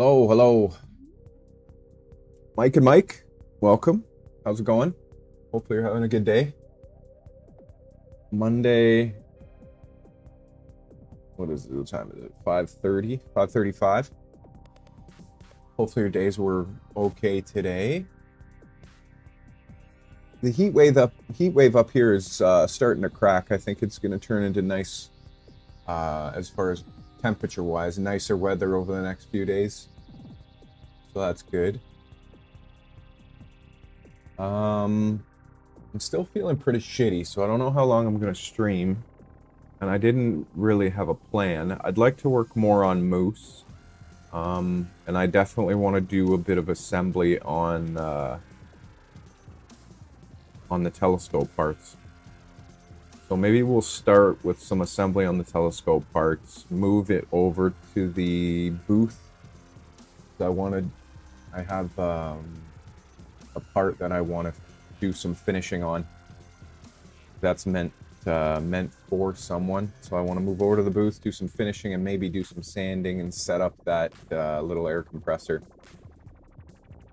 Hello, hello. Mike and Mike, welcome. How's it going? Hopefully you're having a good day. Monday, what is it? What time is it? 5:30, 5:35. Hopefully your days were okay today. The heat wave up here is starting to crack. I think it's going to turn into nice, as far as temperature-wise, nicer weather over the next few days. So that's good. I'm still feeling pretty shitty, so I don't know how long I'm gonna stream. And I didn't really have a plan. I'd like to work more on moose. And I definitely want to do a bit of assembly on the telescope parts. So maybe we'll start with some assembly on the telescope parts, move it over to the booth. I have a part that I want to do some finishing on. That's meant for someone. So I want to move over to the booth, do some finishing, and maybe do some sanding and set up that little air compressor.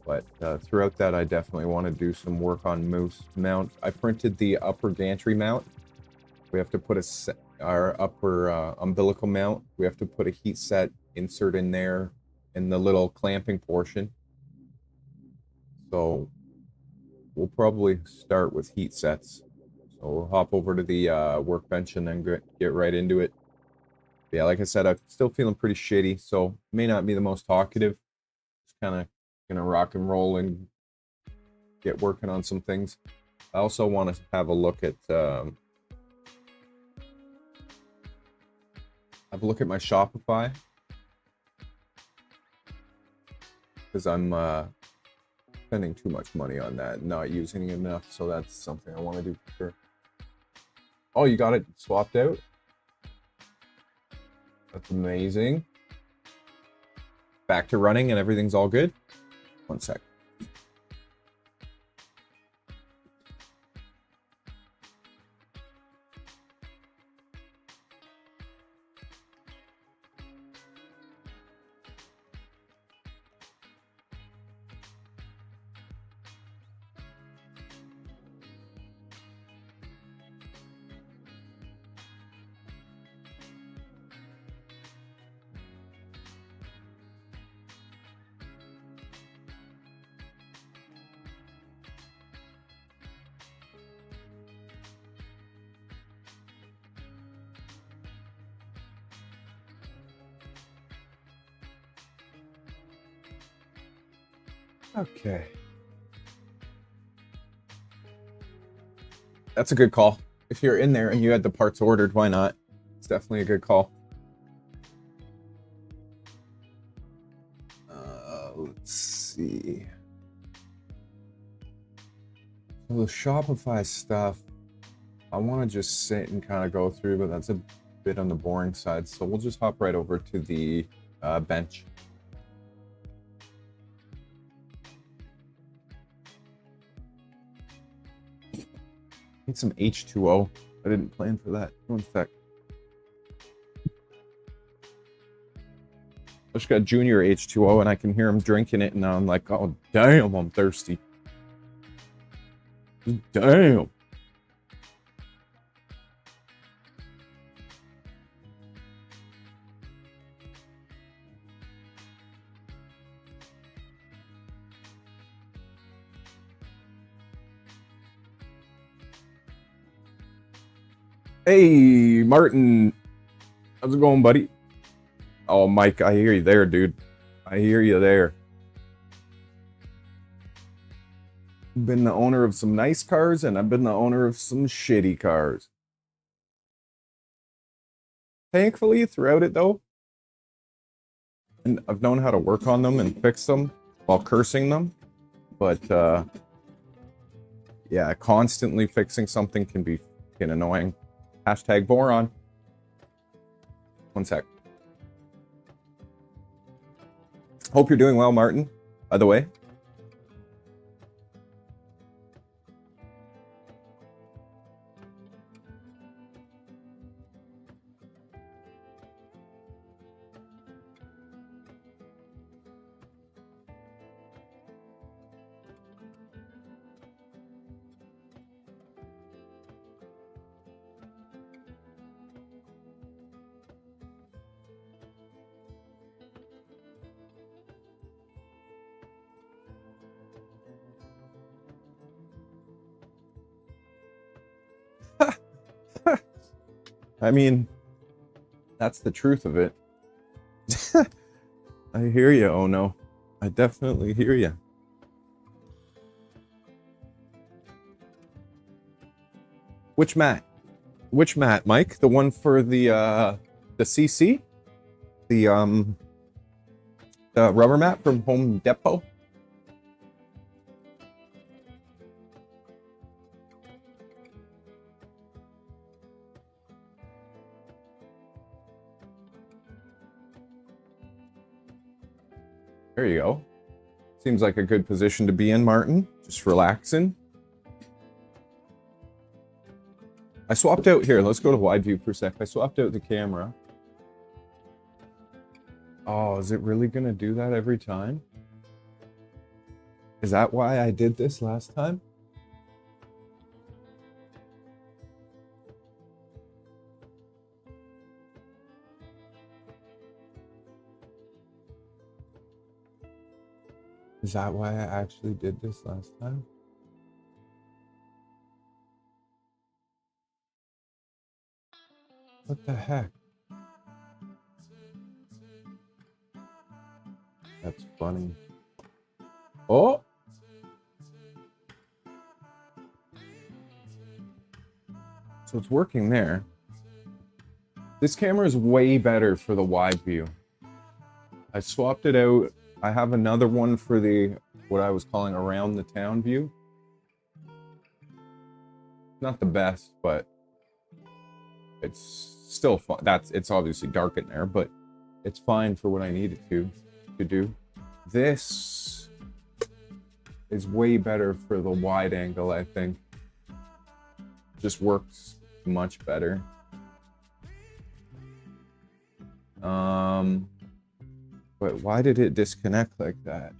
But throughout that, I definitely want to do some work on moose mount. I printed the upper gantry mount. We have to put our upper umbilical mount. We have to put a heat set insert in there in the little clamping portion. So we'll probably start with heat sets. So we'll hop over to the workbench and then get right into it. Yeah, like I said, I'm still feeling pretty shitty, so may not be the most talkative. Just kind of gonna rock and roll and get working on some things. I also want to have a look at my Shopify, because I'm spending too much money on that and not using it enough, so that's something I want to do for sure. Oh, you got it swapped out? That's amazing. Back to running and everything's all good? One sec. Okay. That's a good call. If you're in there and you had the parts ordered, why not? It's definitely a good call. Let's see. So the Shopify stuff, I want to just sit and kind of go through, but that's a bit on the boring side. So we'll just hop right over to the bench. Need some H2O. I didn't plan for that. One sec. I just got Junior H2O and I can hear him drinking it, and now I'm like, oh, damn, I'm thirsty. Damn. Hey, Martin. How's it going, buddy? Oh, Mike, I hear you there, dude. I hear you there. I've been the owner of some nice cars, and I've been the owner of some shitty cars. Thankfully, throughout it, though, and I've known how to work on them and fix them while cursing them. But, yeah, constantly fixing something can be fucking annoying. Hashtag Voron. One sec. Hope you're doing well, Martin, by the way. I mean, that's the truth of it. I hear you, oh no. I definitely hear you. Which mat? Which mat, Mike? The one for the CC? The rubber mat from Home Depot? There you go. Seems like a good position to be in, Martin. Just relaxing. I swapped out here. Let's go to wide view for a sec. I swapped out the camera. Oh, is it really going to do that every time? Is that why I did this last time? Is that why I actually did this last time? What the heck? That's funny. Oh! So it's working there. This camera is way better for the wide view. I swapped it out. I have another one for the, what I was calling around the town view. Not the best, but it's still fun. It's obviously dark in there, but it's fine for what I need it to do. This is way better for the wide angle, I think. Just works much better. But why did it disconnect like that?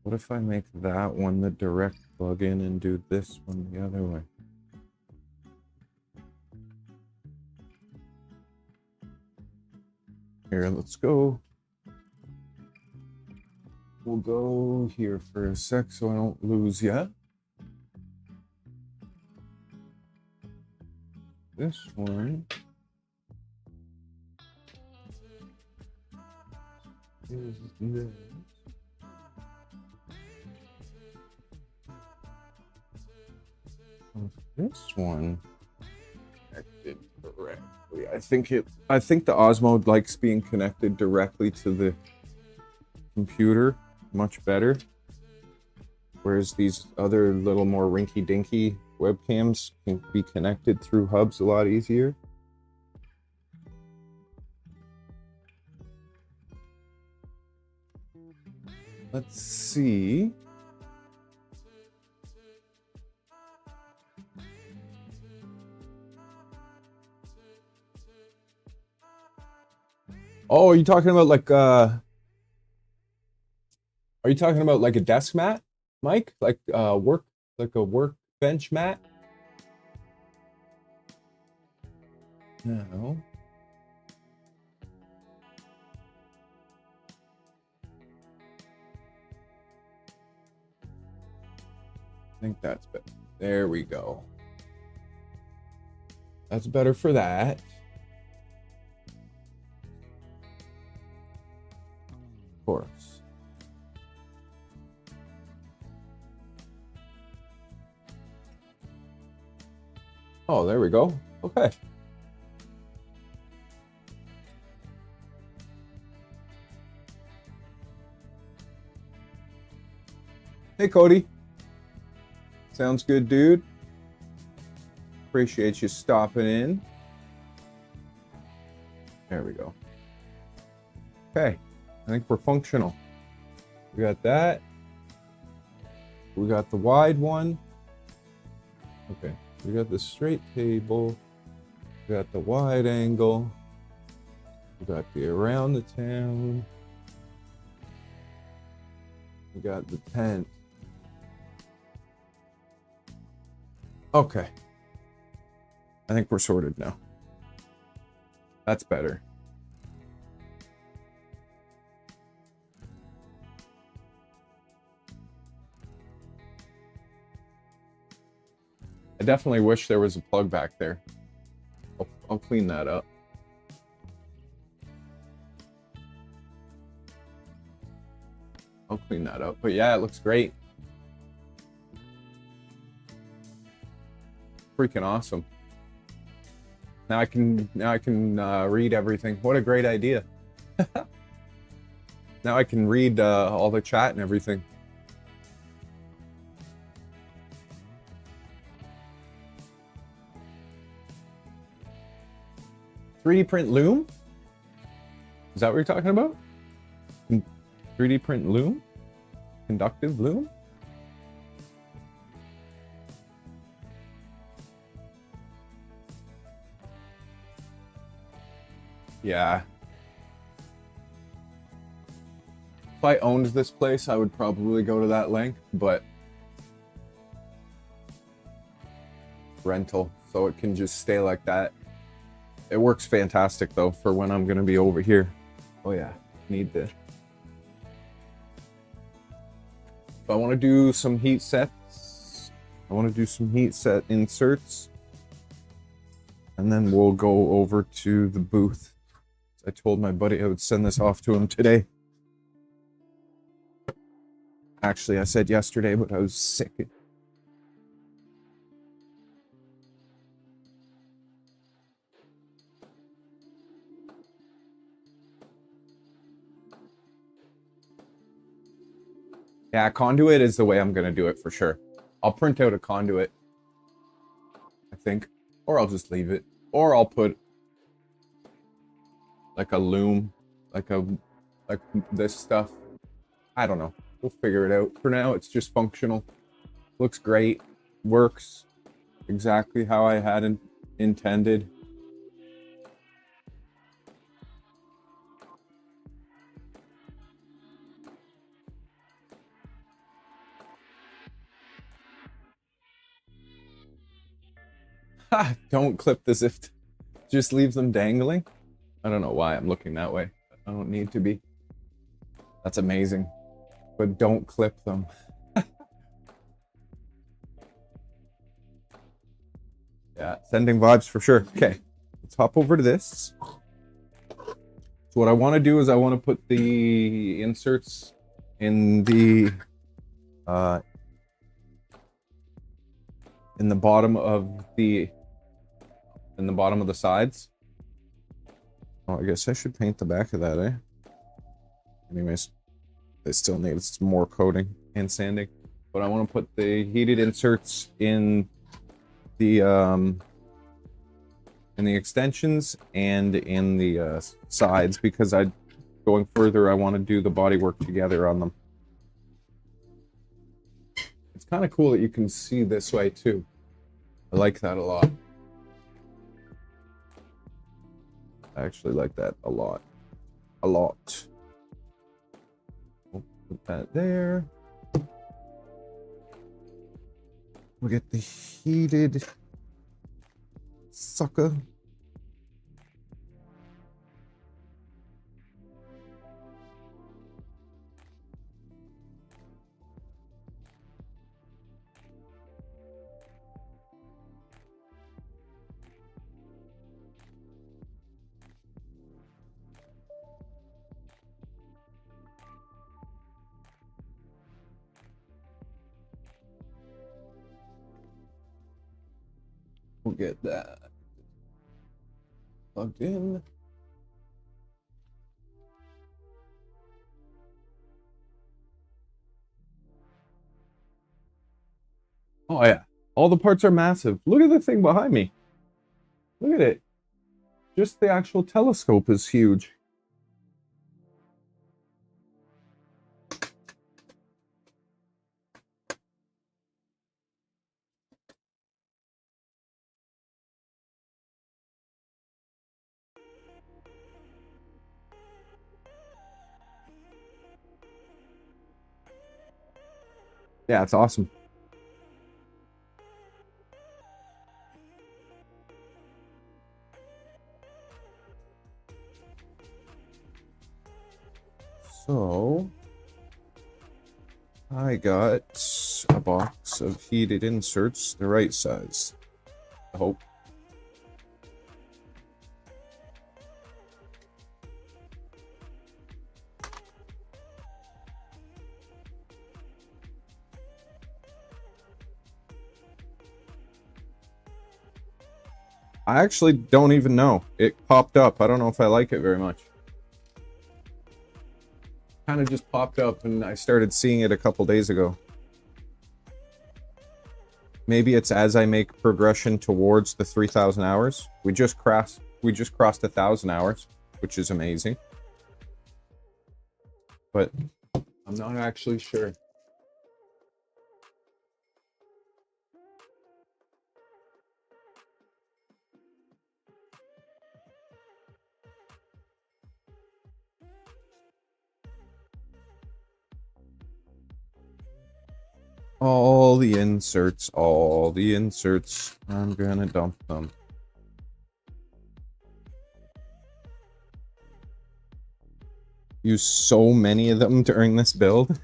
What if I make that one the direct plug-in and do this one the other way? Here, let's go. We'll go here for a sec so I don't lose you. This one is this. This one connected directly. I think the Osmo likes being connected directly to the computer much better. Whereas these other little more rinky-dinky webcams can be connected through hubs a lot easier. Let's see. Oh, are you talking about like are you talking about like a desk mat, Mike? Like a workbench mat? No. I think that's better. There we go. That's better for that. Of course. Oh, there we go. Okay. Hey, Cody. Sounds good, dude. Appreciate you stopping in. There we go. Okay. I think we're functional. We got that. We got the wide one. Okay. We got the straight table. We got the wide angle. We got the around the town. We got the tent. Okay. I think we're sorted now. That's better. I definitely wish there was a plug back there. I'll clean that up. I'll clean that up. But yeah, it looks great. Freaking awesome. Now I can read everything. What a great idea. Now I can read all the chat and everything. "3D print loom? Is that what you're talking about? 3D print loom? Conductive loom? Yeah. If I owned this place, I would probably go to that length, but rental, so it can just stay like that. It works fantastic though for when I'm gonna be over here. Oh yeah, need this. So I want to do some heat sets. I want to do some heat set inserts, and then we'll go over to the booth. I told my buddy I would send this off to him today. Actually, I said yesterday, but I was sick. Yeah, conduit is the way I'm gonna do it for sure. I'll print out a conduit, I think, or I'll just leave it, or I'll put like a loom, like this stuff. I don't know. We'll figure it out. For now, it's just functional. Looks great. Works exactly how I had intended. Ha! Don't clip the zip. Just leaves them dangling. I don't know why I'm looking that way. I don't need to be. That's amazing. But don't clip them. Yeah, sending vibes for sure. Okay, let's hop over to this. So what I want to do is I want to put the inserts in the bottom of the sides. Oh, I guess I should paint the back of that, eh? Anyways, it still needs more coating and sanding. But I want to put the heated inserts in the extensions and in the sides, because going further, I want to do the bodywork together on them. It's kind of cool that you can see this way too. I like that a lot. I actually like that a lot. A lot. We'll put that there. We'll get the heated sucker. We'll get that plugged in. Oh yeah, all the parts are massive. Look at the thing behind me. Look at it. Just the actual telescope is huge. Yeah, it's awesome. So I got a box size of heated inserts, the right size. I hope. I actually don't even know. It popped up. I don't know if I like it very much. Kind of just popped up and I started seeing it a couple days ago. Maybe it's as I make progression towards the 3,000 hours. We just crossed 1,000 hours, which is amazing. But I'm not actually sure. All the inserts, I'm gonna dump them. Use so many of them during this build.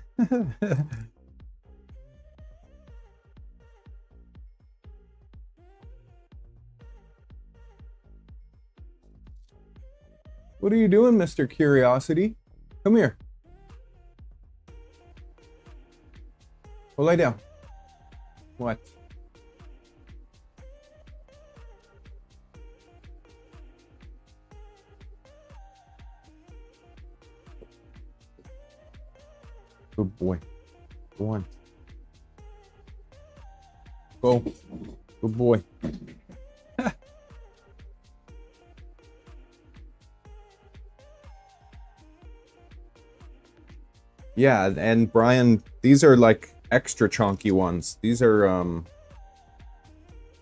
What are you doing, Mr. Curiosity? Come here. Go lie down. What? Good boy. Go on. Go. Good boy. Yeah, and Brian, these are like extra chunky ones. These are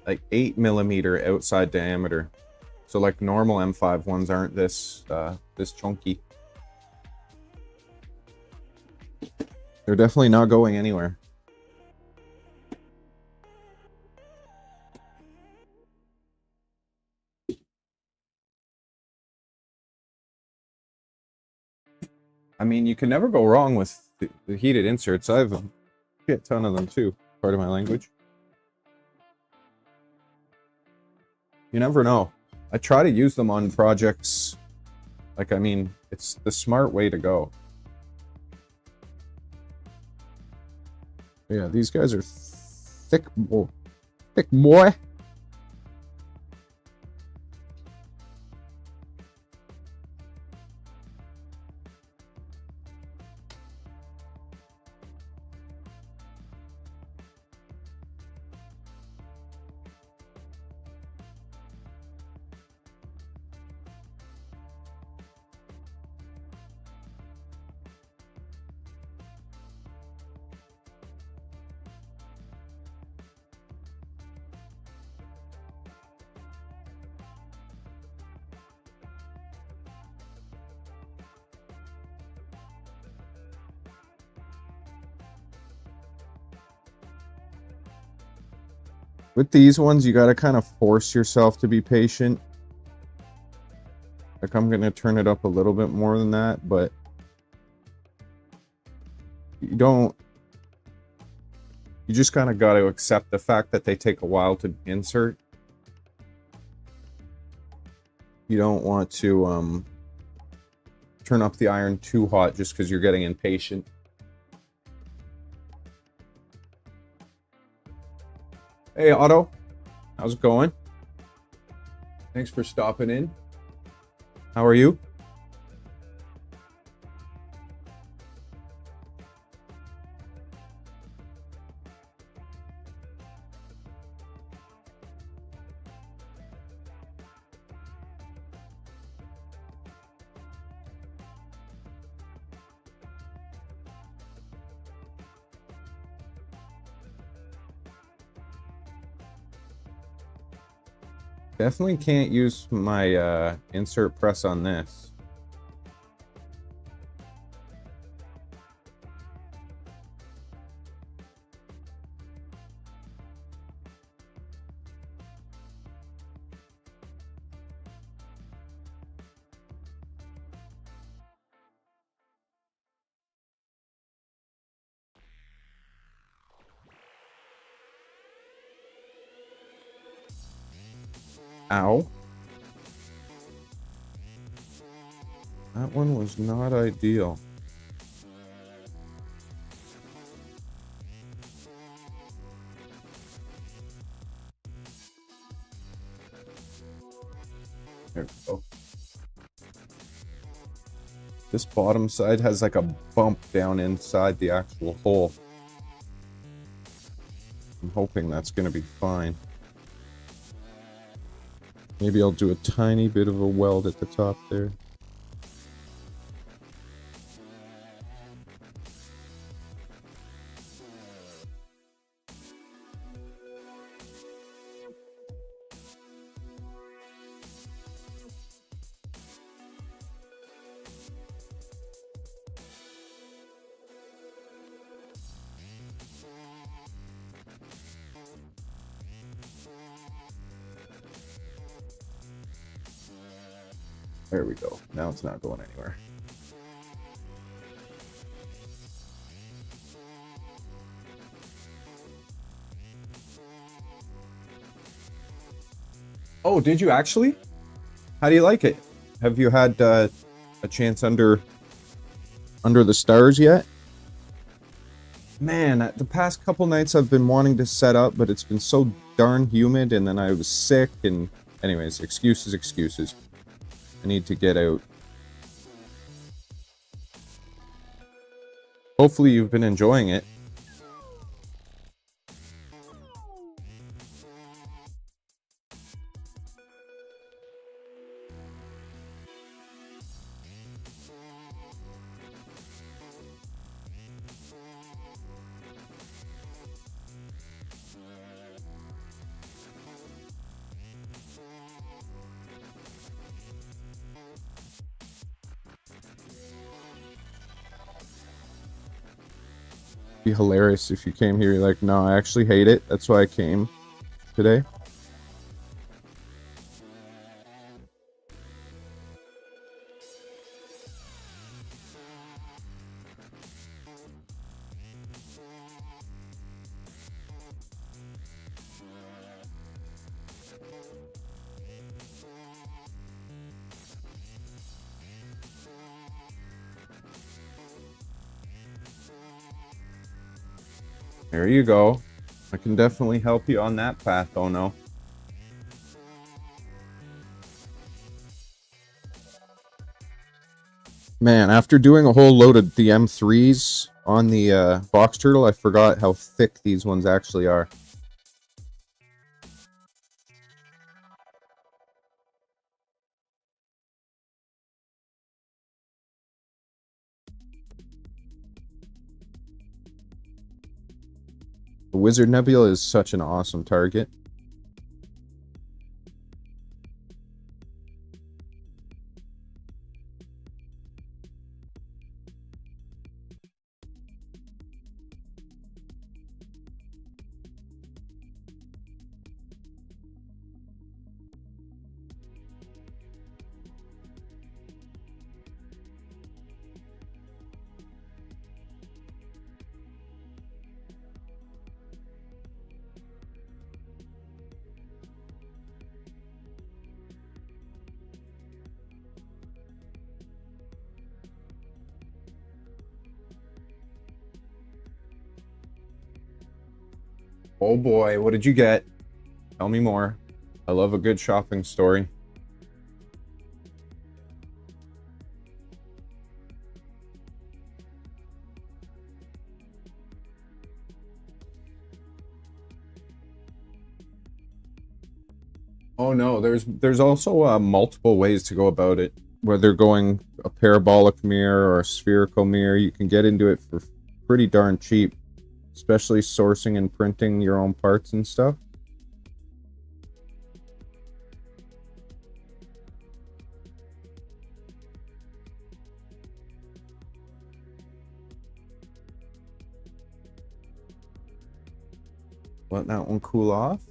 like 8mm outside diameter. So like normal M5 ones aren't this this chunky. They're definitely not going anywhere. I mean, you can never go wrong with the heated inserts. I have a shit ton of them too. Part of my language. You never know. I try to use them on projects. Like, I mean, it's the smart way to go. Yeah, these guys are thick boy. Thick boy. With these ones, you gotta kind of force yourself to be patient. Like, I'm gonna turn it up a little bit more than that, but you don't... You just kind of got to accept the fact that they take a while to insert. You don't want to turn up the iron too hot just because you're getting impatient. Hey, Otto. How's it going? Thanks for stopping in. How are you? Definitely can't use my insert press on this. Ow. That one was not ideal. There we go. This bottom side has like a bump down inside the actual hole. I'm hoping that's going to be fine. Maybe I'll do a tiny bit of a weld at the top there. There we go. Now it's not going anywhere. Oh, did you actually? How do you like it? Have you had a chance under the stars yet? Man, the past couple nights I've been wanting to set up, but it's been so darn humid, and then I was sick, and anyways, excuses. I need to get out. Hopefully you've been enjoying it. Be hilarious if you came here, you're like, no, I actually hate it. That's why I came today. There you go. I can definitely help you on that path, oh no. Man, after doing a whole load of the M3s on the box turtle, I forgot how thick these ones actually are. The Wizard Nebula is such an awesome target. Oh boy, what did you get? Tell me more. I love a good shopping story. Oh no, there's also multiple ways to go about it. Whether going a parabolic mirror or a spherical mirror, you can get into it for pretty darn cheap. Especially sourcing and printing your own parts and stuff. Let that one cool off.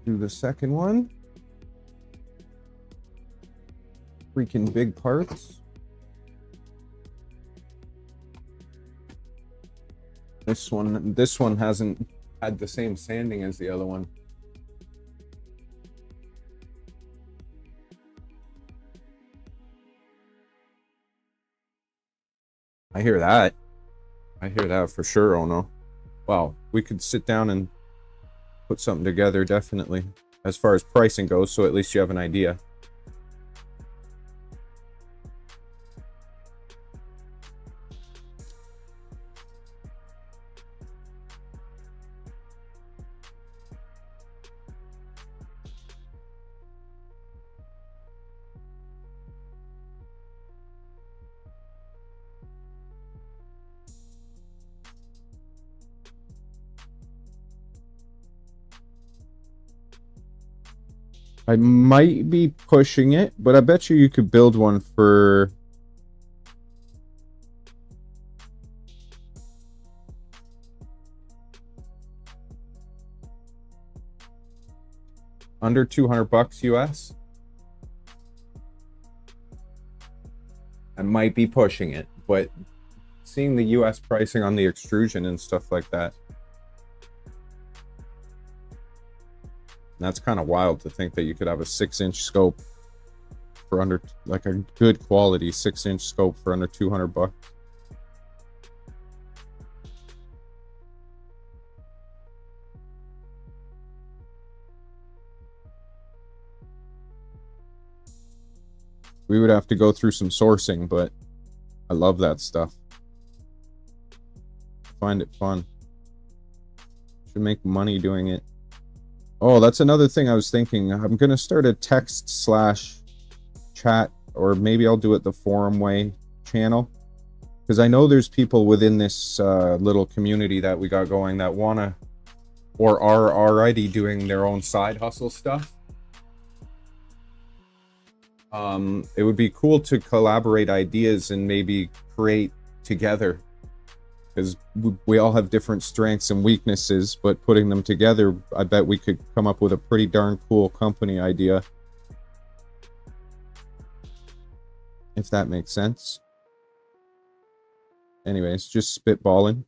Do the second one. Freaking big parts. This one hasn't had the same sanding as the other one. I hear that. I hear that for sure, Ono. Well, we could sit down and put something together, definitely, as far as pricing goes, so at least you have an idea. I might be pushing it, but I bet you could build one for under 200 bucks US. I might be pushing it, but seeing the US pricing on the extrusion and stuff like that, that's kind of wild to think that you could have a 6-inch scope for under, like a good quality 6-inch scope for under 200 bucks. We would have to go through some sourcing, but I love that stuff. I find it fun. Should make money doing it. Oh, that's another thing I was thinking. I'm going to start a text/chat, or maybe I'll do it the forum way channel. Because I know there's people within this little community that we got going that want to, or are already doing their own side hustle stuff. It would be cool to collaborate ideas and maybe create together. Because we all have different strengths and weaknesses, but putting them together, I bet we could come up with a pretty darn cool company idea. If that makes sense. Anyways, just spitballing.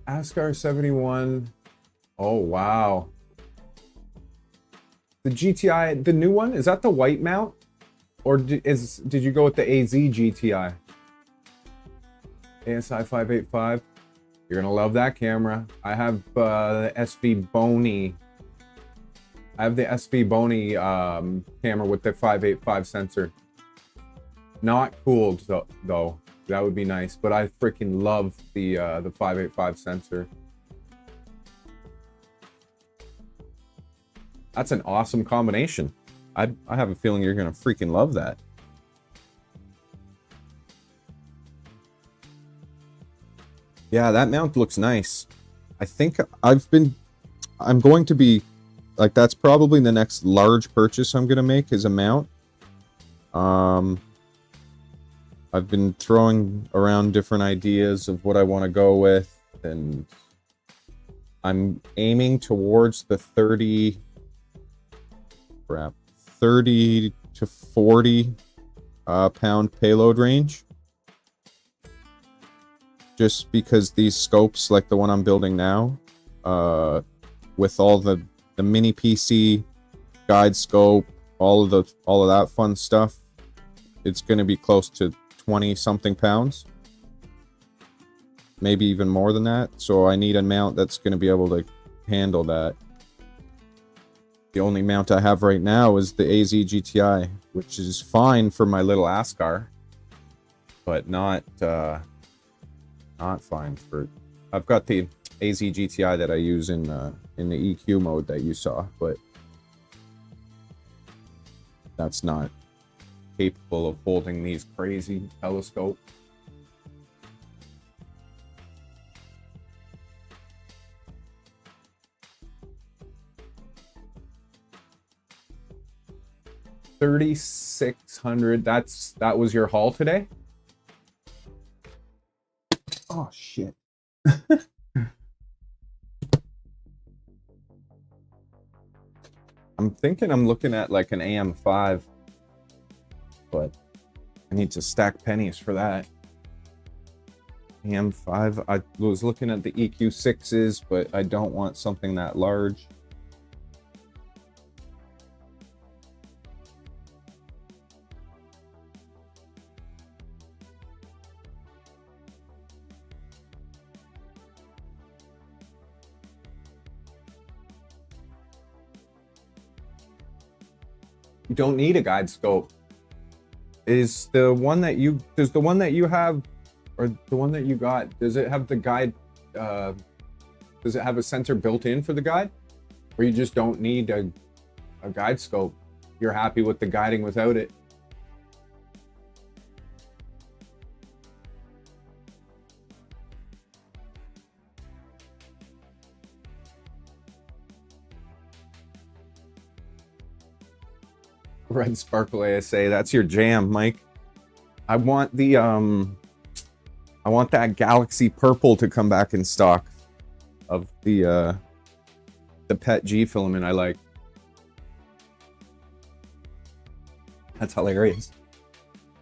Ascar 71. Oh, wow. The GTI, the new one, is that the white mount? Or did you go with the AZ GTI? ASI 585. You're gonna love that camera. I have the SV Boney. I have the SV Boney camera with the 585 sensor. Not cooled though. That would be nice, but I freaking love the 585 sensor. That's an awesome combination. I have a feeling you're gonna freaking love that. Yeah, that mount looks nice. I think I'm going to be, like, that's probably the next large purchase I'm gonna make is a mount. I've been throwing around different ideas of what I want to go with, and I'm aiming towards the 30 to 40 pound payload range. Just because these scopes, like the one I'm building now, with all the mini PC guide scope, all of that fun stuff, it's going to be close to 20 something pounds, maybe even more than that. So I need a mount that's going to be able to handle that. The only mount I have right now is the AZ GTI, which is fine for my little Ascar, but not fine for. I've got the AZ GTI that I use in the EQ mode that you saw, but that's not capable of holding these crazy telescopes. 3,600. That was your haul today? Oh shit. I'm thinking I'm looking at like an AM5, but I need to stack pennies for that. AM5, I was looking at the EQ6s, but I don't want something that large. You don't need a guide scope. Is the one that you have, or the one that you got, does it have the guide, does it have a sensor built in for the guide? Or you just don't need a guide scope? You're happy with the guiding without it? Red Sparkle ASA, that's your jam, Mike. I want the I want that Galaxy Purple to come back in stock of the PET G filament I like. That's hilarious.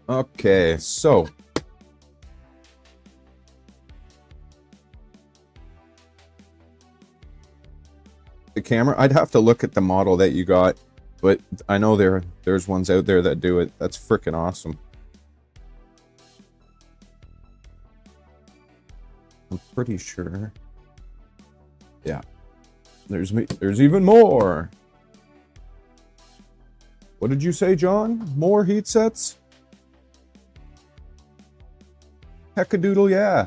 Okay, so the camera, I'd have to look at the model that you got, but I know there's ones out there that do it. That's freaking awesome. I'm pretty sure. Yeah. There's even more. What did you say, John? More heat sets? Heckadoodle, yeah.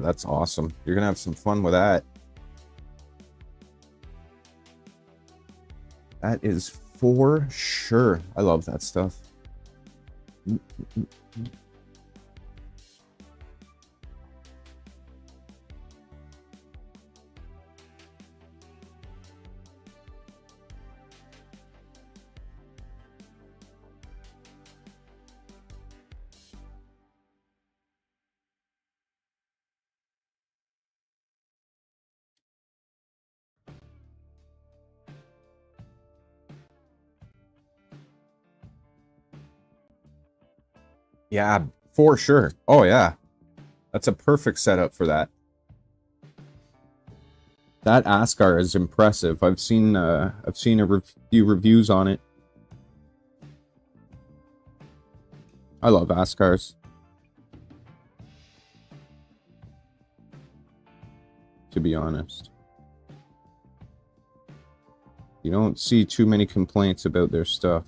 That's awesome. You're gonna have some fun with that. That is for sure. I love that stuff. Yeah, for sure. Oh yeah. That's a perfect setup for that. That Ascar is impressive. I've seen a few reviews on it. I love Ascars. To be honest. You don't see too many complaints about their stuff.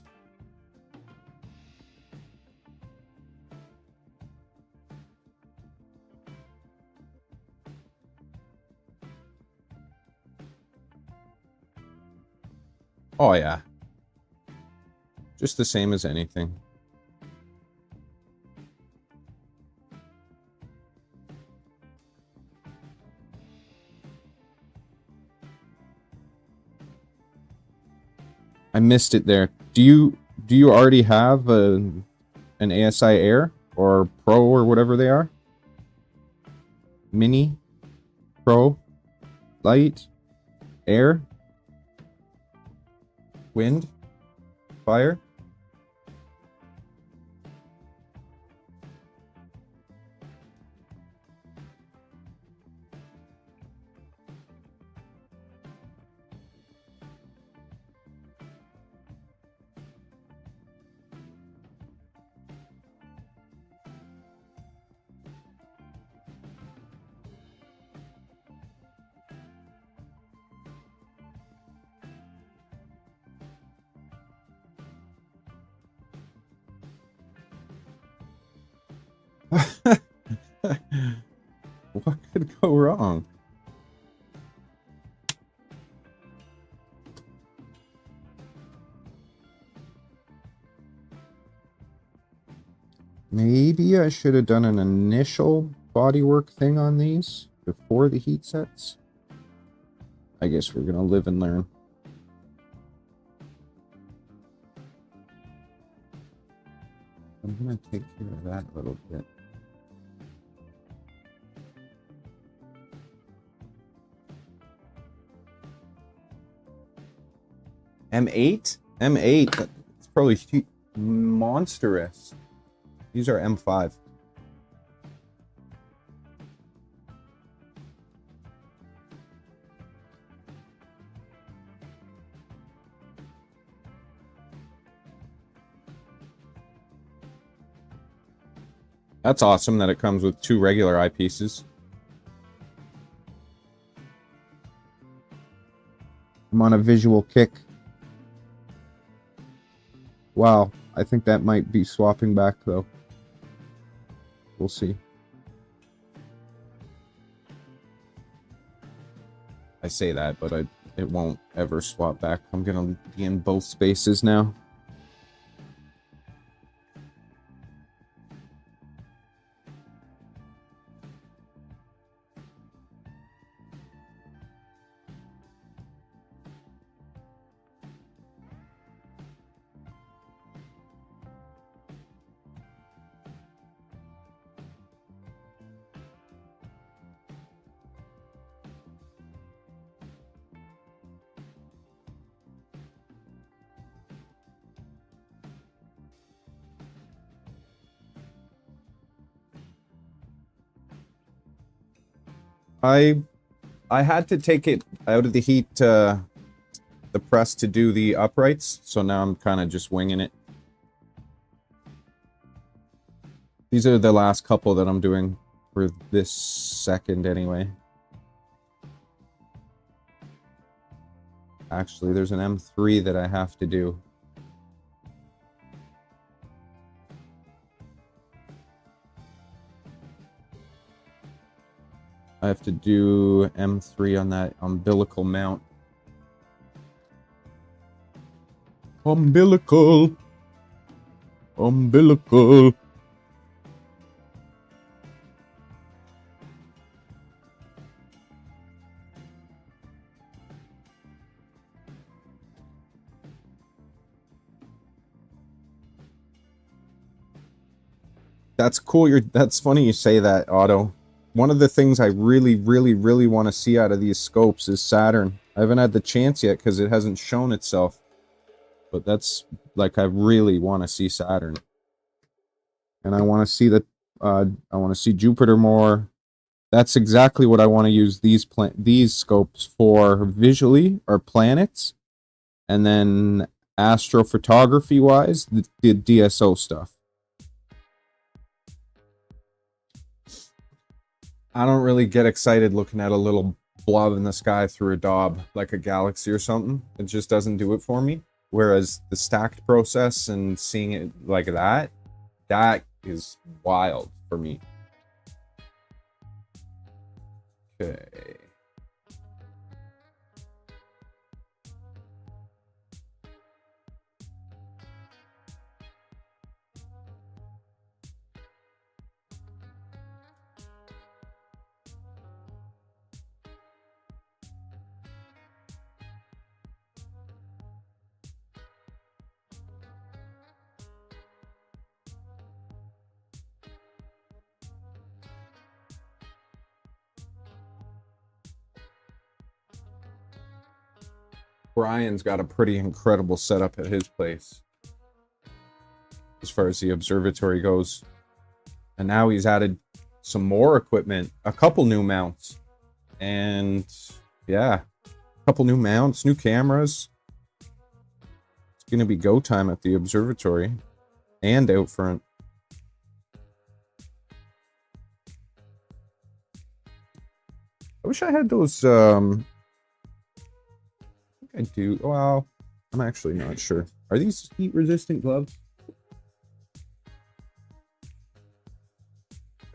Oh yeah. Just the same as anything. I missed it there. Do you already have an ASI Air or Pro or whatever they are? Mini, Pro, Light, Air, Wind, Fire? What could go wrong? Maybe I should have done an initial bodywork thing on these before the heat sets. I guess we're gonna live and learn. I'm gonna take care of that a little bit. M8? M8? It's probably monstrous. These are M5. That's awesome that it comes with 2 regular eyepieces. I'm on a visual kick. Wow, I think that might be swapping back though. We'll see. I say that, but it won't ever swap back. I'm gonna be in both spaces now. I had to take it out of the heat, the press to do the uprights, so now I'm kind of just winging it. These are the last couple that I'm doing for this second anyway. Actually, there's an M3 that I have to do. I have to do M3 on that umbilical mount. Umbilical. Umbilical. That's cool. That's funny you say that, Otto. One of the things I really want to see out of these scopes is Saturn. I haven't had the chance yet because it hasn't shown itself. But that's, like, I really want to see Saturn. And I want to see I want to see Jupiter more. That's exactly what I want to use these scopes for visually, or planets. And then astrophotography-wise, the DSO stuff. I don't really get excited looking at a little blob in the sky through a daub, like a galaxy or something. It just doesn't do it for me. Whereas the stacked process and seeing it like that, that is wild for me. Okay. Brian's got a pretty incredible setup at his place as far as the observatory goes. And now he's added some more equipment, a couple new mounts. And yeah, a couple new mounts, new cameras. It's going to be go time at the observatory and out front. I wish I had those, I do. Well, I'm actually not sure. Are these heat-resistant gloves?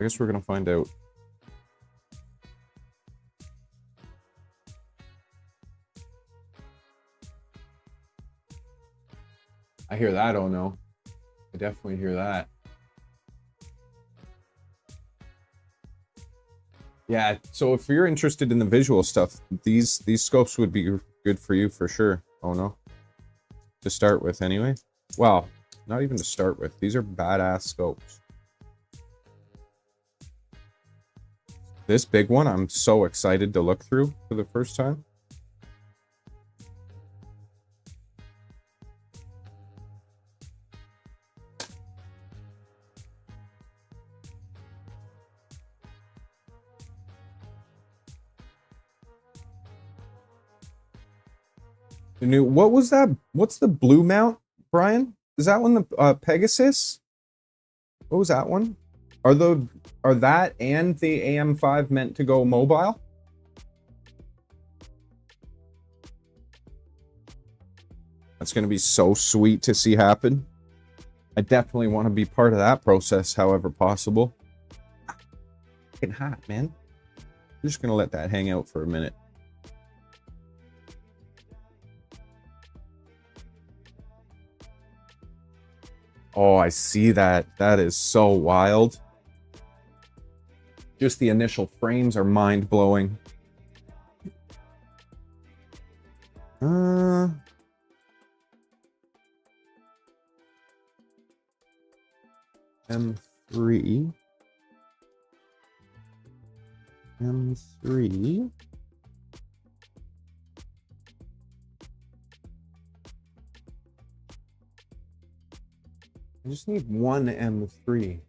I guess we're gonna find out. I hear that, oh no. I definitely hear that. Yeah, so if you're interested in the visual stuff, these scopes would be good for you for sure. Oh no. To start with anyway. Well, not even to start with. These are badass scopes. This big one, I'm so excited to look through for the first time. The new, what was that? What's the blue mount, Brian? Is that one the Pegasus? What was that one? Are that and the AM5 meant to go mobile? That's going to be so sweet to see happen. I definitely want to be part of that process, however possible. Fucking hot, man. I'm just going to let that hang out for a minute. Oh, I see that. That is so wild. Just the initial frames are mind-blowing. M3. M3. I just need one M3.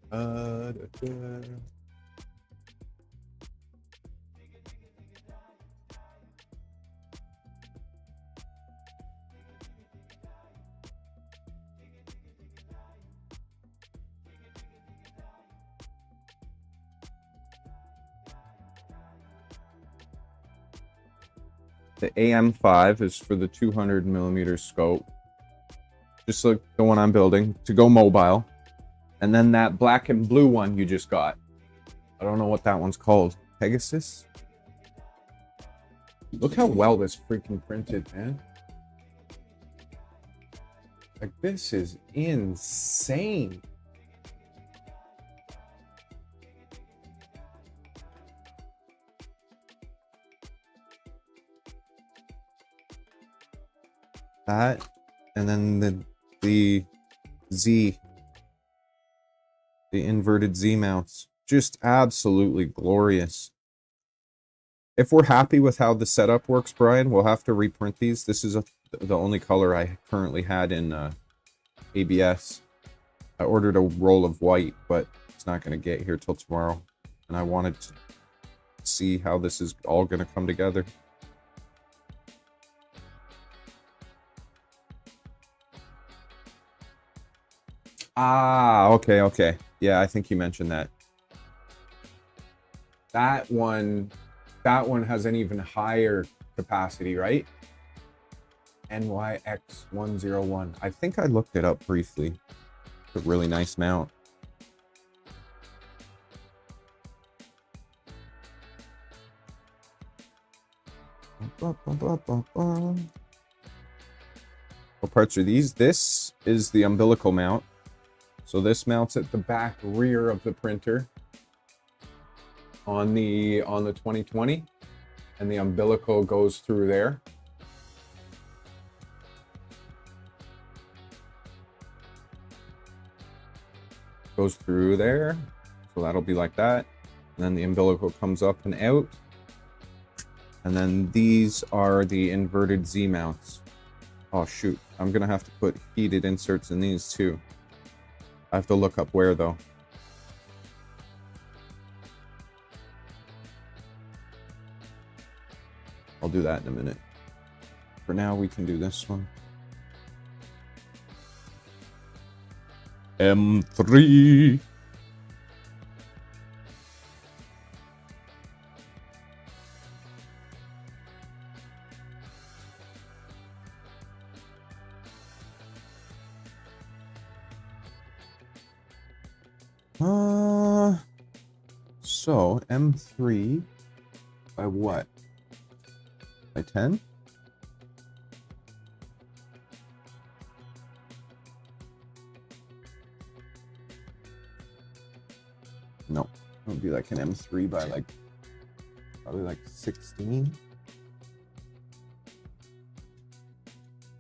The AM5 is for the 200mm scope. Just like the one I'm building, to go mobile. And then that black and blue one you just got. I don't know what that one's called. Pegasus? Look how well this freaking printed, man. Like, this is insane. That, and then the Z, the inverted Z mounts, just absolutely glorious. If we're happy with how the setup works, Brian, we'll have to reprint these. This is the only color I currently had in ABS. I ordered a roll of white, but it's not going to get here till tomorrow. And I wanted to see how this is all going to come together. Ah, okay. Yeah, I think you mentioned that. That one has an even higher capacity, right? NYX101. I think I looked it up briefly. It's a really nice mount. What parts are these? This is the umbilical mount. So this mounts at the back rear of the printer on the 2020, and the umbilical goes through there. Goes through there, so that'll be like that. And then the umbilical comes up and out. And then these are the inverted Z mounts. Oh shoot, I'm gonna have to put heated inserts in these too. I have to look up where though. I'll do that in a minute. For now, we can do this one. M3. So M3 by what? By 10? No, it would be like an M3 by like Probably like 16.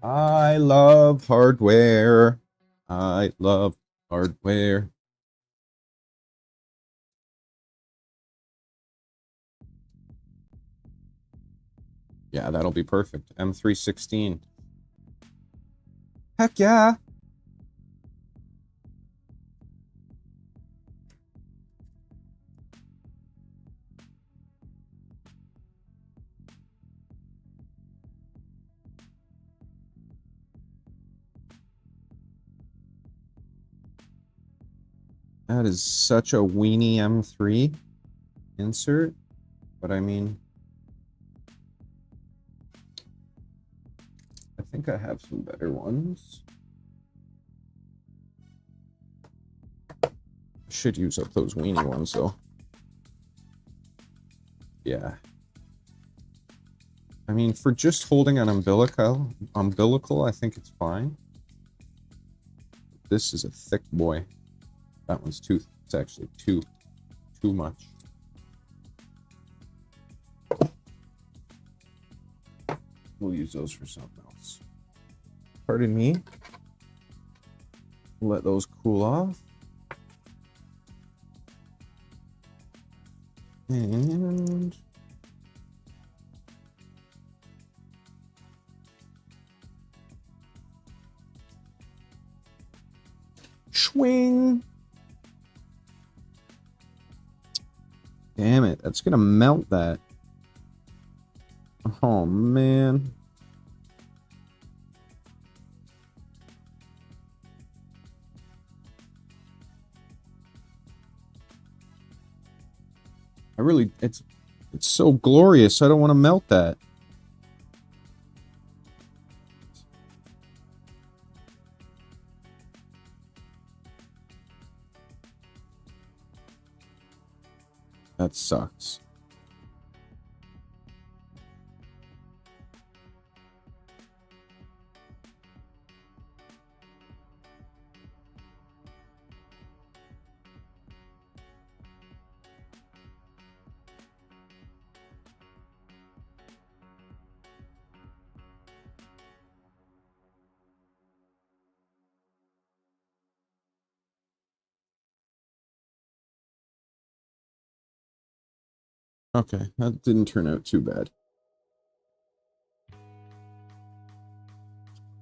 I love hardware. I love hardware. Yeah, that'll be perfect. M316. Heck yeah. That is such a weenie M3 insert, but I mean, I think I have some better ones. I should use up those weenie ones though. Yeah. I mean, for just holding an umbilical, I think it's fine. This is a thick boy. That one's too, it's actually too much. We'll use those for something else. Pardon me. Let those cool off. And swing. Damn it, that's gonna melt that. Oh man. I really, it's so glorious. I don't want to melt that. That sucks. Okay, that didn't turn out too bad.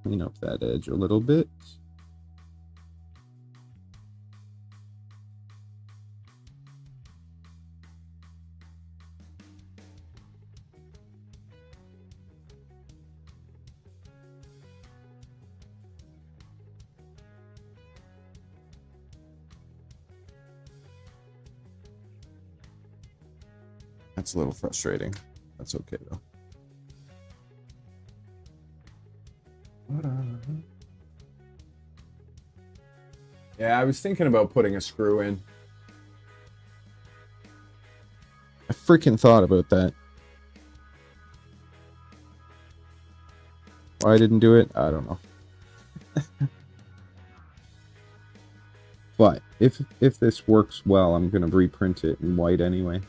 Clean up that edge a little bit. That's a little frustrating. That's okay though. Yeah, I was thinking about putting a screw in. I freaking thought about that. Why I didn't do it, I don't know. But if this works well, I'm gonna reprint it in white anyway.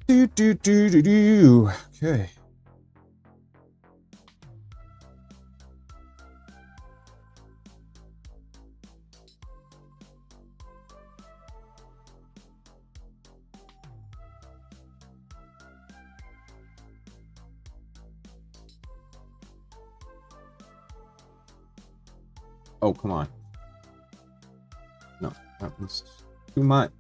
Okay. Oh, come on. No, that was too much.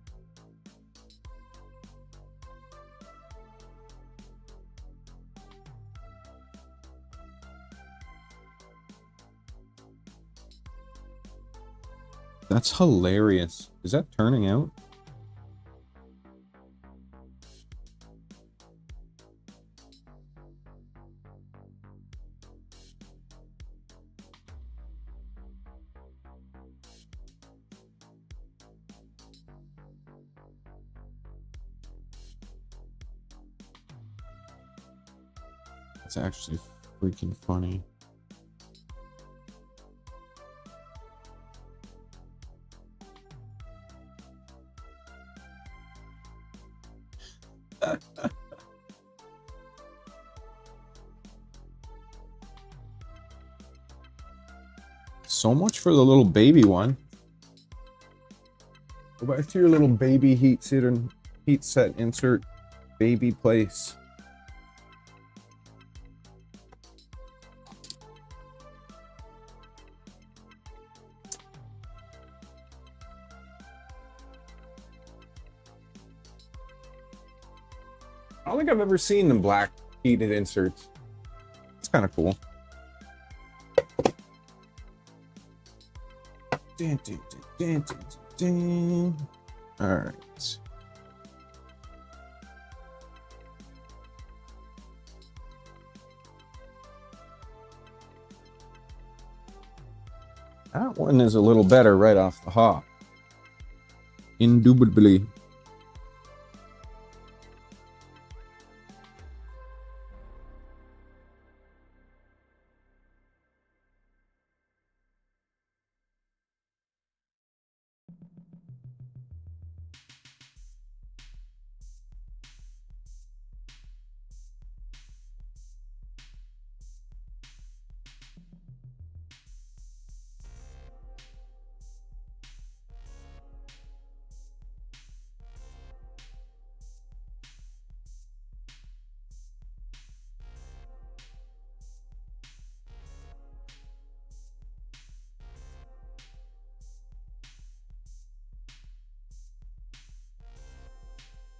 That's hilarious. Is that turning out? It's actually freaking funny. So much for the little baby one. Go back to your little baby heat set insert baby place. I don't think I've ever seen the black heated inserts. It's kind of cool. All right. That one is a little better right off the hop. Indubitably.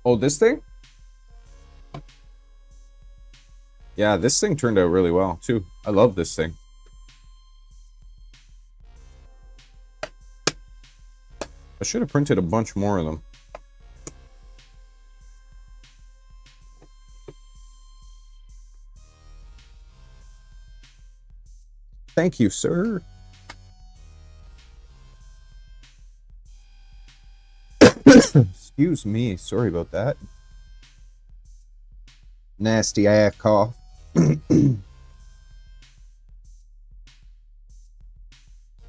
Oh, this thing? Yeah, this thing turned out really well, too. I love this thing. I should have printed a bunch more of them. Thank you, sir. Excuse me. Sorry about that. Nasty ass cough. Well,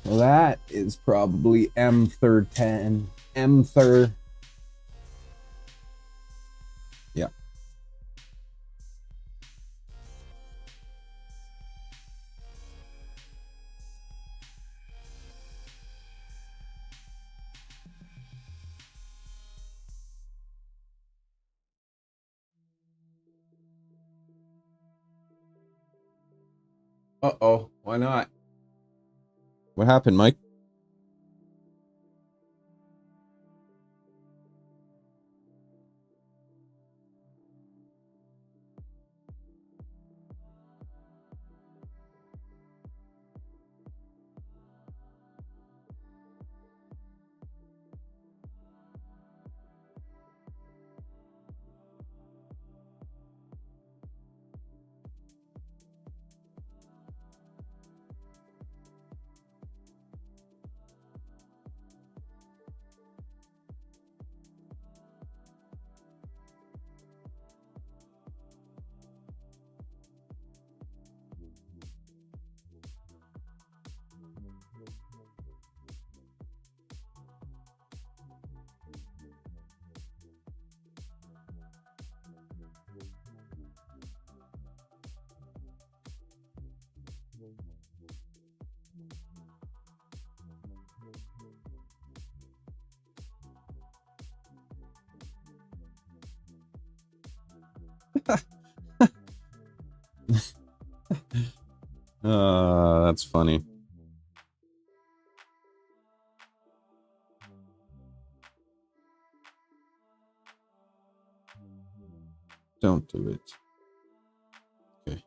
that is probably M10. M3. Yeah. Uh-oh. Why not? What happened, Mike? That's funny. Don't do it. Okay.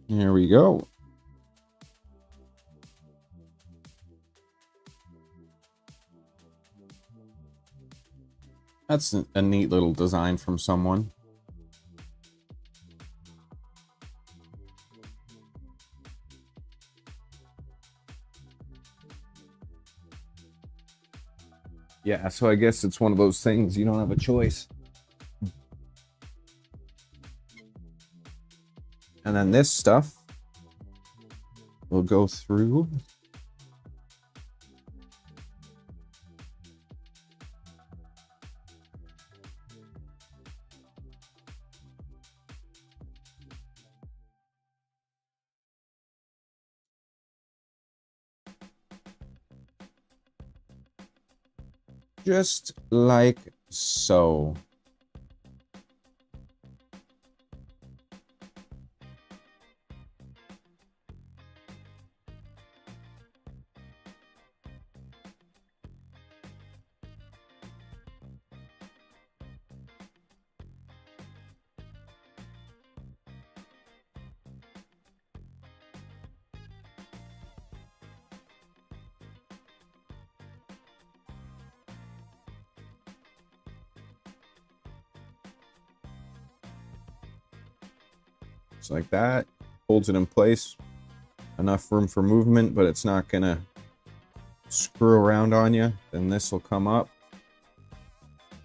Here we go. That's a neat little design from someone. Yeah, so I guess it's one of those things you don't have a choice. And then this stuff will go through. Just like so. Just like that. Holds it in place. Enough room for movement, but it's not gonna screw around on you. Then this will come up.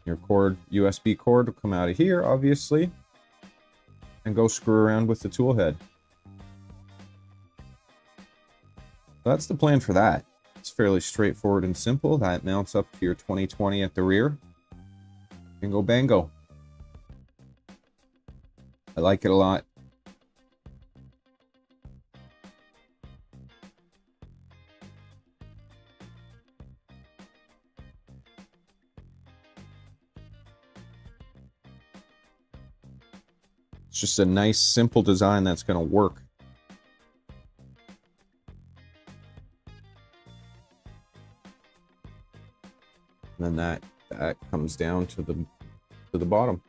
Your cord, USB cord, will come out of here, obviously, and go screw around with the tool head. That's the plan for that. It's fairly straightforward and simple. That mounts up to your 2020 at the rear. Bingo bango. I like it a lot. It's just a nice, simple design that's going to work. And then that comes down to the bottom.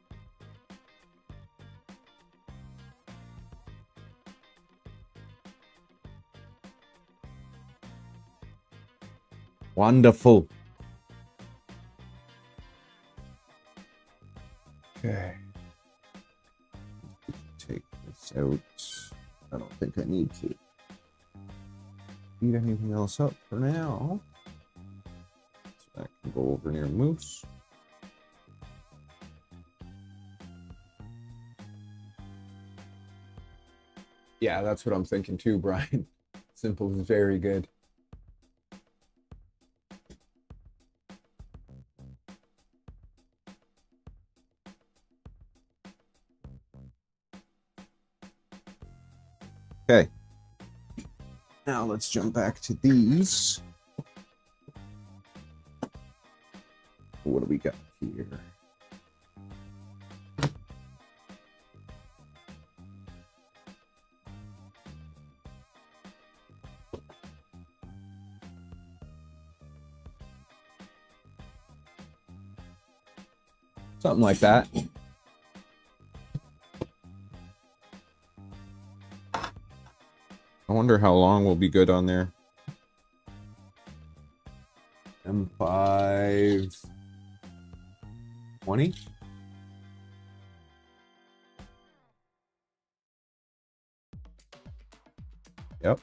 Wonderful. Okay. Take this out. I don't think I need to heat anything else up for now. So that can go over near Moose. Yeah, that's what I'm thinking too, Brian. Simple is very good. Okay. Now let's jump back to these. What do we got here? Something like that. I wonder how long will be good on there. M5 20. Yep.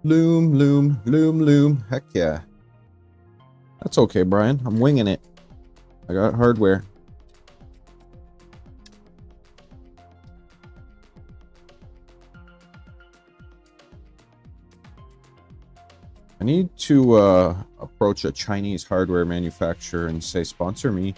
Loom, loom, loom, loom. Heck yeah. That's okay, Brian. I'm winging it. I got hardware. I need to approach a Chinese hardware manufacturer and say, sponsor me.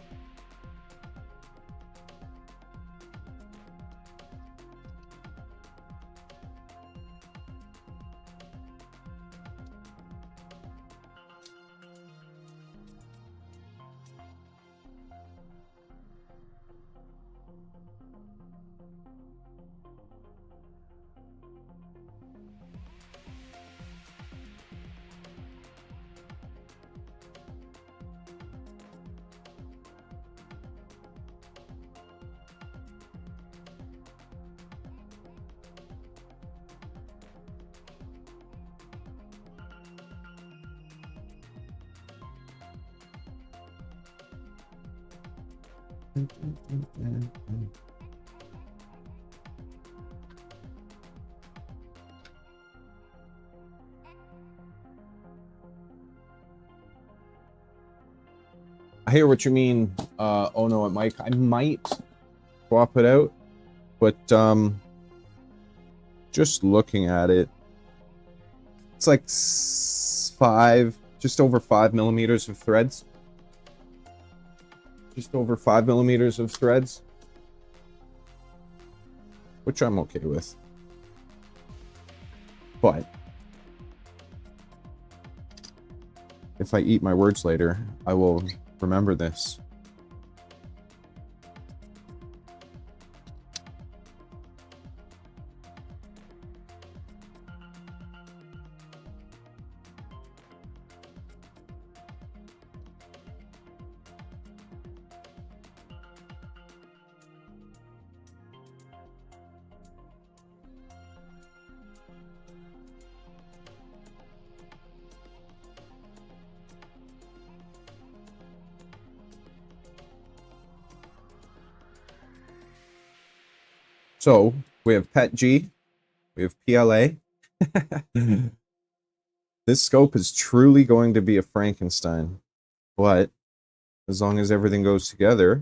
I hear what you mean, oh no, Mike. I might swap it out, but just looking at it, it's like just over 5 millimeters of threads. Just over 5 millimeters of threads, which I'm okay with. But if I eat my words later, I will remember this. So we have PET G, we have PLA. This scope is truly going to be a Frankenstein, but as long as everything goes together,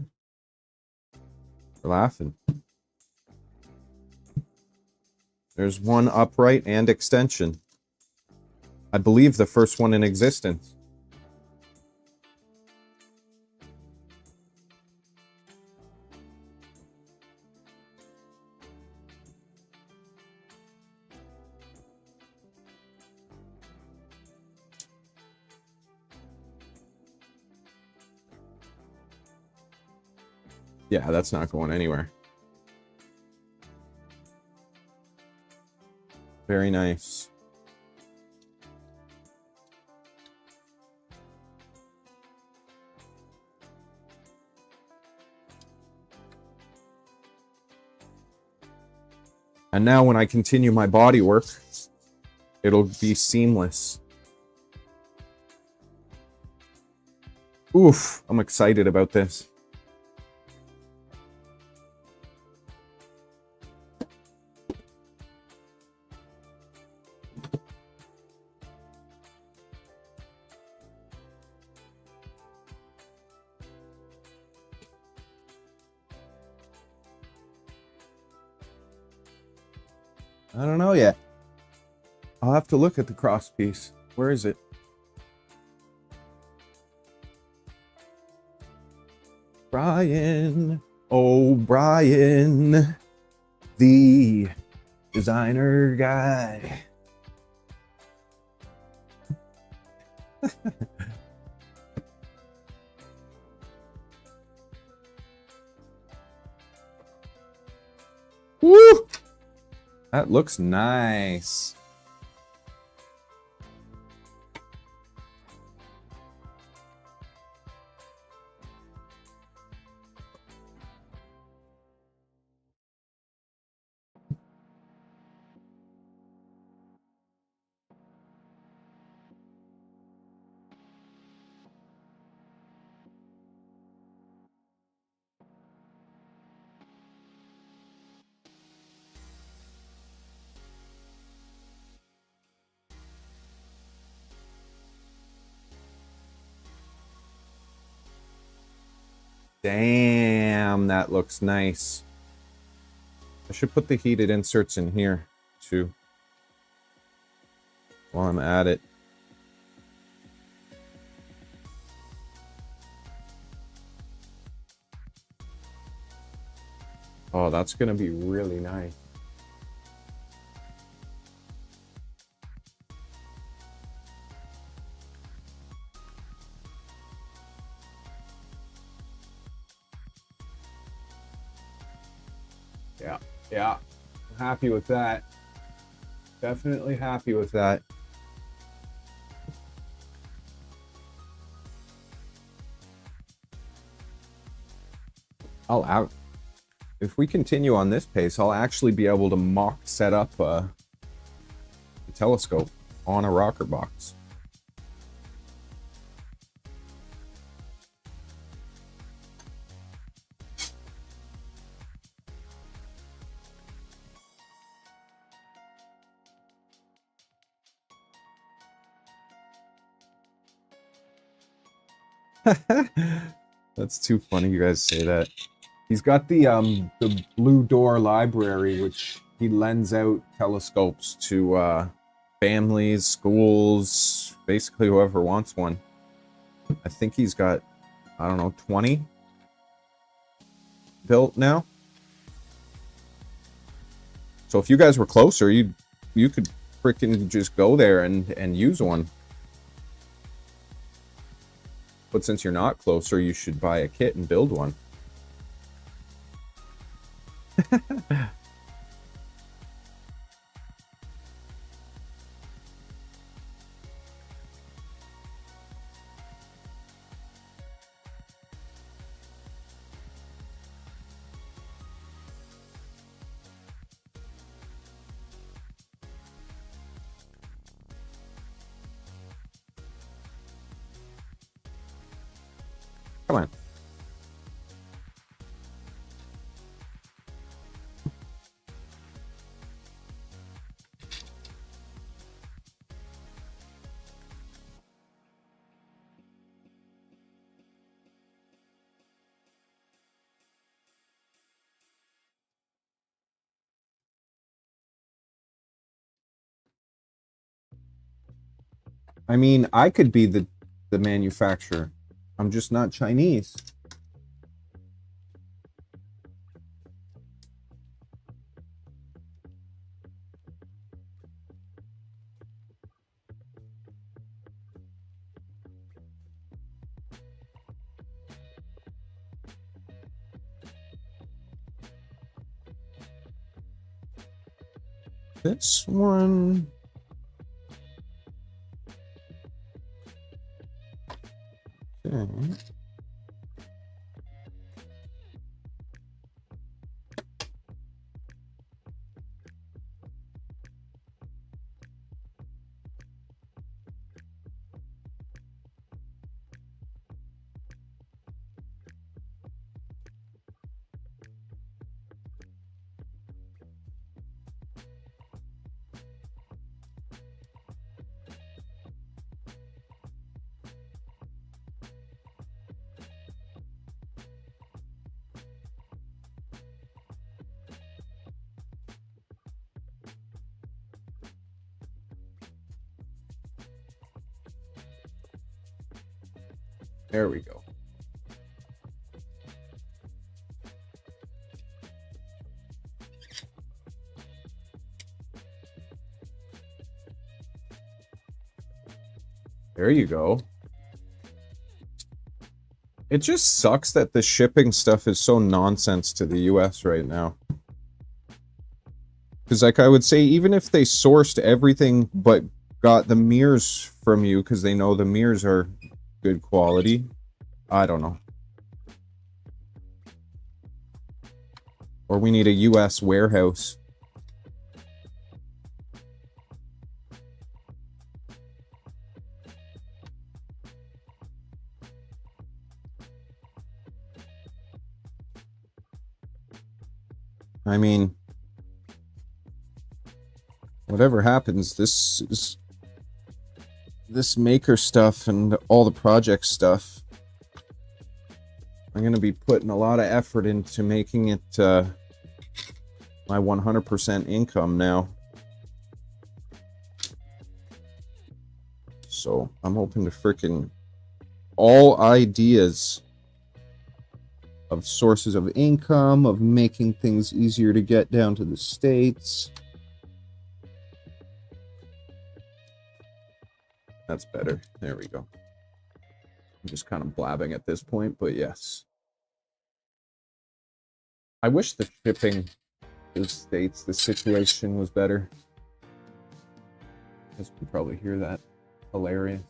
we're laughing. There's one upright and extension. I believe the first one in existence. Yeah, that's not going anywhere. Very nice. And now when I continue my body work, it'll be seamless. Oof, I'm excited about this. I don't know yet. I'll have to look at the cross piece. Where is it? Brian. Oh, Brian. The designer guy. Woo! That looks nice. Damn, that looks nice. I should put the heated inserts in here, too. While I'm at it. Oh, that's gonna be really nice. Yeah, I'm happy with that. Definitely happy with that. If we continue on this pace, I'll actually be able to mock set up a telescope on a rocker box. That's too funny you guys say that. He's got the Blue Door Library, which he lends out telescopes to families, schools, basically whoever wants one. I think he's got, I don't know, 20 built now. So if you guys were closer, you could freaking just go there and use one. But since you're not closer, you should buy a kit and build one. Come on. I mean, I could be the manufacturer. I'm just not Chinese. This one... Okay. There we go. There you go. It just sucks that the shipping stuff is so nonsense to the US right now. Because, like, I would say, even if they sourced everything but got the mirrors from you because they know the mirrors are good quality, I don't know. Or we need a US warehouse. I mean, whatever happens, this maker stuff and all the project stuff, I'm going to be putting a lot of effort into making it my 100% income now. So I'm open to freaking all ideas of sources of income, of making things easier to get down to the States. That's better. There we go. I'm just kind of blabbing at this point, but yes. I wish the shipping to the States, the situation was better. You guys can probably hear that. Hilarious.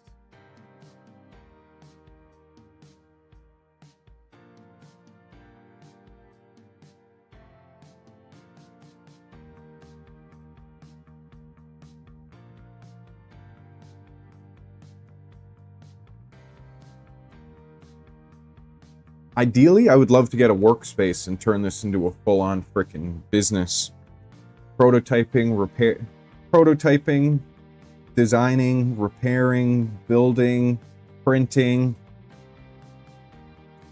Ideally, I would love to get a workspace and turn this into a full-on freaking business. Prototyping, designing, repairing, building, printing.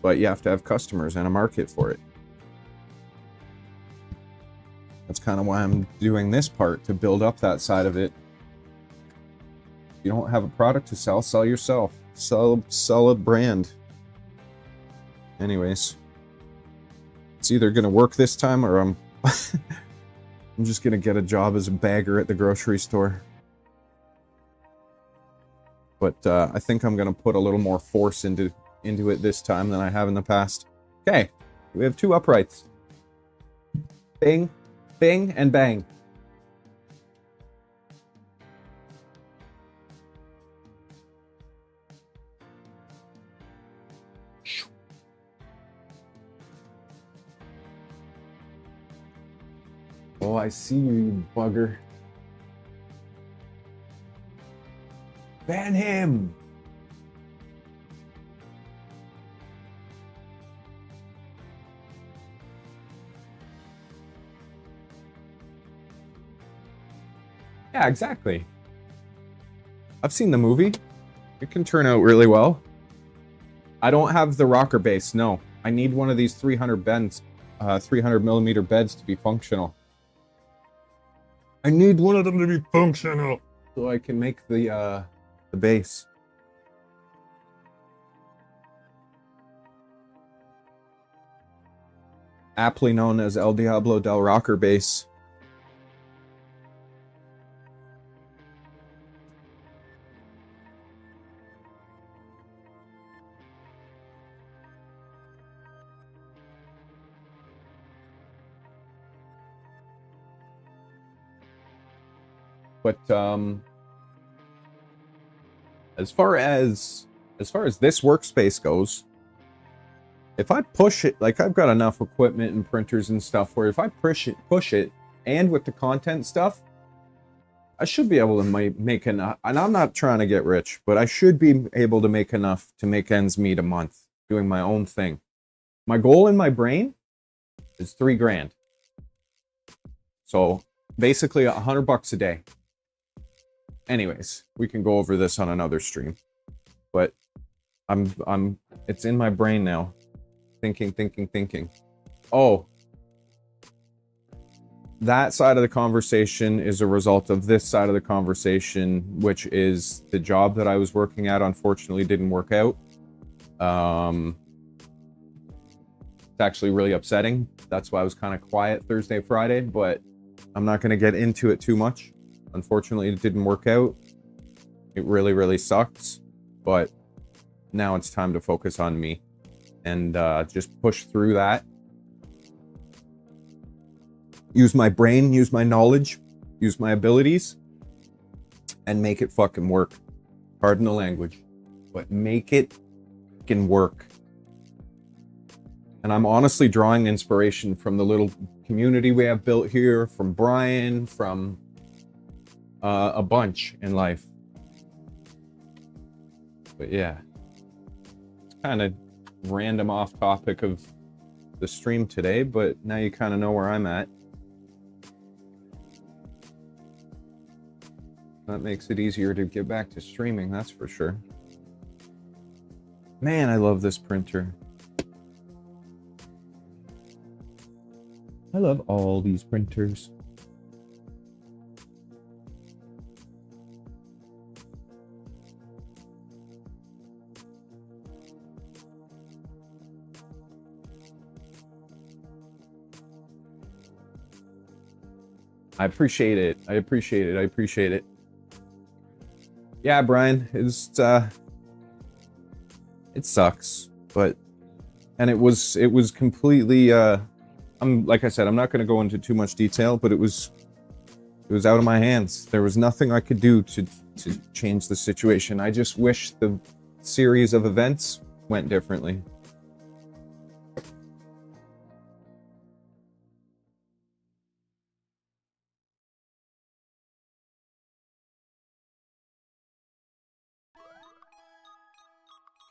But you have to have customers and a market for it. That's kind of why I'm doing this part, to build up that side of it. If you don't have a product to sell, sell yourself. Sell a brand. Anyways, it's either gonna work this time or I'm just gonna get a job as a bagger at the grocery store. But I think I'm gonna put a little more force into it this time than I have in the past. Okay, we have 2 uprights. Bing, bing, and bang. Oh, I see you, you bugger. Ban him! Yeah, exactly. I've seen the movie. It can turn out really well. I don't have the rocker base, no. I need one of these 300 millimeter beds to be functional. I need one of them to be functional so I can make the base. Aptly known as El Diablo del Rocker base. But as far as this workspace goes, if I push it, like I've got enough equipment and printers and stuff where if I push it, and with the content stuff, I should be able to make enough. And I'm not trying to get rich, but I should be able to make enough to make ends meet a month doing my own thing. My goal in my brain is $3 grand. So basically $100 a day. Anyways, we can go over this on another stream, but it's in my brain now. Thinking. Oh, that side of the conversation is a result of this side of the conversation, which is the job that I was working at unfortunately didn't work out. It's actually really upsetting. That's why I was kind of quiet Thursday, Friday, but I'm not going to get into it too much. Unfortunately, it didn't work out. It really, really sucks. But now it's time to focus on me and just push through that. Use my brain, use my knowledge, use my abilities, and make it fucking work. Pardon the language, but make it fucking work. And I'm honestly drawing inspiration from the little community we have built here, from Brian, from a bunch in life. But yeah, it's kind of random off topic of the stream today, but now you kind of know where I'm at. That makes it easier to get back to streaming, that's for sure. Man, I love this printer. I love all these printers. I appreciate it. I appreciate it. I appreciate it. Yeah, Brian, it sucks, but it was completely I'm like I said, I'm not going to go into too much detail, but it was out of my hands. There was nothing I could do to change the situation. I just wish the series of events went differently.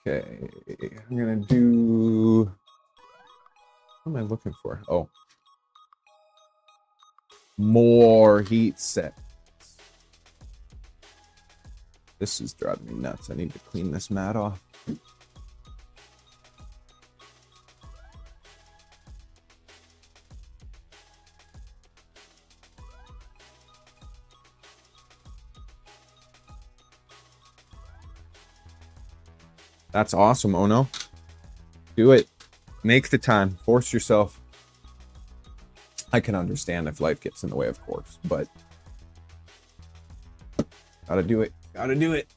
Okay, I'm gonna do... What am I looking for? Oh. More heat sets. This is driving me nuts. I need to clean this mat off. That's awesome, Ono. Do it. Make the time. Force yourself. I can understand if life gets in the way, of course, but gotta do it. Gotta do it.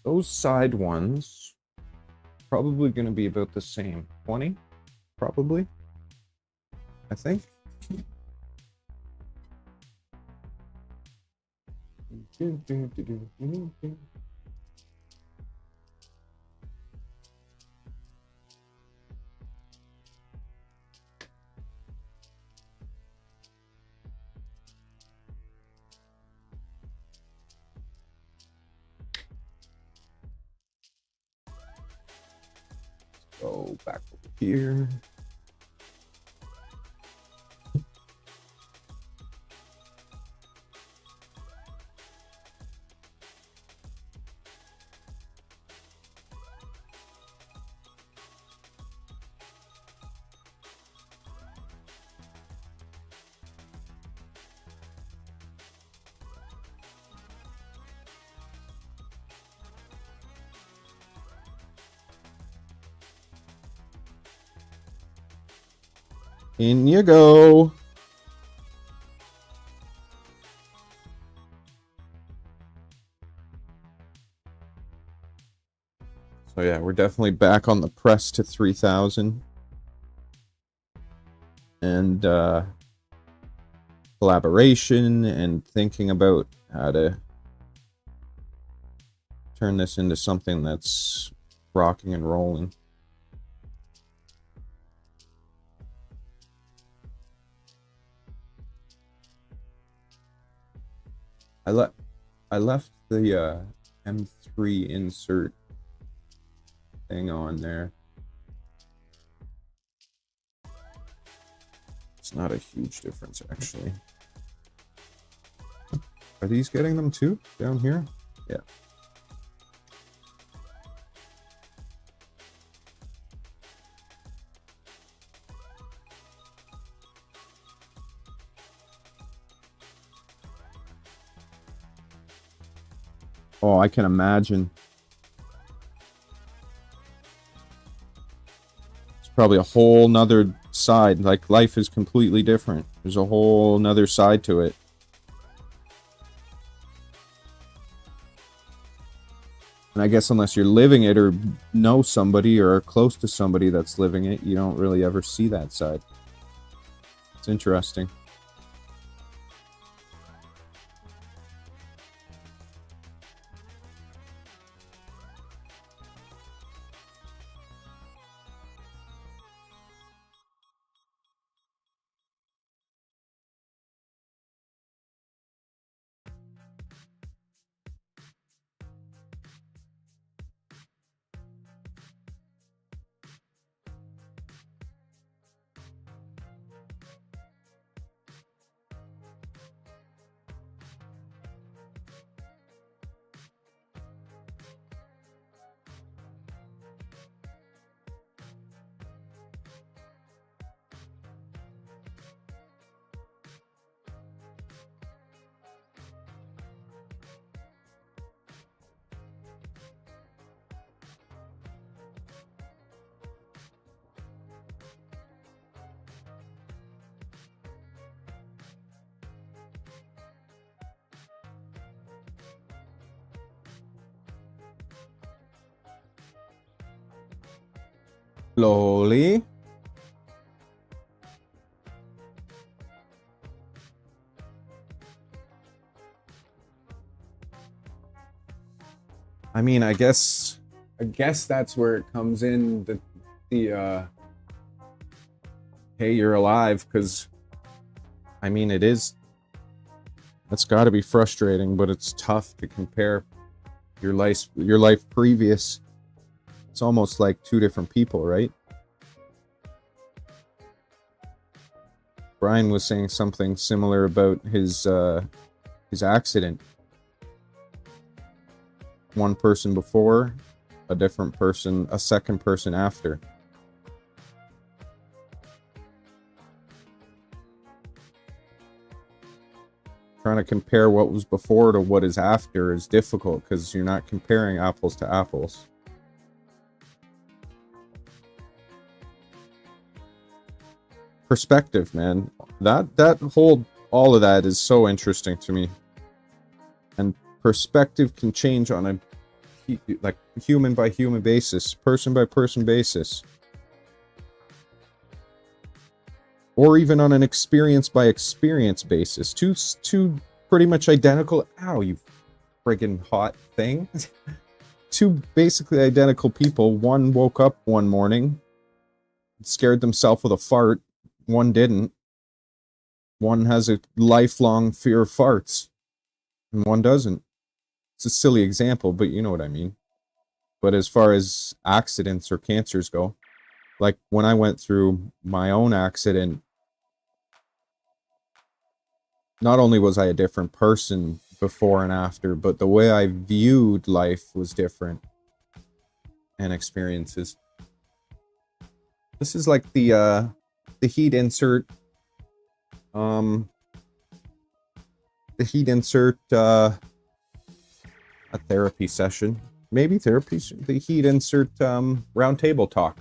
Those side ones probably going to be about the same. 20, probably. I think. Go back over here. In you go. So yeah, we're definitely back on the press to 3,000. And collaboration and thinking about how to turn this into something that's rocking and rolling. I left the M3 insert thing on there. It's not a huge difference, actually. Are these getting them too down here? Yeah. Oh, I can imagine. It's probably a whole nother side. Like, life is completely different. There's a whole nother side to it. And I guess unless you're living it or know somebody or are close to somebody that's living it, you don't really ever see that side. It's interesting. Slowly. I mean, I guess that's where it comes in, the hey, you're alive, because I mean, that's got to be frustrating, but it's tough to compare your life previous. It's almost like two different people, right? Brian was saying something similar about his accident. One person before, a different person, a second person after. Trying to compare what was before to what is after is difficult because you're not comparing apples to apples. Perspective, man. All of that is so interesting to me. And perspective can change on a human by human basis, person by person basis, or even on an experience by experience basis. Two pretty much identical. Ow, you friggin' hot thing. Two basically identical people. One woke up one morning, scared themselves with a fart. One didn't. One has a lifelong fear of farts, and one doesn't. It's a silly example, but you know what I mean. But as far as accidents or cancers go, like when I went through my own accident, not only was I a different person before and after, but the way I viewed life was different, and experiences. This is like the heat insert. The heat insert a therapy session. Maybe therapy, the heat insert round table talk.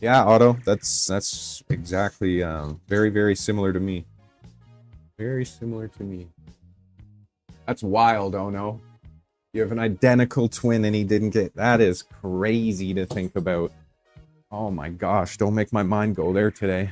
Yeah, Otto, that's exactly very, very similar to me. Very similar to me. That's wild, oh no. You have an identical twin and he didn't get... That is crazy to think about. Oh my gosh, don't make my mind go there today.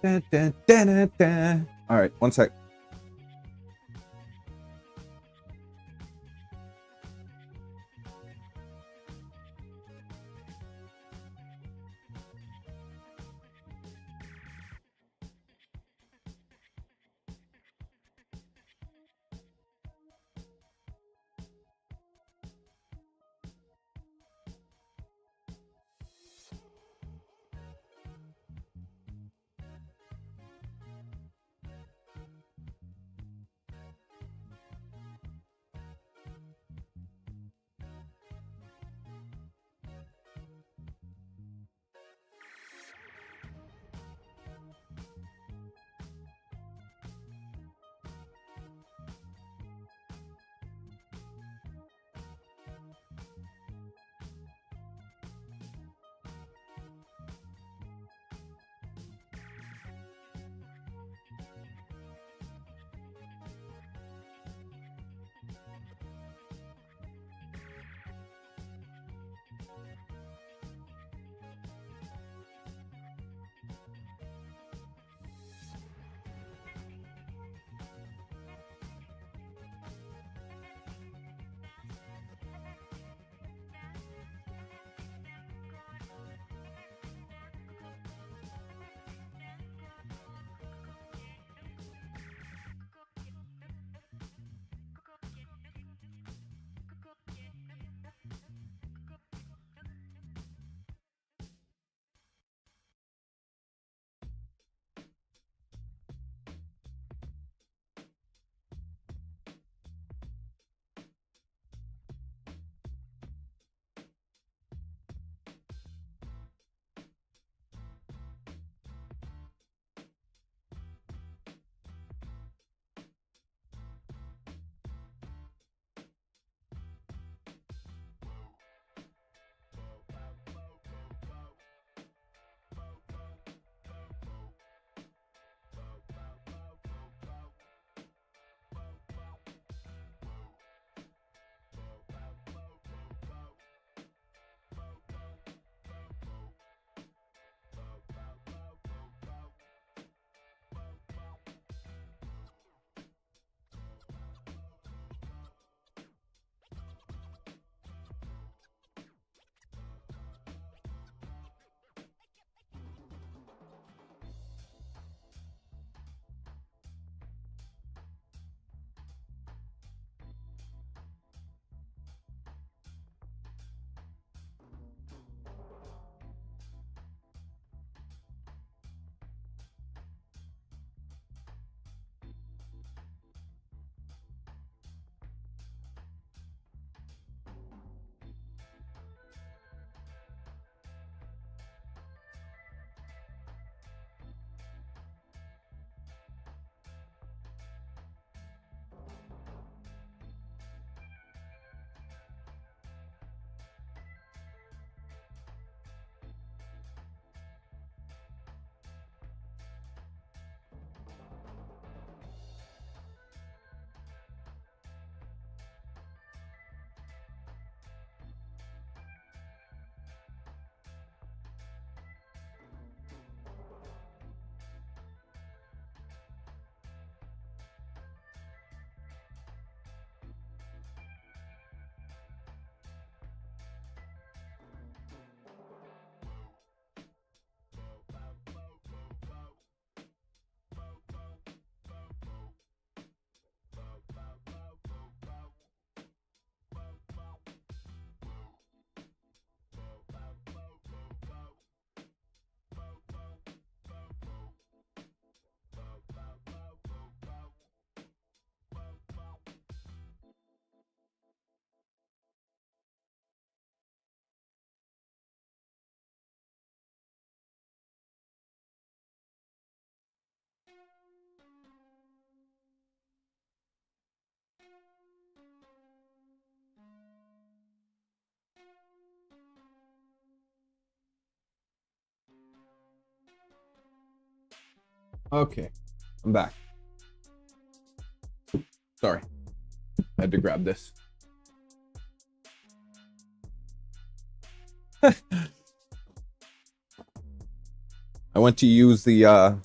Da, da, da, da, da. All right, one sec. Okay, I'm back. Sorry, I had to grab this. I went to use the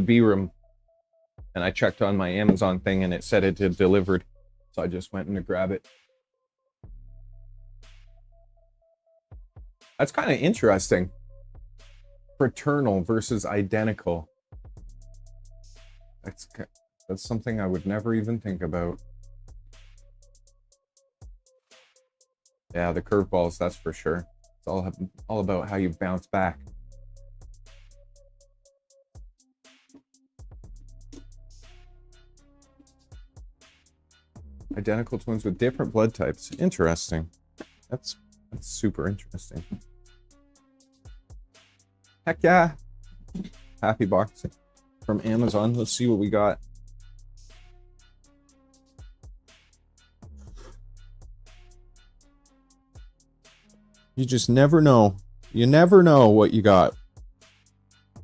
B room, and I checked on my Amazon thing, and it said it had delivered, so I just went in to grab it. That's kind of interesting. Fraternal versus identical. That's something I would never even think about. Yeah, the curveballs, that's for sure. It's all about how you bounce back. Identical twins with different blood types. Interesting. That's super interesting. Heck yeah. Happy box from Amazon. Let's see what we got. You just never know. You never know what you got.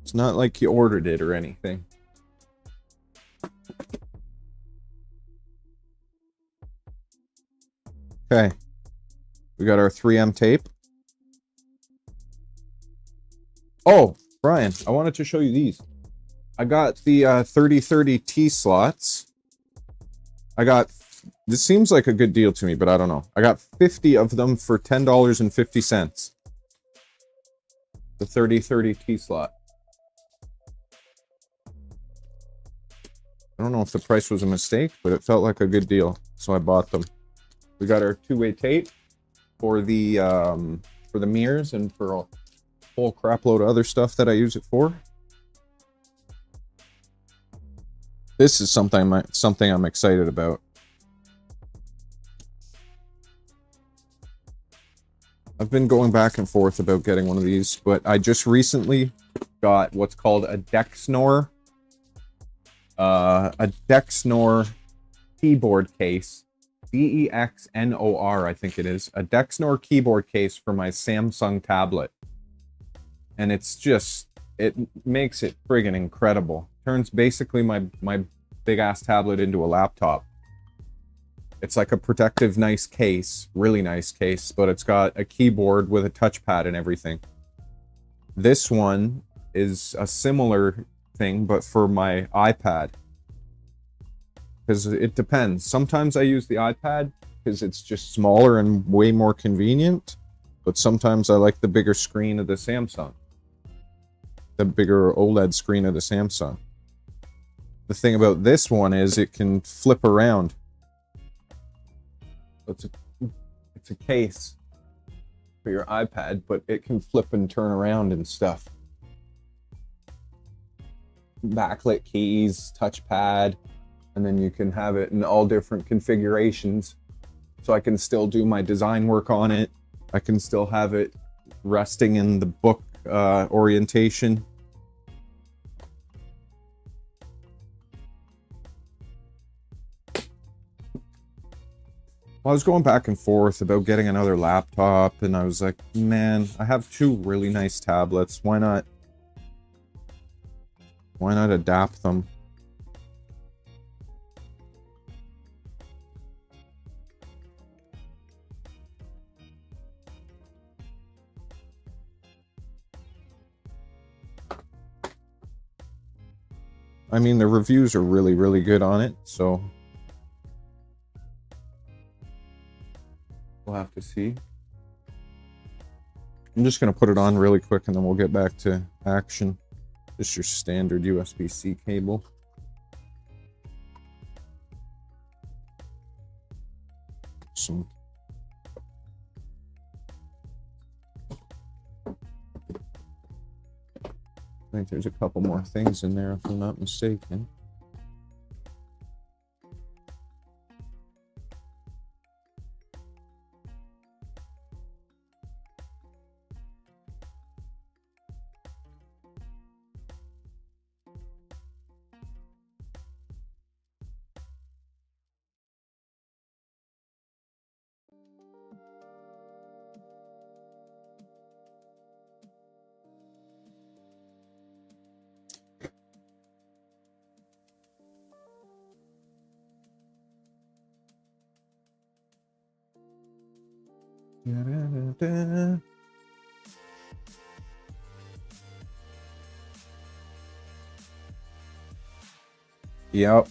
It's not like you ordered it or anything. Okay. We got our 3M tape. Oh, Brian, I wanted to show you these. I got the 3030 T slots. This seems like a good deal to me, but I don't know. I got 50 of them for $10.50. The 3030 T slot. I don't know if the price was a mistake, but it felt like a good deal, so I bought them. We got our two-way tape for the mirrors and for a whole crap load of other stuff that I use it for. This is something I'm excited about. I've been going back and forth about getting one of these, but I just recently got what's called a Dexnor keyboard case. Dexnor, I think it is. A Dexnor keyboard case for my Samsung tablet. And it's just, it makes it friggin' incredible. Turns basically my big ass tablet into a laptop. It's like a protective, nice case, really nice case, but it's got a keyboard with a touchpad and everything. This one is a similar thing, but for my iPad. Because it depends. Sometimes I use the iPad because it's just smaller and way more convenient, but sometimes I like the bigger screen of the Samsung. The bigger OLED screen of the Samsung. The thing about this one is it can flip around. It's a case for your iPad, but it can flip and turn around and stuff. Backlit keys, touchpad, and then you can have it in all different configurations. So I can still do my design work on it. I can still have it resting in the book orientation. Well, I was going back and forth about getting another laptop, and I was like, man, I have two really nice tablets. Why not adapt them? I mean, the reviews are really, really good on it, so we'll have to see. I'm just going to put it on really quick and then we'll get back to action. Just your standard USB-C cable. I think there's a couple more things in there if I'm not mistaken. Da-da-da-da. Yep,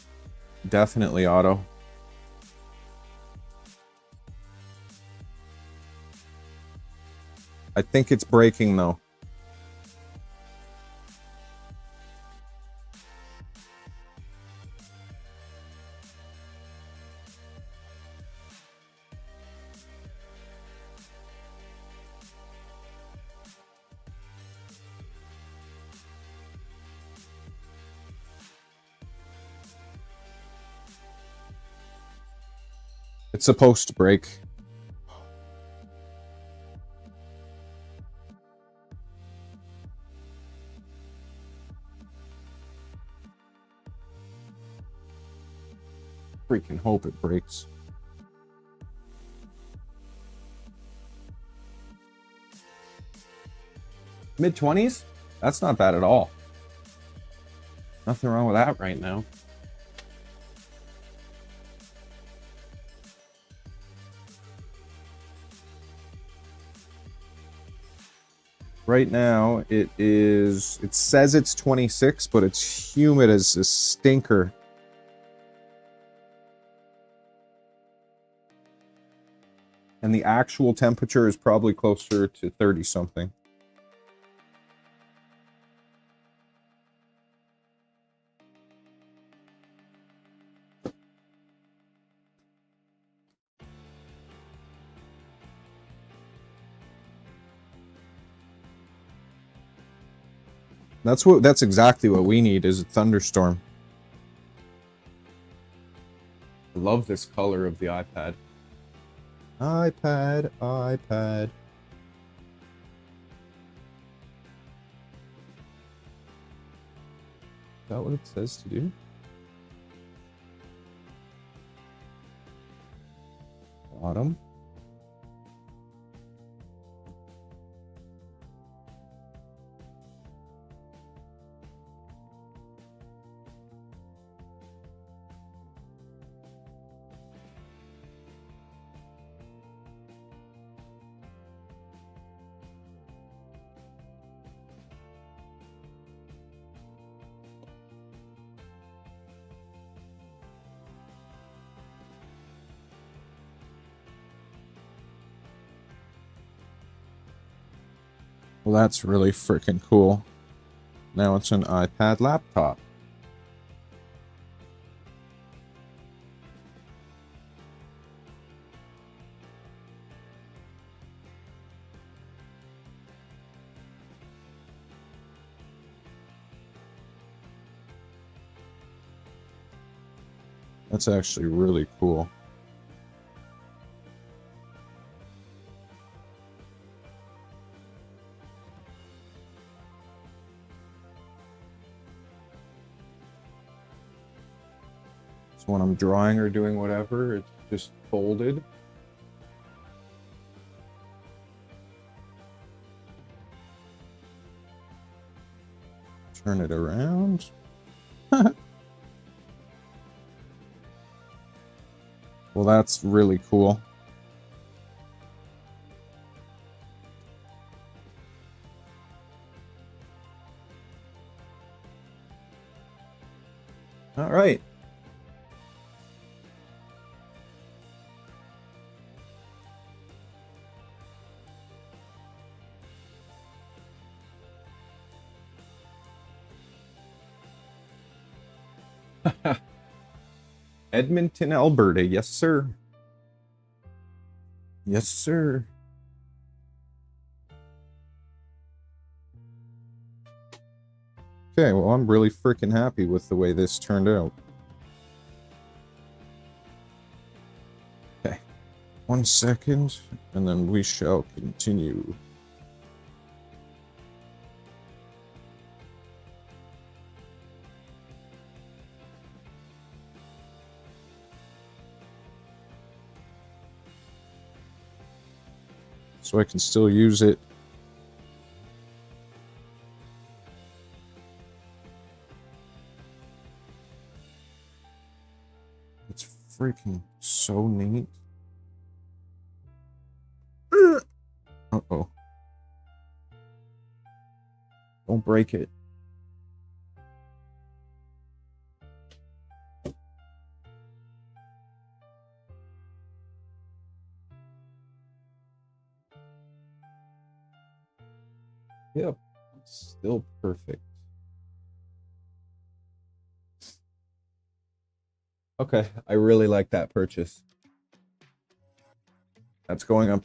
definitely auto. I think it's breaking though. It's supposed to break. Freaking hope it breaks. Mid-20s? That's not bad at all. Nothing wrong with that right now. Right now, it says it's 26, but it's humid as a stinker. And the actual temperature is probably closer to 30 something. That's exactly what we need, is a thunderstorm. I love this color of the iPad. iPad. Is that what it says to do? Autumn. Well, that's really freaking cool. Now it's an iPad laptop. That's actually really cool. So when I'm drawing or doing whatever, it's just folded. Turn it around. Well, that's really cool. All right. Edmonton, Alberta. Yes, sir. Yes, sir. Okay, well, I'm really freaking happy with the way this turned out. Okay, 1 second, and then we shall continue. So I can still use it. It's freaking so neat. Don't break it. Yep, still perfect. Okay, I really like that purchase. That's going up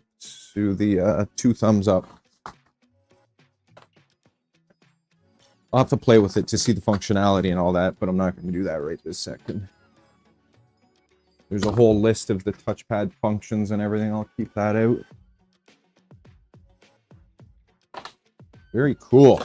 to the 2 thumbs up. I'll have to play with it to see the functionality and all that, but I'm not going to do that right this second. There's a whole list of the touchpad functions and everything. I'll keep that out. Very cool.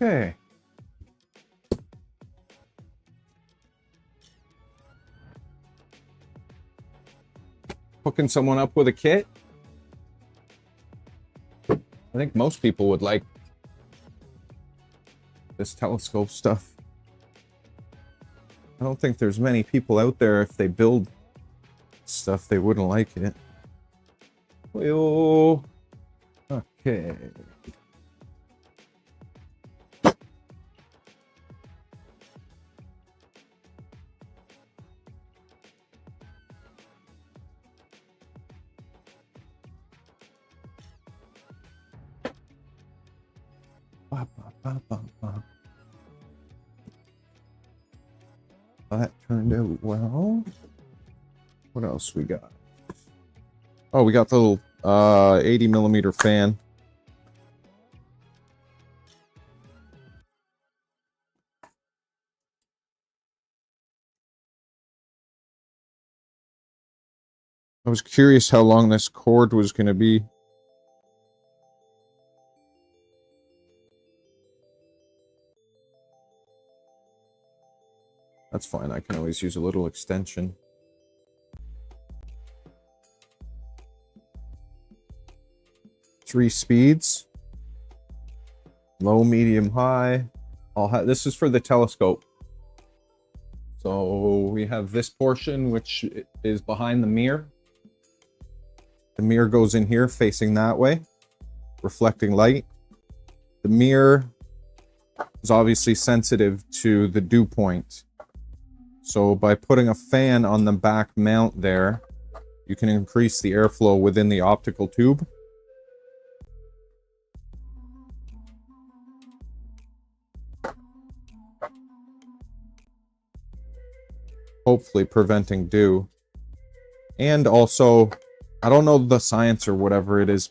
Okay. Hooking someone up with a kit? I think most people would like this telescope stuff. I don't think there's many people out there, if they build stuff, they wouldn't like it. Well, okay. That turned out well. What else we got? Oh, we got the little 80mm fan. I was curious how long this cord was going to be. That's fine, I can always use a little extension. Three speeds. Low, medium, high. This is for the telescope. So we have this portion, which is behind the mirror. The mirror goes in here, facing that way, reflecting light. The mirror is obviously sensitive to the dew point. So by putting a fan on the back mount there, you can increase the airflow within the optical tube. Hopefully preventing dew. And also, I don't know the science or whatever it is,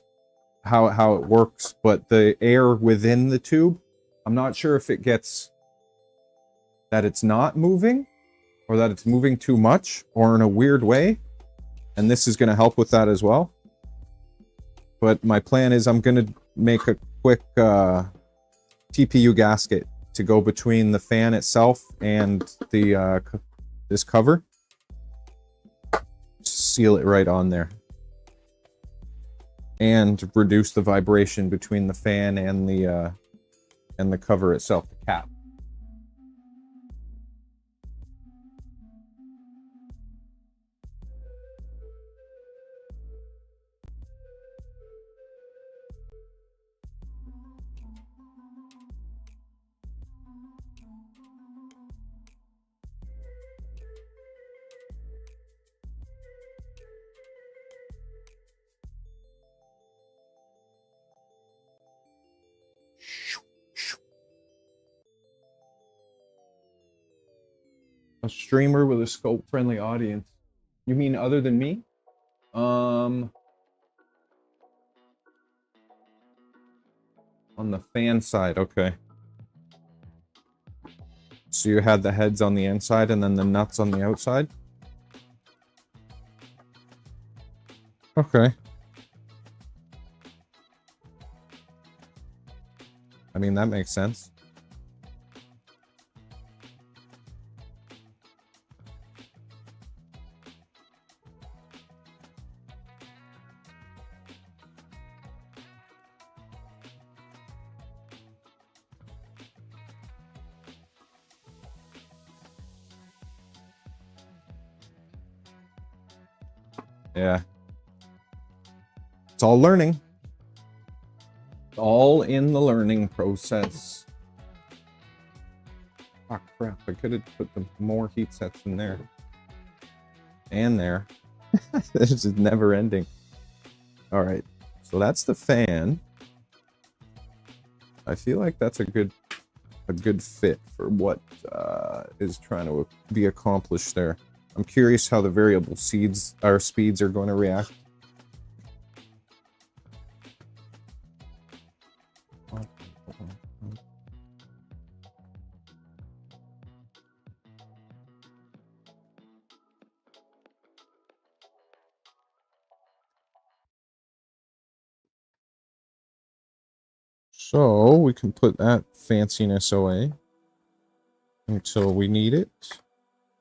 how it works, but the air within the tube, I'm not sure if it gets that it's not moving, or that it's moving too much, or in a weird way. And this is going to help with that as well. But my plan is I'm going to make a quick TPU gasket to go between the fan itself and the this cover. Seal it right on there. And reduce the vibration between the fan and the cover itself, the cap. A streamer with a scope-friendly audience. You mean other than me? On the fan side, okay. So you had the heads on the inside and then the nuts on the outside? Okay. I mean, that makes sense. Yeah. It's all learning. All in the learning process. Oh crap, I could have put the more heat sets in there. And there. This is never ending. Alright, so that's the fan. I feel like that's a good fit for what is trying to be accomplished there. I'm curious how the variable speeds are going to react. So we can put that fanciness away until we need it,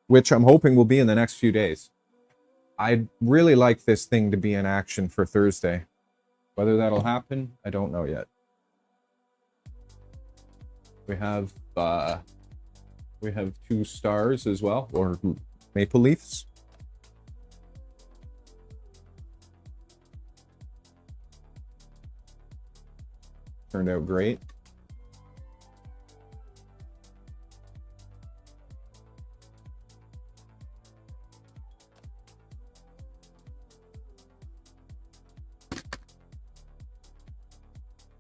which I'm hoping will be in the next few days. I'd really like this thing to be in action for Thursday. Whether that'll happen, I don't know yet. We have 2 stars as well, or maple leaves. Turned out great.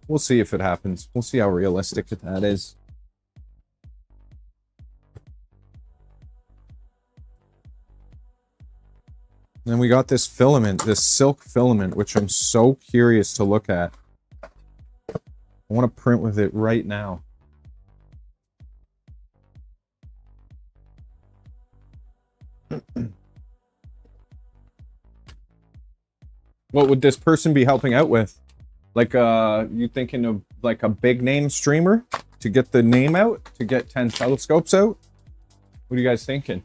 We'll see if it happens. We'll see how realistic that is. Then we got this filament, this silk filament, which I'm so curious to look at. I want to print with it right now. What would this person be helping out with? Like, you thinking of like a big name streamer to get the name out, to get 10 telescopes out? What are you guys thinking?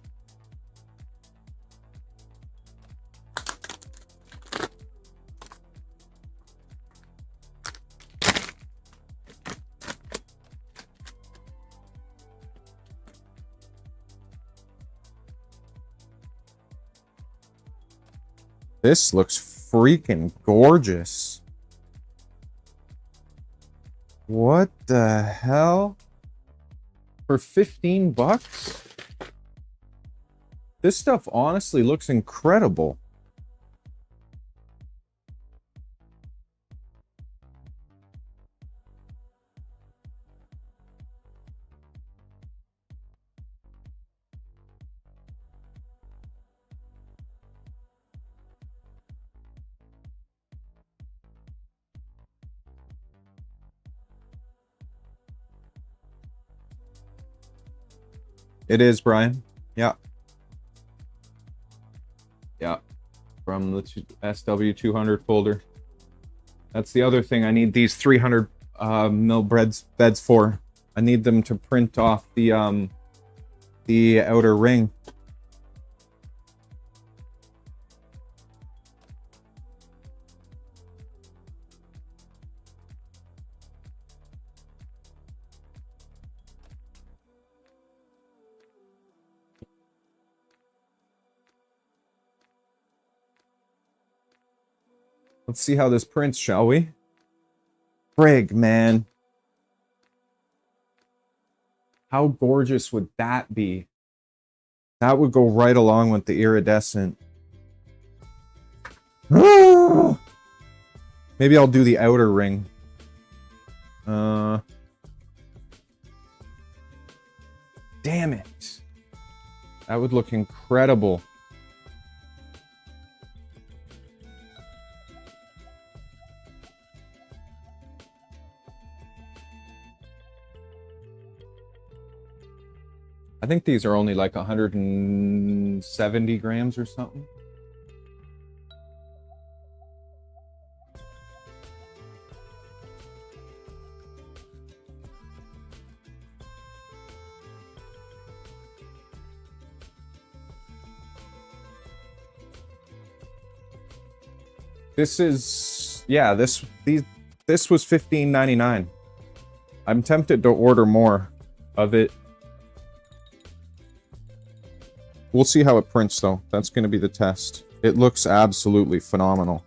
This looks freaking gorgeous. What the hell? For 15 bucks? This stuff honestly looks incredible. It is, Brian. Yeah. Yeah. From the SW200 folder. That's the other thing I need these 300 mil beds for. I need them to print off the outer ring. Let's see how this prints, shall we? Frig, man. How gorgeous would that be? That would go right along with the iridescent. Maybe I'll do the outer ring. Damn it. That would look incredible. think these are only like 170 grams or something. This is, yeah, this was $15.99. I'm tempted to order more of it. We'll see how it prints though. That's going to be the test. It looks absolutely phenomenal.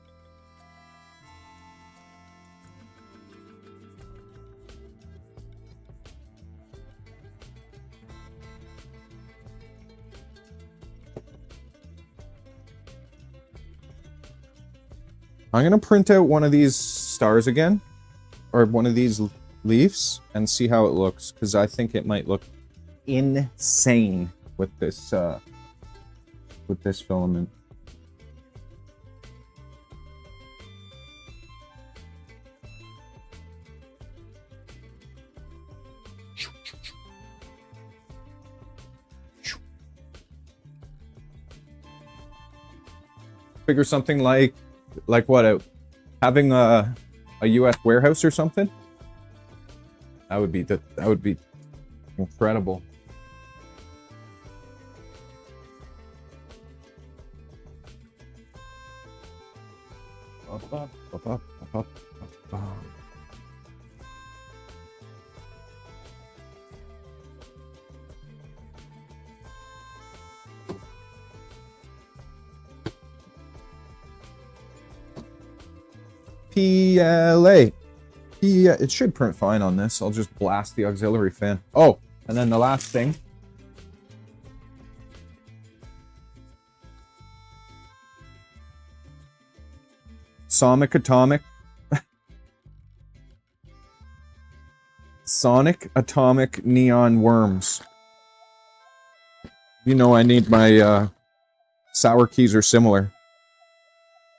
I'm going to print out one of these stars again, or one of these leaves, and see how it looks, because I think it might look insane with this filament. Figure something like what, having a US warehouse or something. That would be incredible. PLA. Yeah, it should print fine on this. I'll just blast the auxiliary fan. Oh, and then the last thing. Sonic Atomic Neon Worms. You know I need my sour keys are similar.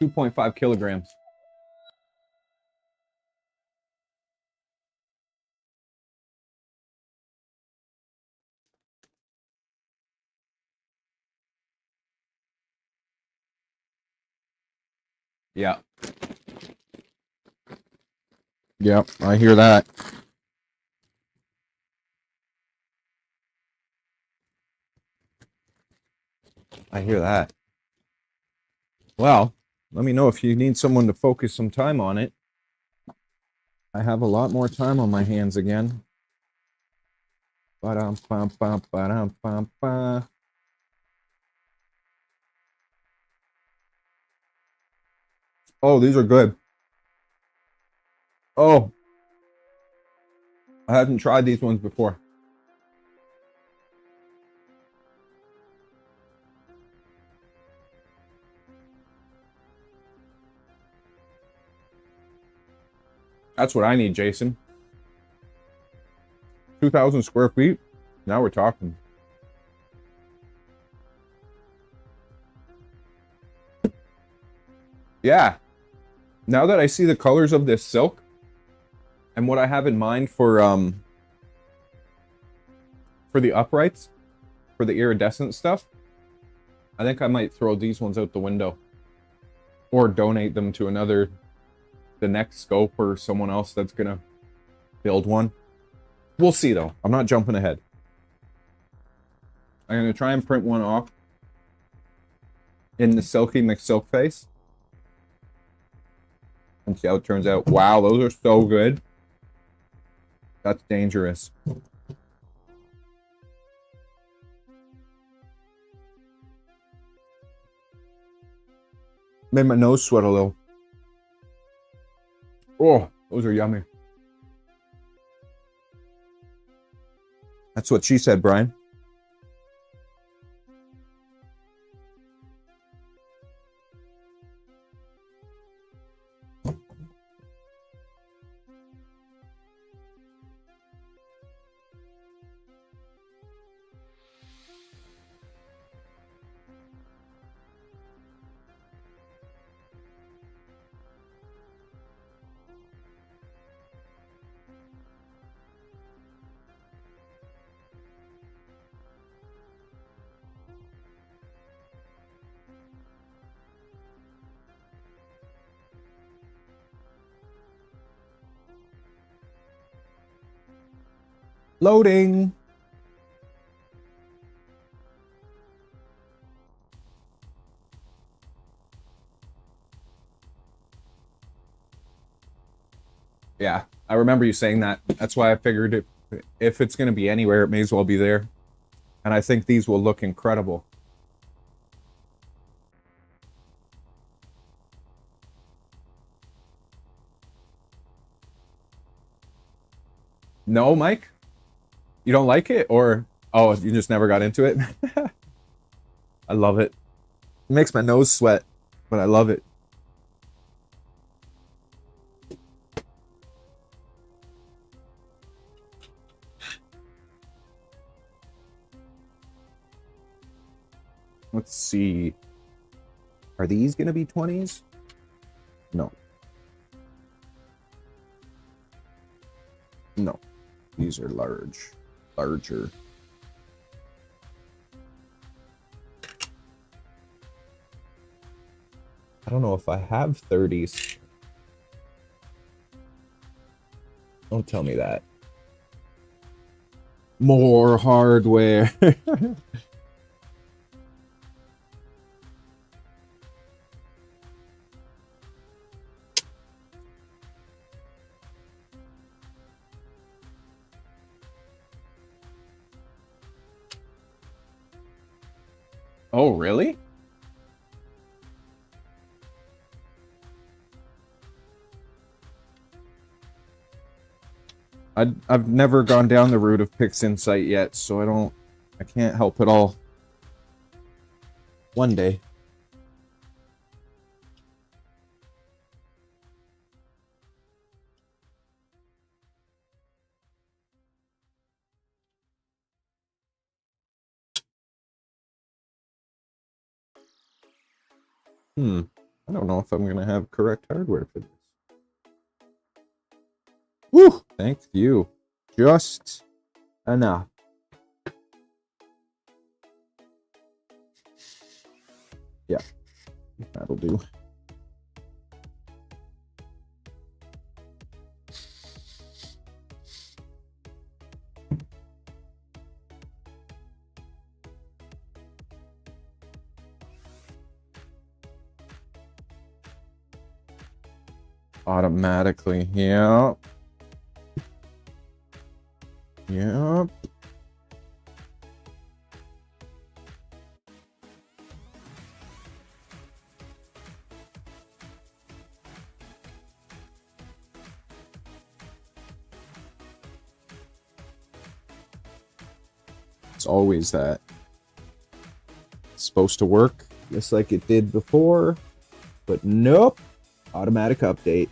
2.5 kilograms. Yeah. Yep, I hear that. I hear that. Well, let me know if you need someone to focus some time on it. I have a lot more time on my hands again. Ba-dum-bum-bum, ba-dum-bum-bum. Oh, these are good. Oh, I hadn't tried these ones before. That's what I need, Jason. 2,000 square feet. Now we're talking. Yeah. Now that I see the colors of this silk and what I have in mind for the uprights, for the iridescent stuff, I think I might throw these ones out the window or donate them to the next scope or someone else that's gonna build one. We'll see though. I'm not jumping ahead. I'm gonna try and print one off in the Silky McSilk face and see how it turns out. Wow, those are so good. That's dangerous. Made my nose sweat a little. Oh, those are yummy. That's what she said, Brian. Loading. Yeah, I remember you saying that. That's why I figured if it's going to be anywhere, it may as well be there. And I think these will look incredible. No, Mike? You don't like it? Or, oh, you just never got into it? I love it. It makes my nose sweat, but I love it. Let's see. Are these going to be 20s? No. No. These are larger. I don't know if I have 30s. Don't tell me that. More hardware. Oh, really? I've never gone down the route of Pix Insight yet, so I can't help it all. One day. I don't know if I'm gonna have correct hardware for this. Woo! Thank you. Just enough. Yeah, that'll do. Automatically, yeah. Yep. It's always that. It's supposed to work just like it did before, but nope. Automatic update.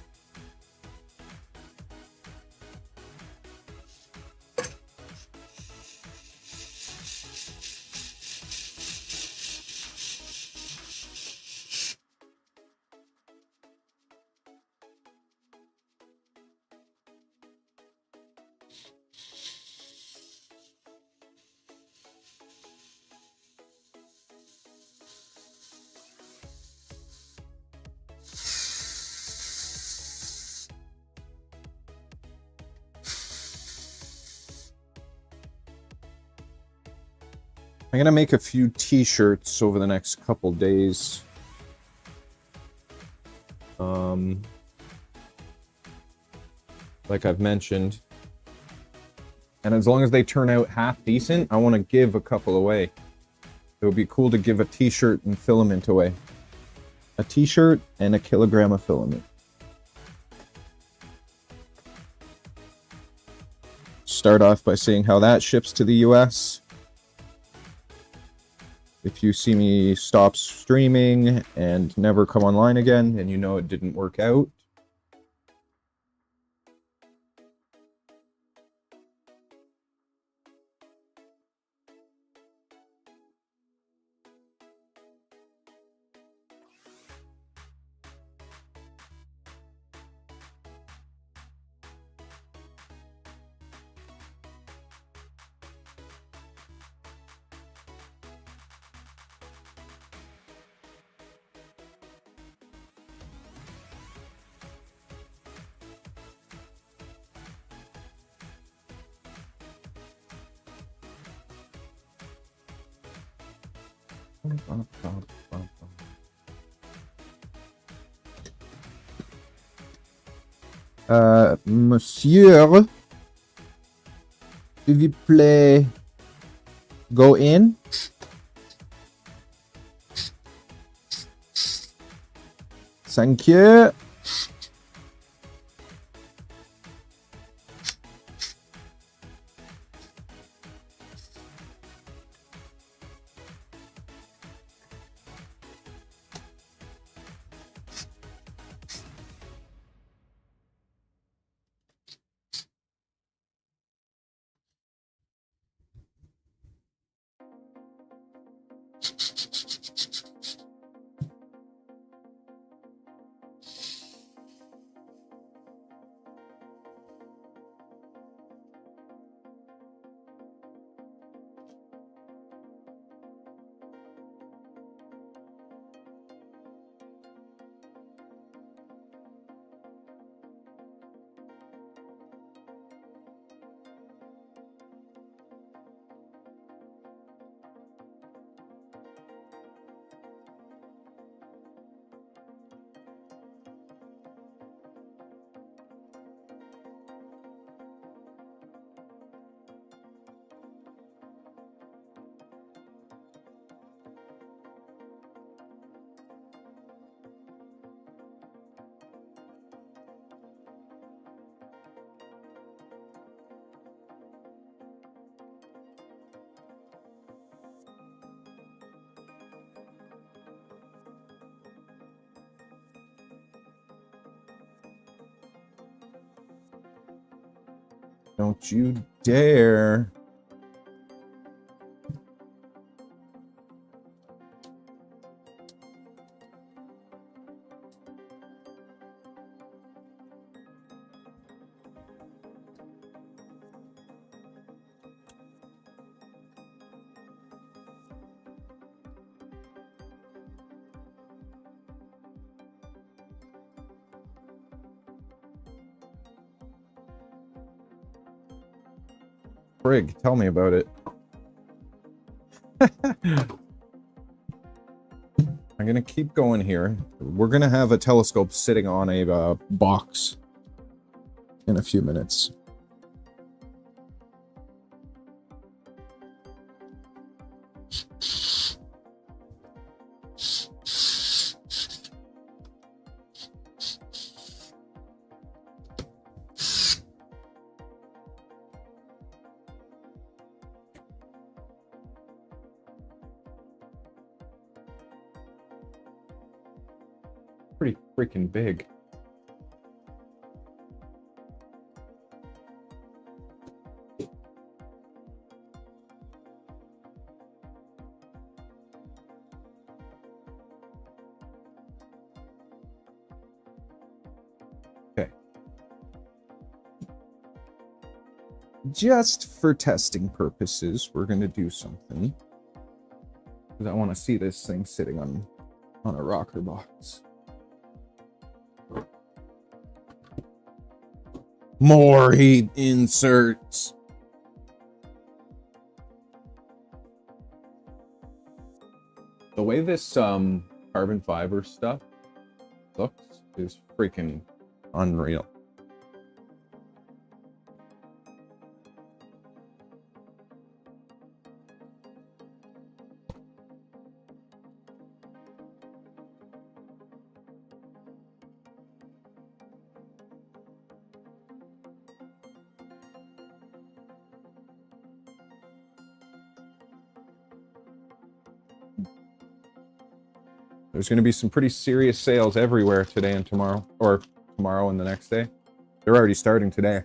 I'm gonna make a few t-shirts over the next couple days. Like I've mentioned. And as long as they turn out half decent, I want to give a couple away. It would be cool to give a t-shirt and filament away. A t-shirt and a kilogram of filament. Start off by saying how that ships to the US. If you see me stop streaming and never come online again, and you know it didn't work out. Monsieur, s'il vous plaît, go in. Thank you. Don't you dare. Frig, tell me about it. I'm gonna keep going here. We're gonna have a telescope sitting on a box in a few minutes. Pretty freaking big. Okay. Just for testing purposes, we're going to do something. Because I want to see this thing sitting on a rocker box. More heat inserts. The way this carbon fiber stuff looks is freaking unreal. There's going to be some pretty serious sales everywhere today and tomorrow, or tomorrow and the next day. They're already starting today.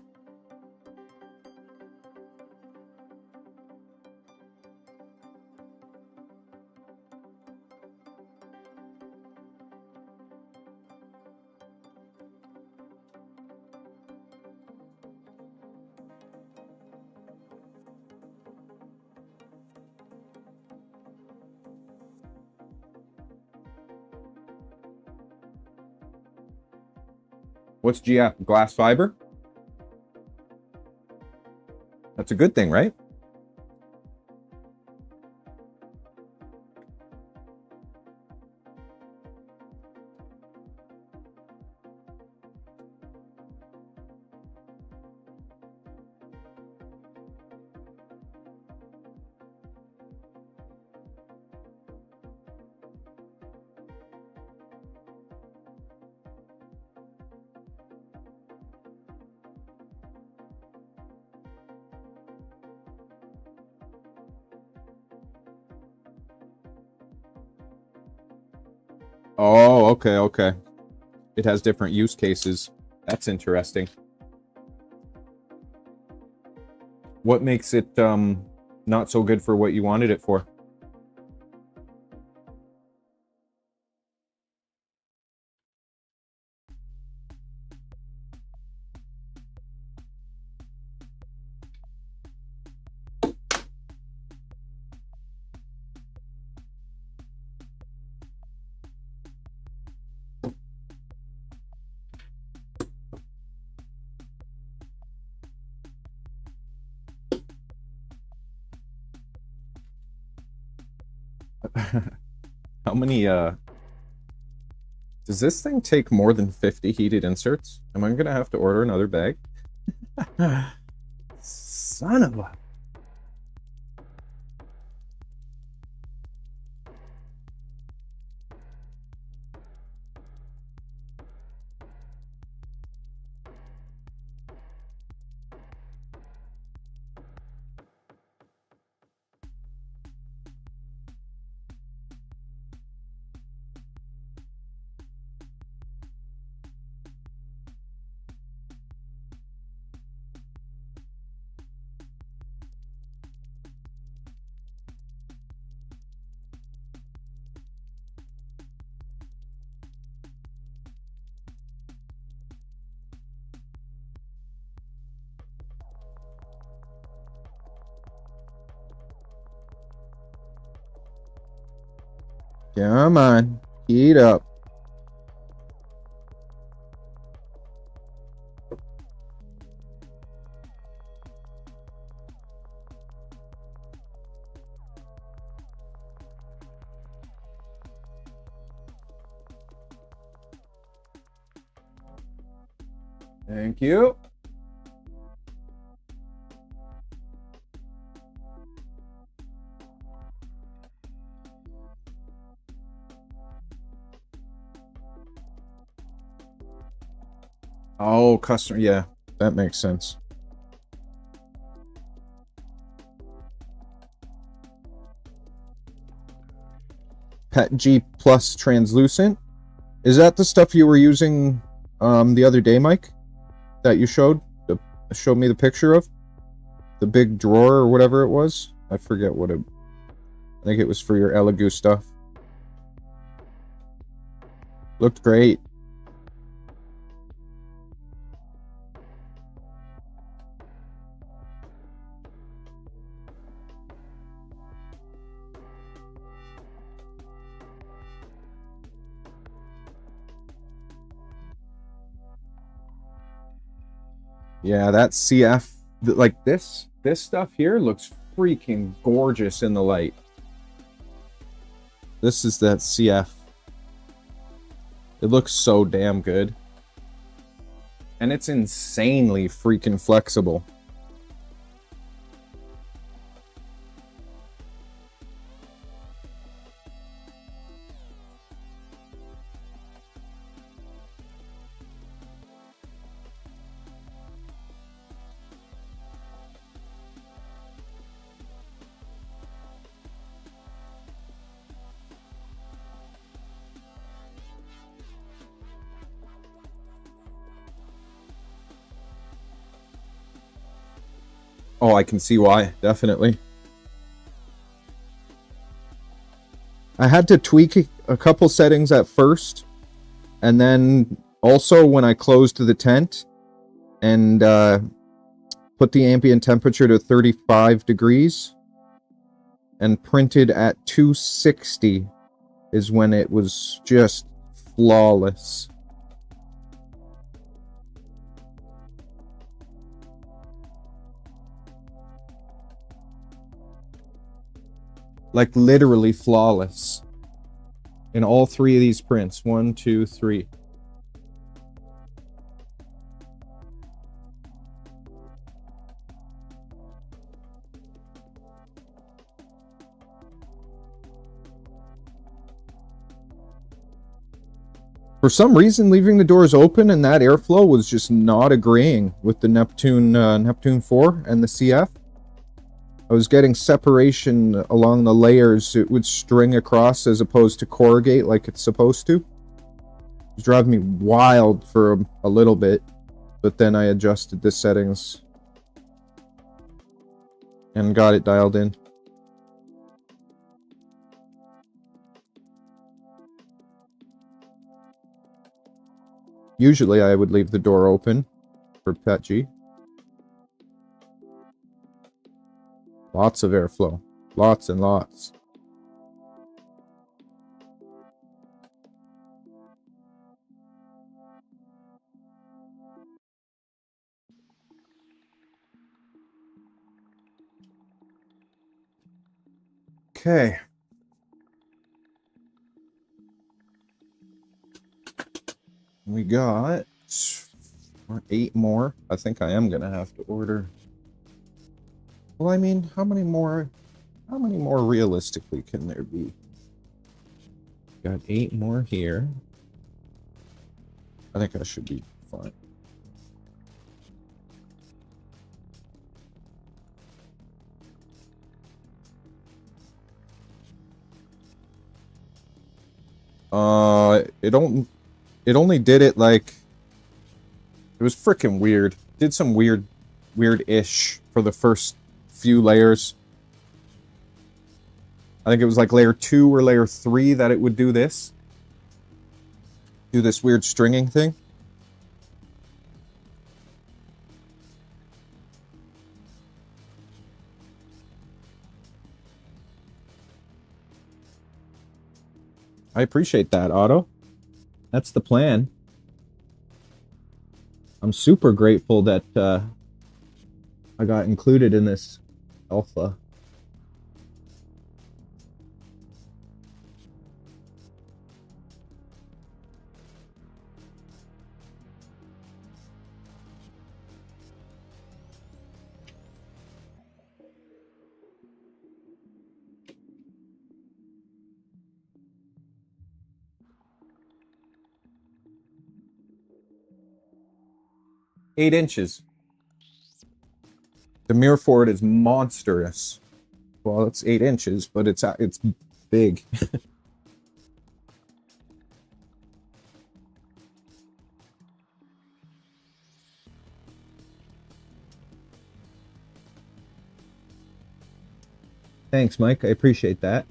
What's GF? Glass fiber? That's a good thing, right? Oh, okay, okay. It has different use cases. That's interesting. What makes it not so good for what you wanted it for? How many, does this thing take more than 50 heated inserts? Am I gonna have to order another bag? Son of a... Come on. Heat up. Thank you. Oh, customer. Yeah, that makes sense. Pet G Plus translucent. Is that the stuff you were using the other day, Mike? That you showed me the picture of? The big drawer or whatever it was? I forget what it... I think it was for your Elegoo stuff. Looked great. Yeah, that CF, like this stuff here looks freaking gorgeous in the light. This is that CF. It looks so damn good. And it's insanely freaking flexible. Oh, I can see why, definitely. I had to tweak a couple settings at first, and then also when I closed the tent and put the ambient temperature to 35 degrees and printed at 260 is when it was just flawless. Like literally flawless in all three of these prints. 1, 2, 3. For some reason, leaving the doors open and that airflow was just not agreeing with the Neptune 4 and the CF. I was getting separation along the layers. It would string across as opposed to corrugate like it's supposed to. It was driving me wild for a little bit, but then I adjusted the settings and got it dialed in. Usually I would leave the door open for Petji. Lots of airflow. Lots and lots. Okay. We got 8 more. I think I am gonna have to order. Well, I mean, how many more realistically can there be? Got 8 more here. I think I should be fine. It only did it like, it was freaking weird. Did some weird-ish for the first few layers. I think it was like layer 2 or layer 3 that it would do this. Do this weird stringing thing. I appreciate that, Otto. That's the plan. I'm super grateful that I got included in this alpha. Eight inches. The mirror for it is monstrous. Well, it's 8 inches, but it's big. Thanks, Mike. I appreciate that.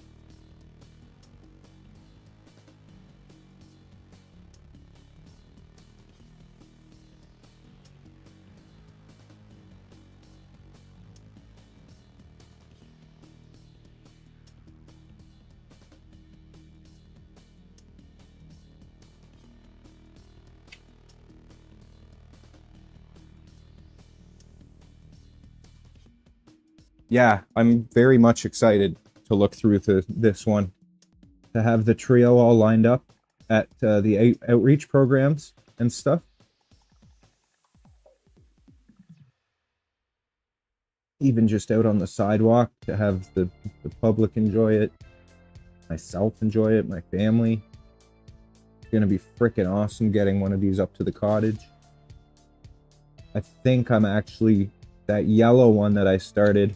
Yeah, I'm very much excited to look through this one. To have the trio all lined up at the outreach programs and stuff. Even just out on the sidewalk, to have the public enjoy it. Myself enjoy it, my family. It's gonna be freaking awesome getting one of these up to the cottage. I think I'm actually, that yellow one that I started,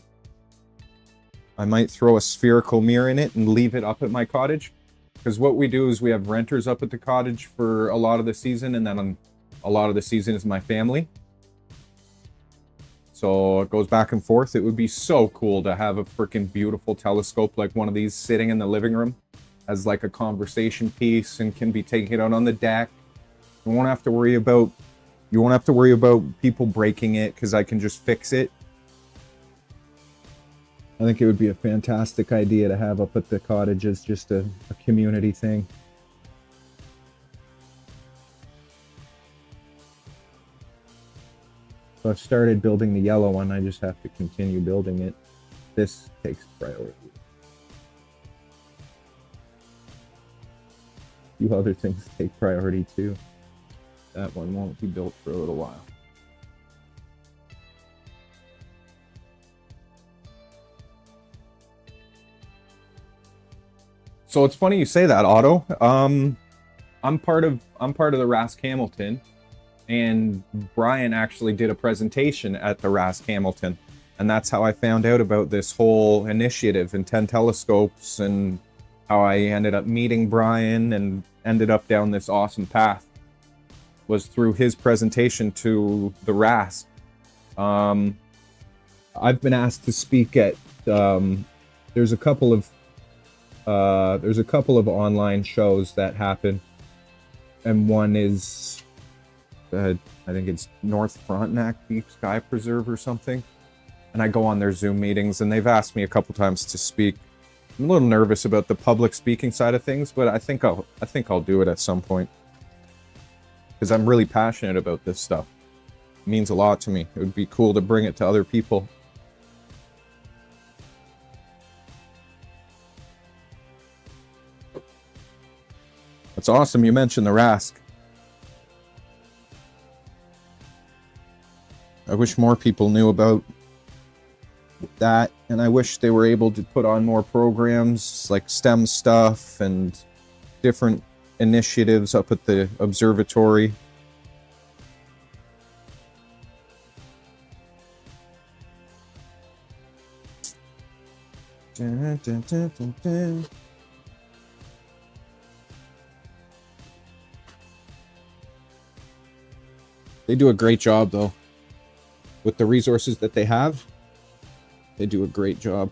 I might throw a spherical mirror in it and leave it up at my cottage. Because what we do is we have renters up at the cottage for a lot of the season, and then a lot of the season is my family. So it goes back and forth. It would be so cool to have a freaking beautiful telescope like one of these sitting in the living room as like a conversation piece and can be taken out on the deck. You won't have to worry about people breaking it because I can just fix it. I think it would be a fantastic idea to have up at the cottage as just a community thing. So I've started building the yellow one, I just have to continue building it. This takes priority. A few other things take priority too. That one won't be built for a little while. So it's funny you say that, Otto. I'm part of the Rask Hamilton, and Brian actually did a presentation at the Rask Hamilton. And that's how I found out about this whole initiative and 10 telescopes, and how I ended up meeting Brian and ended up down this awesome path was through his presentation to the RASC. I've been asked to speak at there's a couple of online shows that happen, and one is I think it's North Frontenac Deep Sky Preserve or something, and I go on their Zoom meetings, and they've asked me a couple times to speak. I'm a little nervous about the public speaking side of things, but I think I'll do it at some point, because I'm really passionate about this stuff. It means a lot to me. It would be cool to bring it to other people. That's awesome you mentioned the RASC. I wish more people knew about that, and I wish they were able to put on more programs like STEM stuff and different initiatives up at the observatory. Dun, dun, dun, dun, dun. They do a great job, though. With the resources that they have, they do a great job.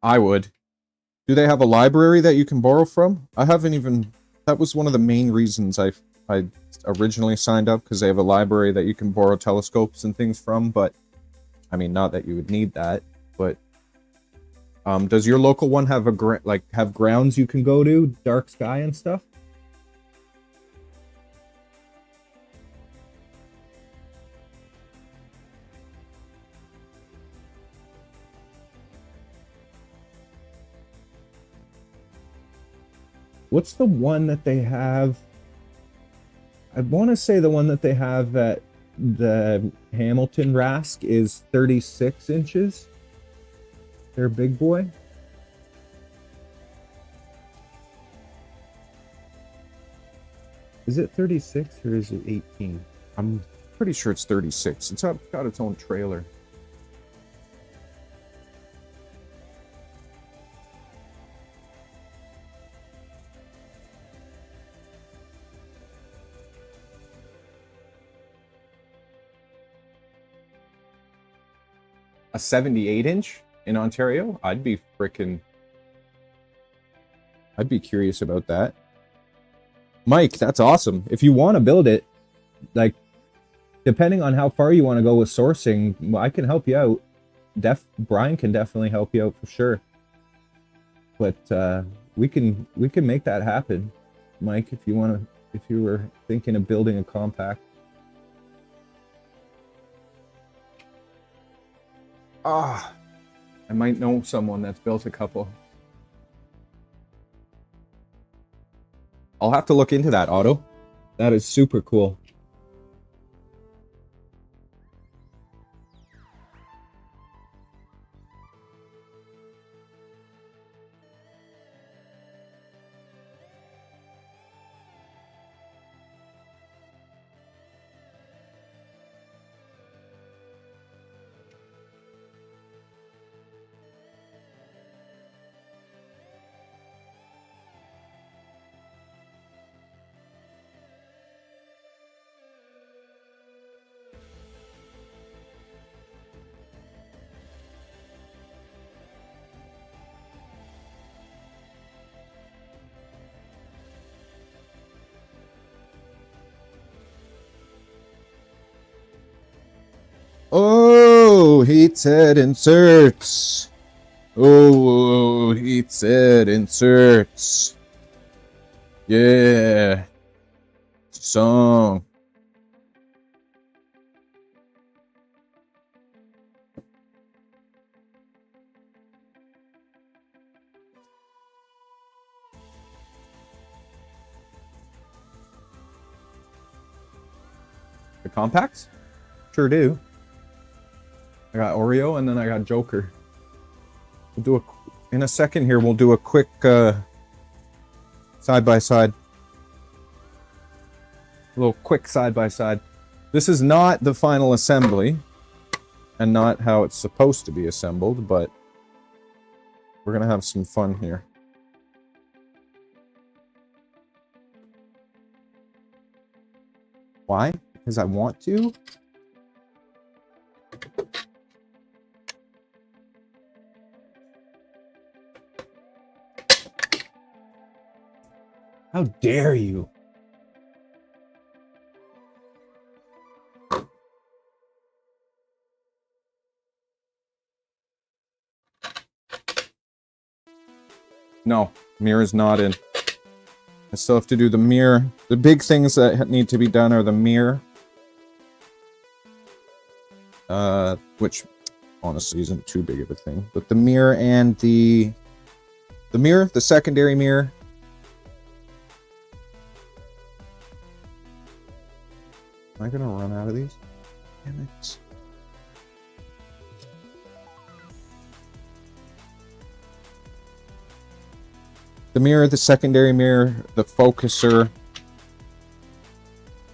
I would. Do they have a library that you can borrow from? I haven't even... That was one of the main reasons I originally signed up, because they have a library that you can borrow telescopes and things from, but... I mean, not that you would need that, but... does your local one have have grounds you can go to, dark sky and stuff? What's the one that they have? I want to say the one that they have at the Hamilton RASC is 36 inches. Their big boy. Is it 36 or is it 18? I'm pretty sure it's 36. It's got its own trailer. A 78 inch in Ontario? I'd be curious about that. Mike, that's awesome. If you want to build it, like, depending on how far you want to go with sourcing, I can help you out. Brian can definitely help you out for sure. But we can make that happen, Mike, if you were thinking of building a compact. I might know someone that's built a couple. I'll have to look into that, Otto. That is super cool. Oh, heated inserts. Oh, heated inserts. Yeah. Song. The compacts? Sure do. I got Oreo and then I got Joker. We'll do in a second here, we'll do a quick side by side. little quick side-by-side. This is not the final assembly, and not how it's supposed to be assembled, but we're gonna have some fun here. Why? Because I want to? How dare you? No, mirror's not in. I still have to do the mirror. The big things that need to be done are the mirror. Which honestly isn't too big of a thing. But the mirror and the mirror, the secondary mirror. Am I gonna run out of these? Damn it. The mirror, the secondary mirror, the focuser.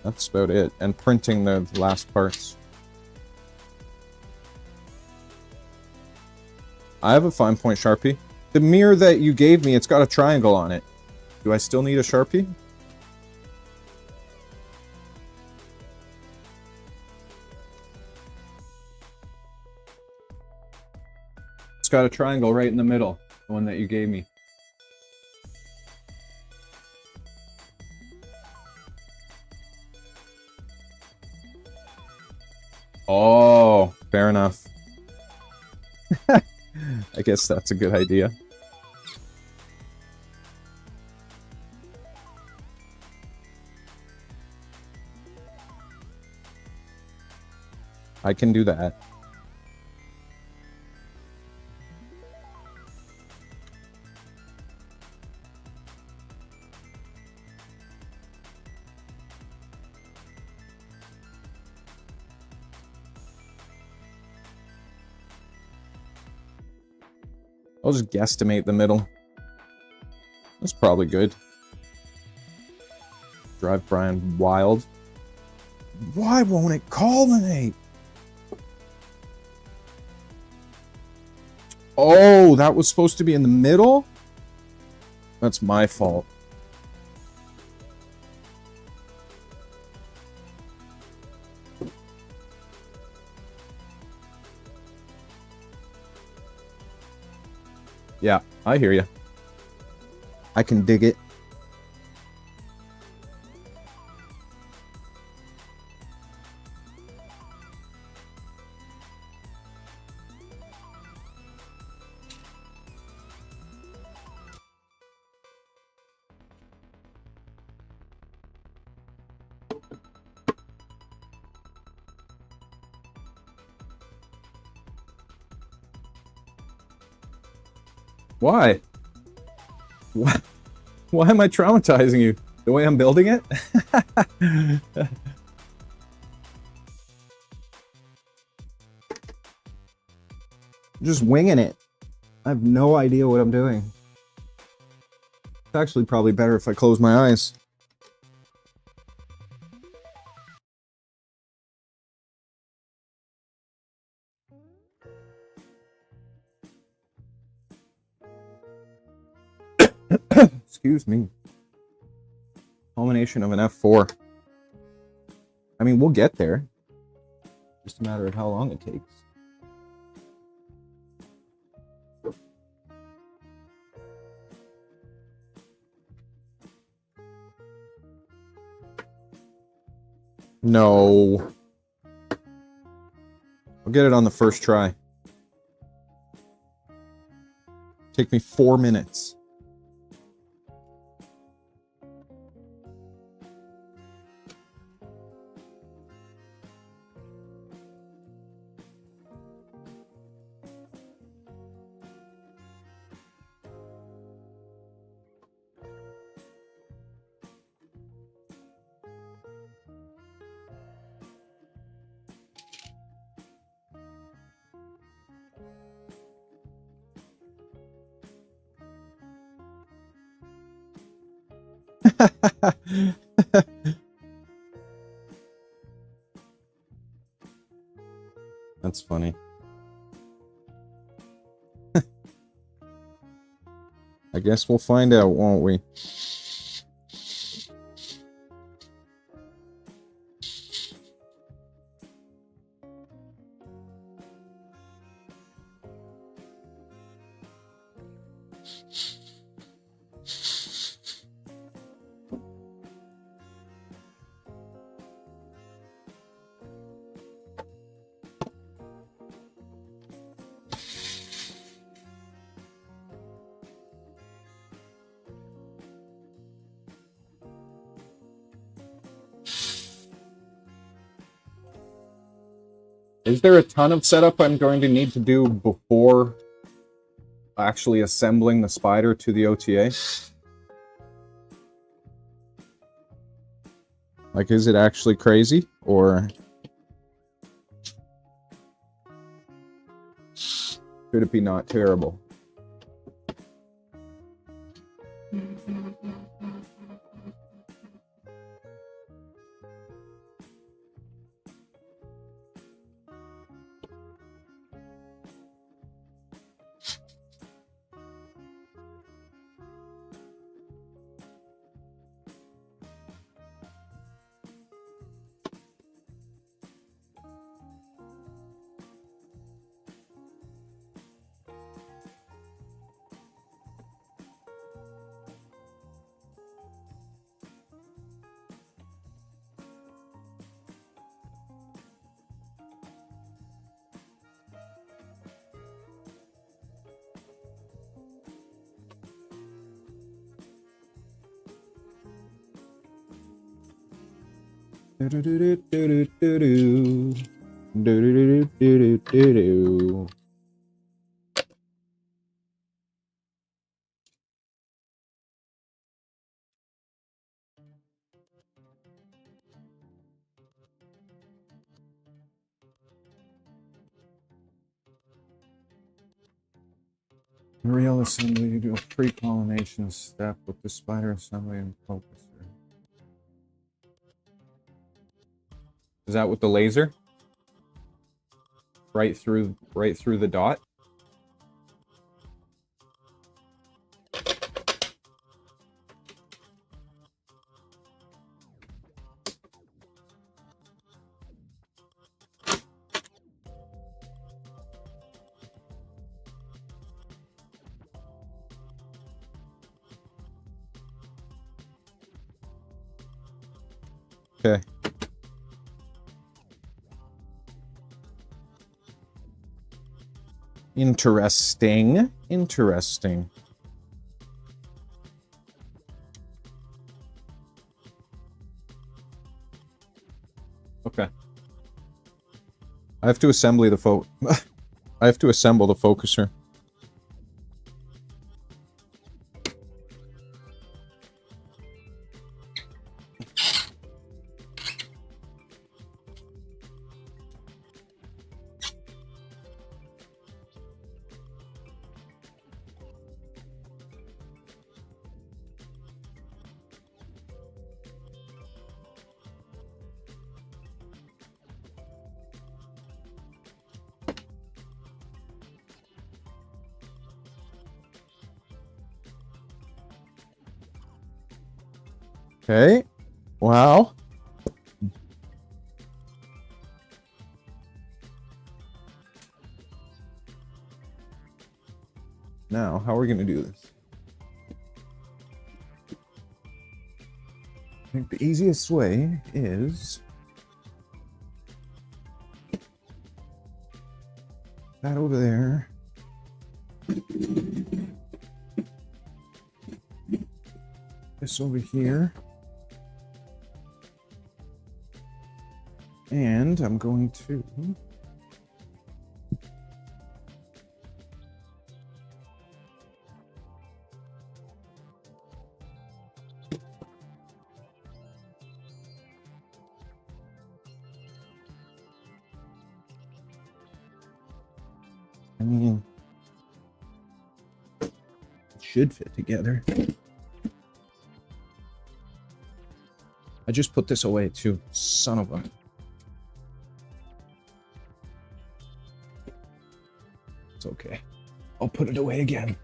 That's about it. And printing the last parts. I have a fine point Sharpie. The mirror that you gave me, it's got a triangle on it. Do I still need a Sharpie? It's got a triangle right in the middle. The one that you gave me. Oh, fair enough. I guess that's a good idea. I can do that. I'll just guesstimate the middle. That's probably good. Drive Brian wild. Why won't it culminate? Oh, that was supposed to be in the middle? That's my fault. Yeah, I hear you. I can dig it. Why? Why am I traumatizing you? The way I'm building it? Just winging it. I have no idea what I'm doing. It's actually probably better if I close my eyes. Excuse me. Culmination of an F4. I mean, we'll get there. Just a matter of how long it takes. No. I'll get it on the first try. Take me 4 minutes. That's funny. I guess we'll find out, won't we? Is there a ton of setup I'm going to need to do before actually assembling the spider to the OTA? Like, is it actually crazy? Or Could it be not terrible? Real assembly, you do a pre-pollination step with the spider assembly and focuser. Is that with the laser? Right through the dot? okay. Interesting. Interesting. Okay. I have to assemble the I have to assemble the focuser. Okay. Wow. Now, how are we going to do this? I think the easiest way is that over there. This over here. And I'm going to I mean, it should fit together. I just put this away too. Son of a... I'll put it away again.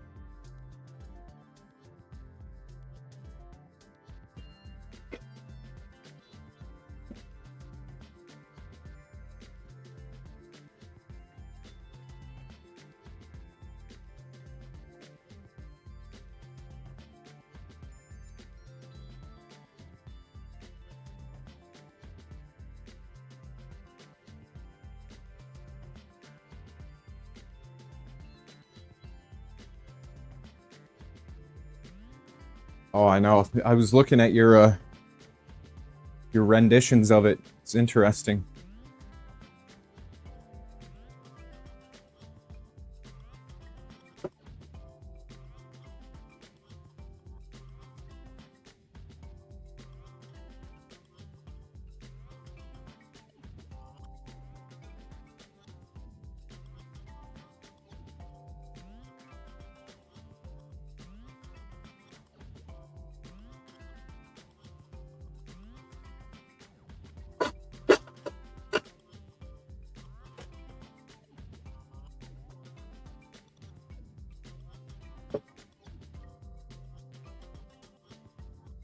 Oh, I know. I was looking at your renditions of it. It's interesting.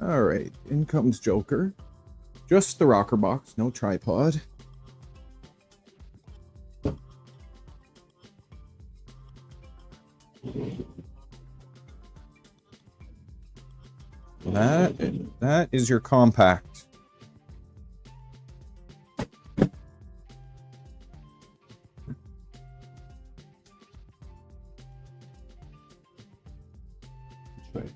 All right, in comes Joker. Just the rocker box, no tripod. That is your compact. Right.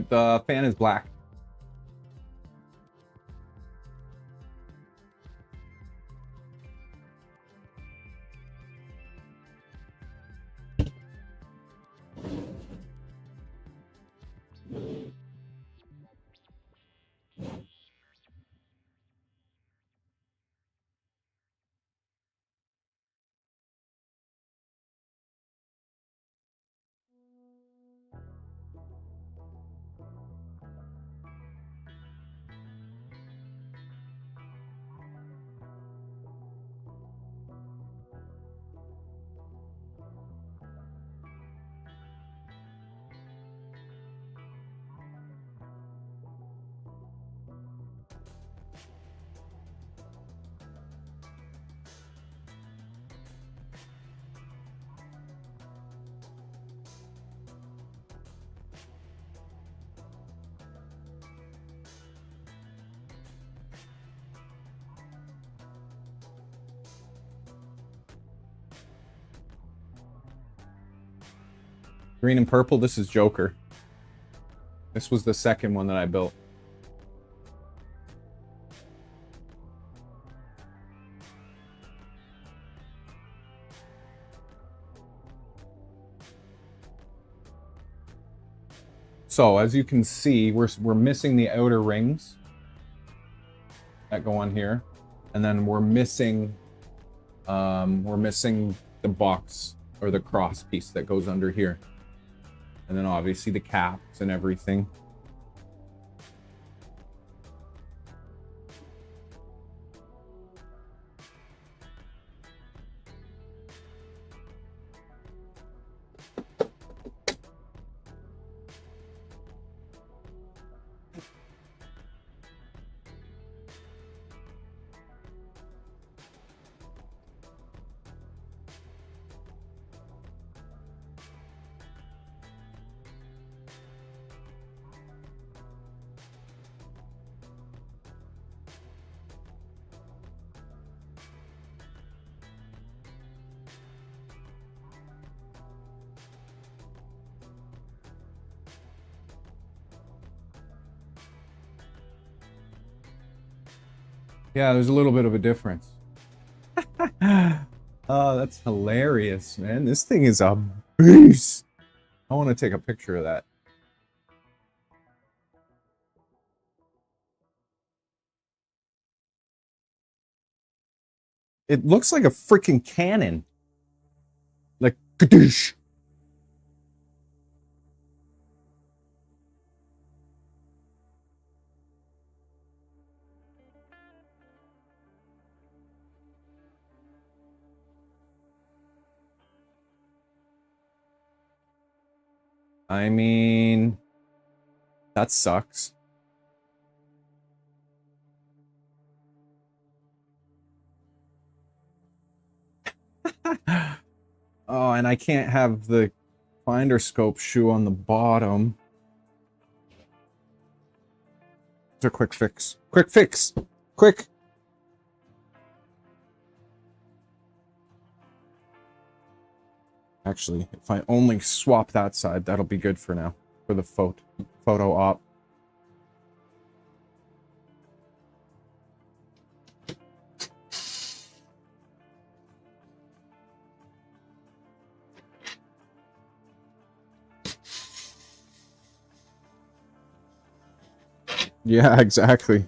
The fan is black. Green and purple, this is Joker. This was the second one that I built. So as you can see, we're missing the outer rings that go on here, and then we're missing the box or the cross piece that goes under here. And then obviously the caps and everything. Yeah, there's a little bit of a difference. Oh, that's hilarious, man. This thing is a beast. I want to take a picture of that. It looks like a freaking cannon. Like, kadoosh. I mean, that sucks. Oh, and I can't have the finder scope shoe on the bottom. It's a quick fix. Quick fix! Quick! Actually, if I only swap that side, that'll be good for now. For the photo op. Yeah, exactly.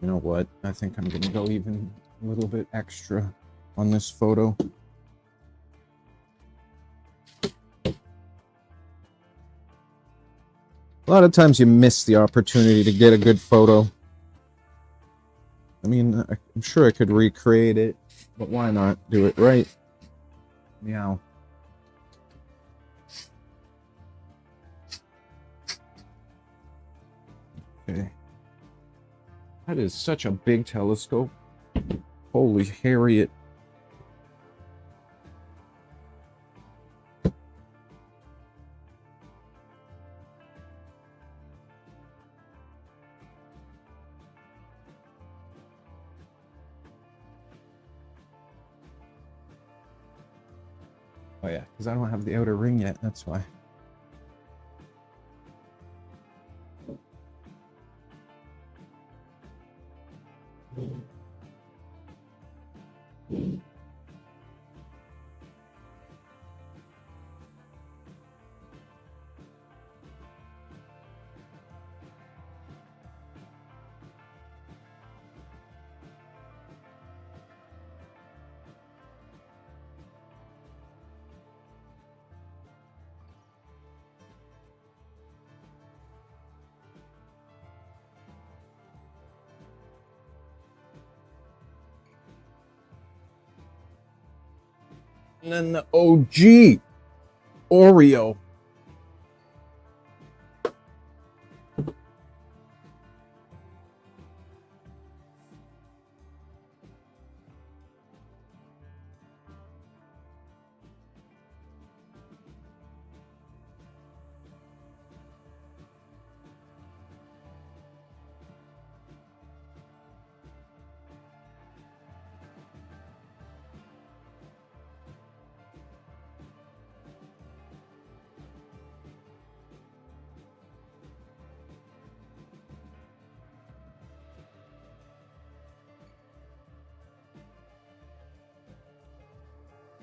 You know what? I think I'm gonna go even a little bit extra on this photo. A lot of times you miss the opportunity to get a good photo. I mean, I'm sure I could recreate it, but why not do it right? Meow. Okay. That is such a big telescope. Holy Harriet. Oh yeah, because I don't have the outer ring yet, that's why. And then the OG Oreo.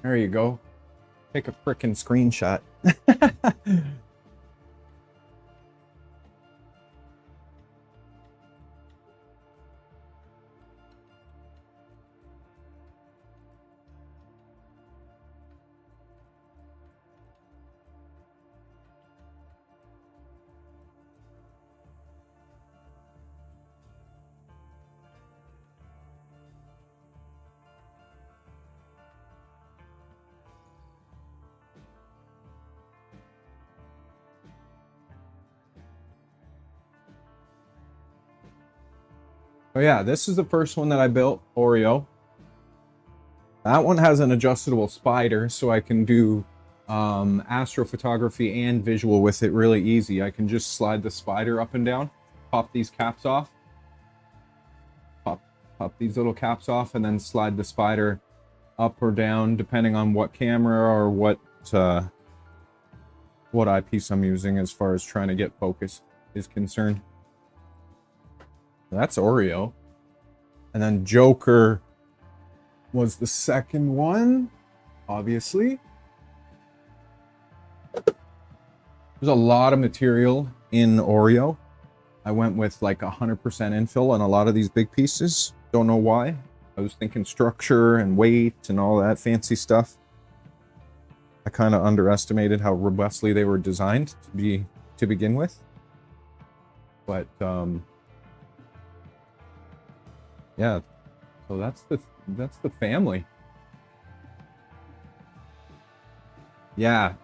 There you go. Take a frickin' screenshot. Oh yeah, this is the first one that I built, Oreo. That one has an adjustable spider, so I can do astrophotography and visual with it really easy. I can just slide the spider up and down, pop these caps off, pop these little caps off, and then slide the spider up or down, depending on what camera or what eyepiece I'm using as far as trying to get focus is concerned. That's Oreo. And then Joker was the second one, obviously. There's a lot of material in Oreo. I went with like 100% infill on a lot of these big pieces. Don't know why. I was thinking structure and weight and all that fancy stuff. I kind of underestimated how robustly they were designed to begin with. But yeah, so that's the family. Yeah,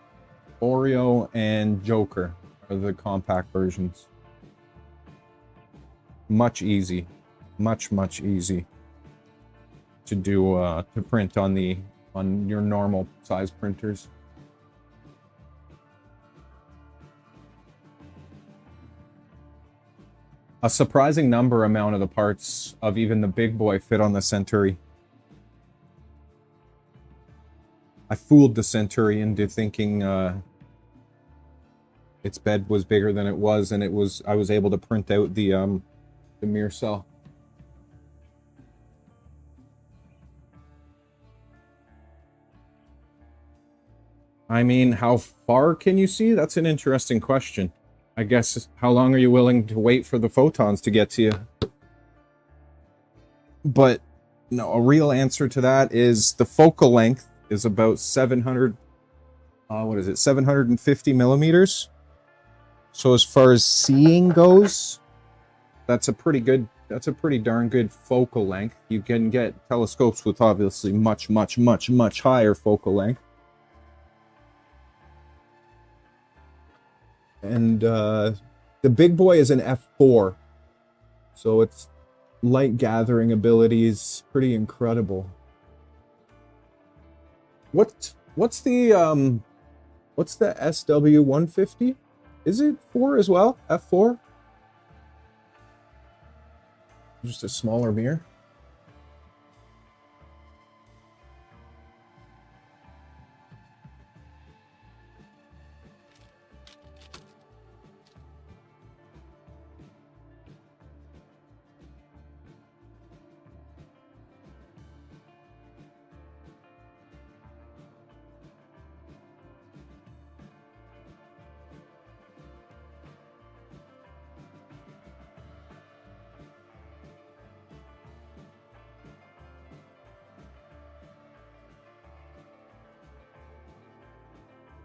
Oreo and Joker are the compact versions. Much easy, much easy to do to print on your normal size printers. A surprising amount of the parts of even the big boy fit on the Centauri. I fooled the Centauri into thinking its bed was bigger than it was, and I was able to print out the mirror cell. I mean, how far can you see? That's an interesting question. I guess, how long are you willing to wait for the photons to get to you? But no, a real answer to that is the focal length is about 750 millimeters. So as far as seeing goes, that's a pretty darn good focal length. You can get telescopes with obviously much higher focal length. And the big boy is an f4, so its light gathering ability is pretty incredible. What's the SW150? Is it 4 as well? F4? Just a smaller mirror.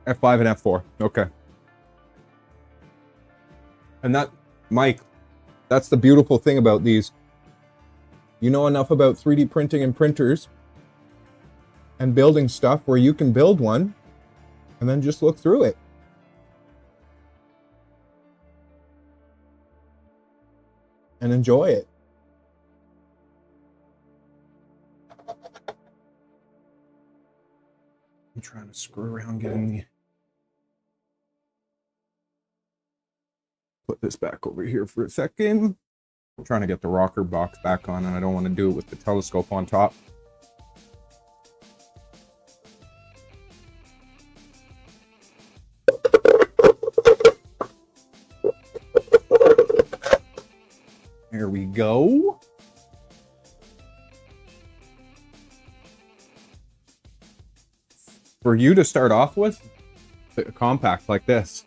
F5 and F4. Okay. And that, Mike, that's the beautiful thing about these. You know enough about 3D printing and printers and building stuff where you can build one and then just look through it. And enjoy it. I'm trying to screw around getting the... Put this back over here for a second. I'm trying to get the rocker box back on, and I don't want to do it with the telescope on top. There we go. For you to start off with, a compact like this.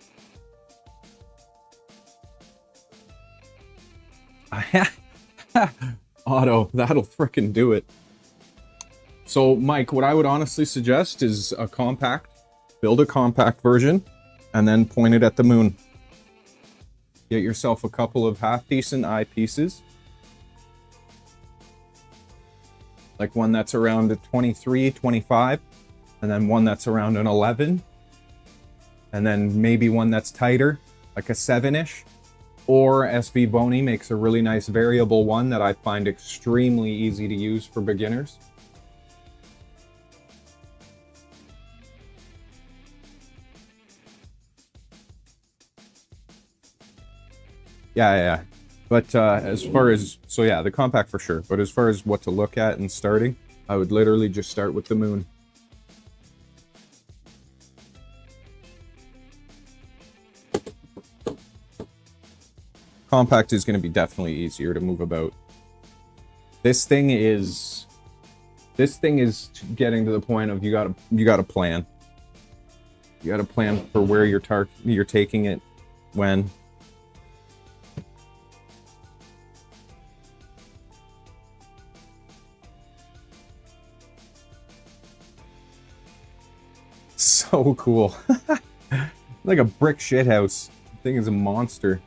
Auto, that'll frickin' do it. So, Mike, what I would honestly suggest is a compact. Build a compact version, and then point it at the moon. Get yourself a couple of half-decent eyepieces. Like one that's around a 23, 25, and then one that's around an 11. And then maybe one that's tighter, like a 7-ish. Or SV Boney makes a really nice variable one that I find extremely easy to use for beginners. Yeah. But as far as, so yeah, the compact for sure. But as far as what to look at and starting, I would literally just start with the moon. Compact is going to be definitely easier to move about. This thing is getting to the point of you got to plan. You got to plan for where you're taking it, when. So cool. Like a brick shithouse. The thing is a monster.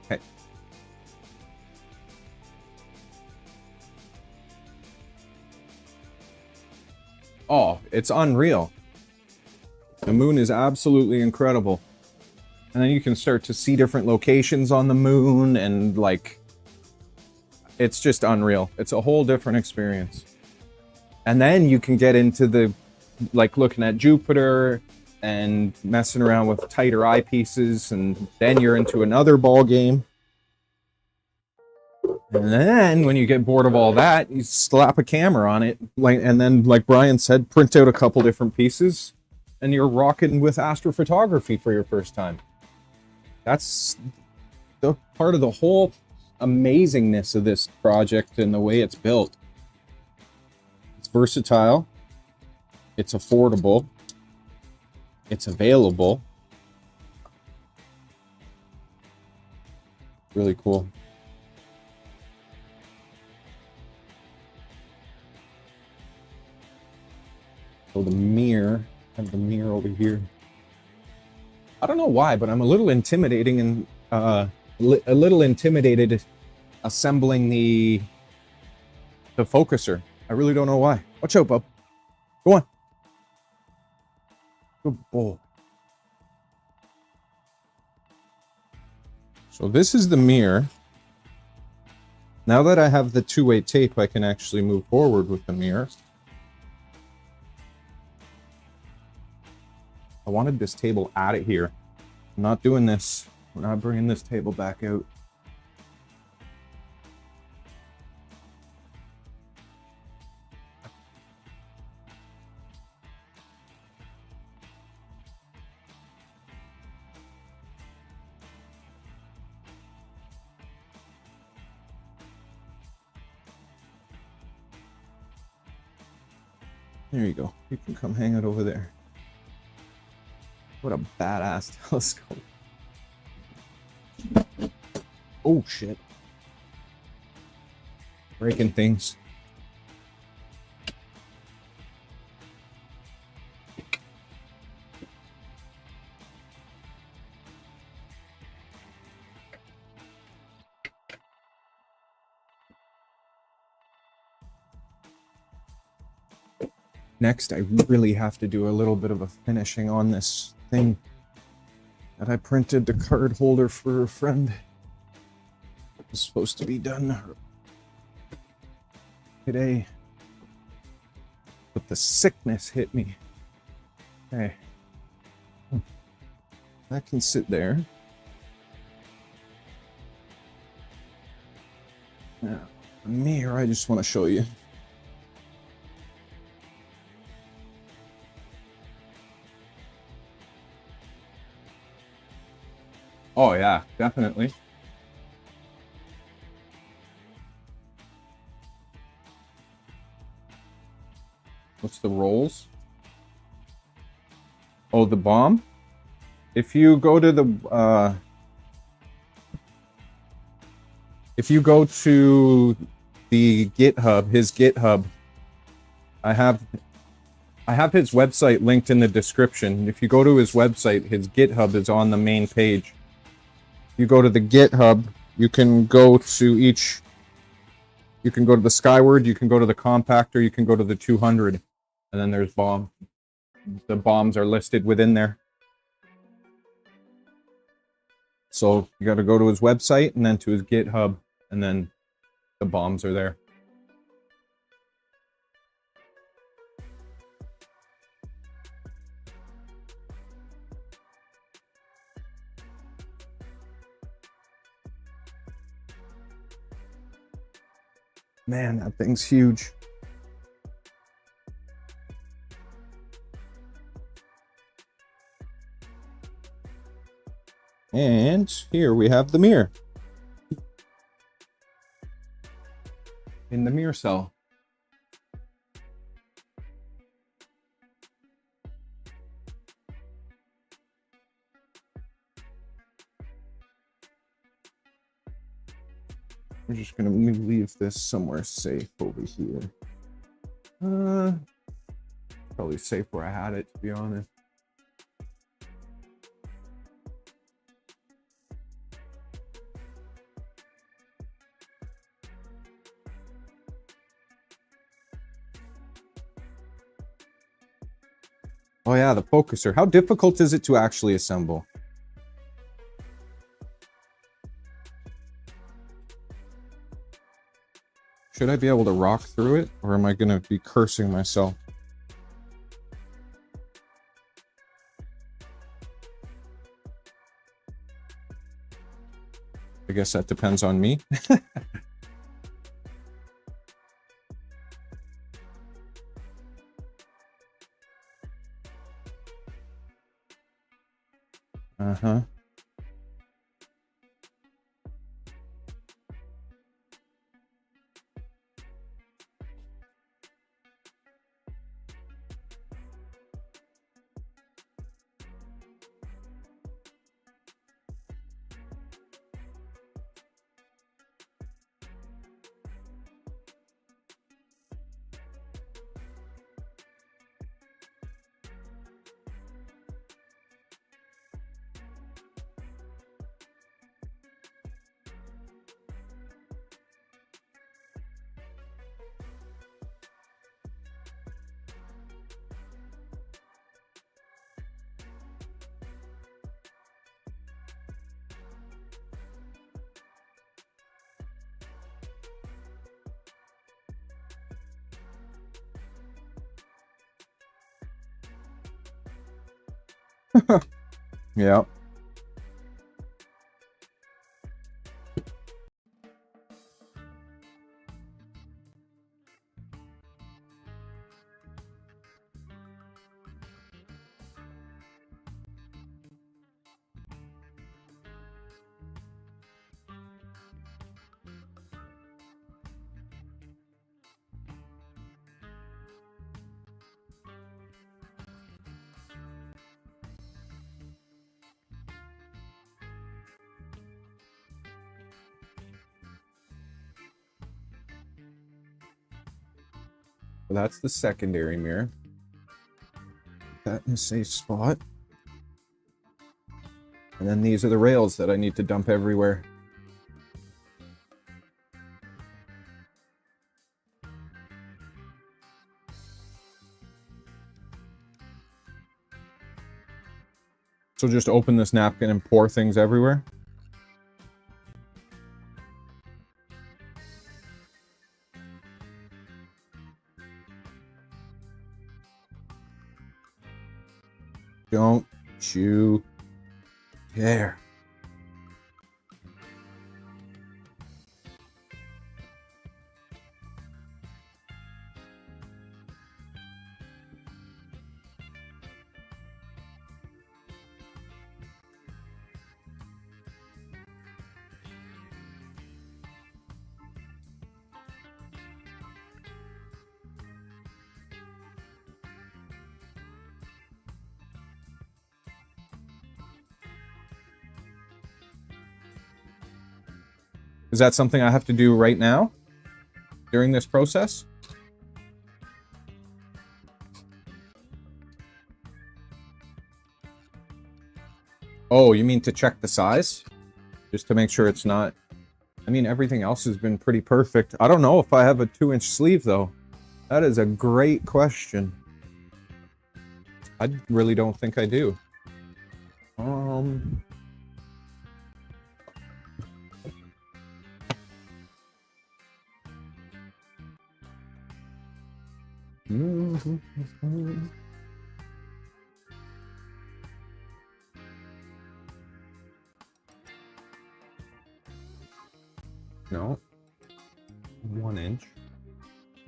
Okay. Oh, it's unreal. The moon is absolutely incredible. And then you can start to see different locations on the moon, and like, it's just unreal. It's a whole different experience. And then you can get into the, like, looking at Jupiter and messing around with tighter eyepieces, and then you're into another ball game. And then when you get bored of all that, you slap a camera on it, like, and then, like Brian said, print out a couple different pieces, and you're rocking with astrophotography for your first time. That's the part of the whole amazingness of this project and the way it's built. It's versatile, it's affordable, it's available. Really cool. So the mirror, I have the mirror over here. I don't know why, but I'm a little intimidating and a little intimidated assembling the focuser. I really don't know why. Watch out, bub. Go on. Good boy. So this is the mirror. Now that I have the two-way tape, I can actually move forward with the mirror. I wanted this table out of here. I'm not doing this. We're not bringing this table back out. There you go. You can come hang out over there. What a badass telescope. Oh shit. Breaking things. Next, I really have to do a little bit of a finishing on this thing that I printed, the card holder for a friend. It was supposed to be done today, but the sickness hit me. Okay. That can sit there. Now, the mirror, I just want to show you. Oh yeah, definitely. What's the rolls? Oh, the bomb? If you go to the if you go to the GitHub, his GitHub, I have his website linked in the description. If you go to his website, his GitHub is on the main page. You go to the GitHub, you can go to each, you can go to the Skyward, you can go to the Compactor, you can go to the 200, and then there's bomb. The bombs are listed within there. So you got to go to his website and then to his GitHub, and then the bombs are there. Man, that thing's huge. And here we have the mirror. in the mirror cell. I'm just gonna leave this somewhere safe over here. Probably safe where I had it, to be honest. Oh yeah, the focuser. How difficult is it to actually assemble? Should I be able to rock through it, or am I going to be cursing myself? I guess that depends on me. Uh-huh. Yeah. So that's the secondary mirror. Put that in a safe spot. And then these are the rails that I need to dump everywhere. So just open this napkin and pour things everywhere. Don't you dare. Is that something I have to do right now? During this process? Oh, you mean to check the size? Just to make sure it's not... I mean, everything else has been pretty perfect. I don't know if I have a 2-inch sleeve, though. That is a great question. I really don't think I do. No. 1 inch.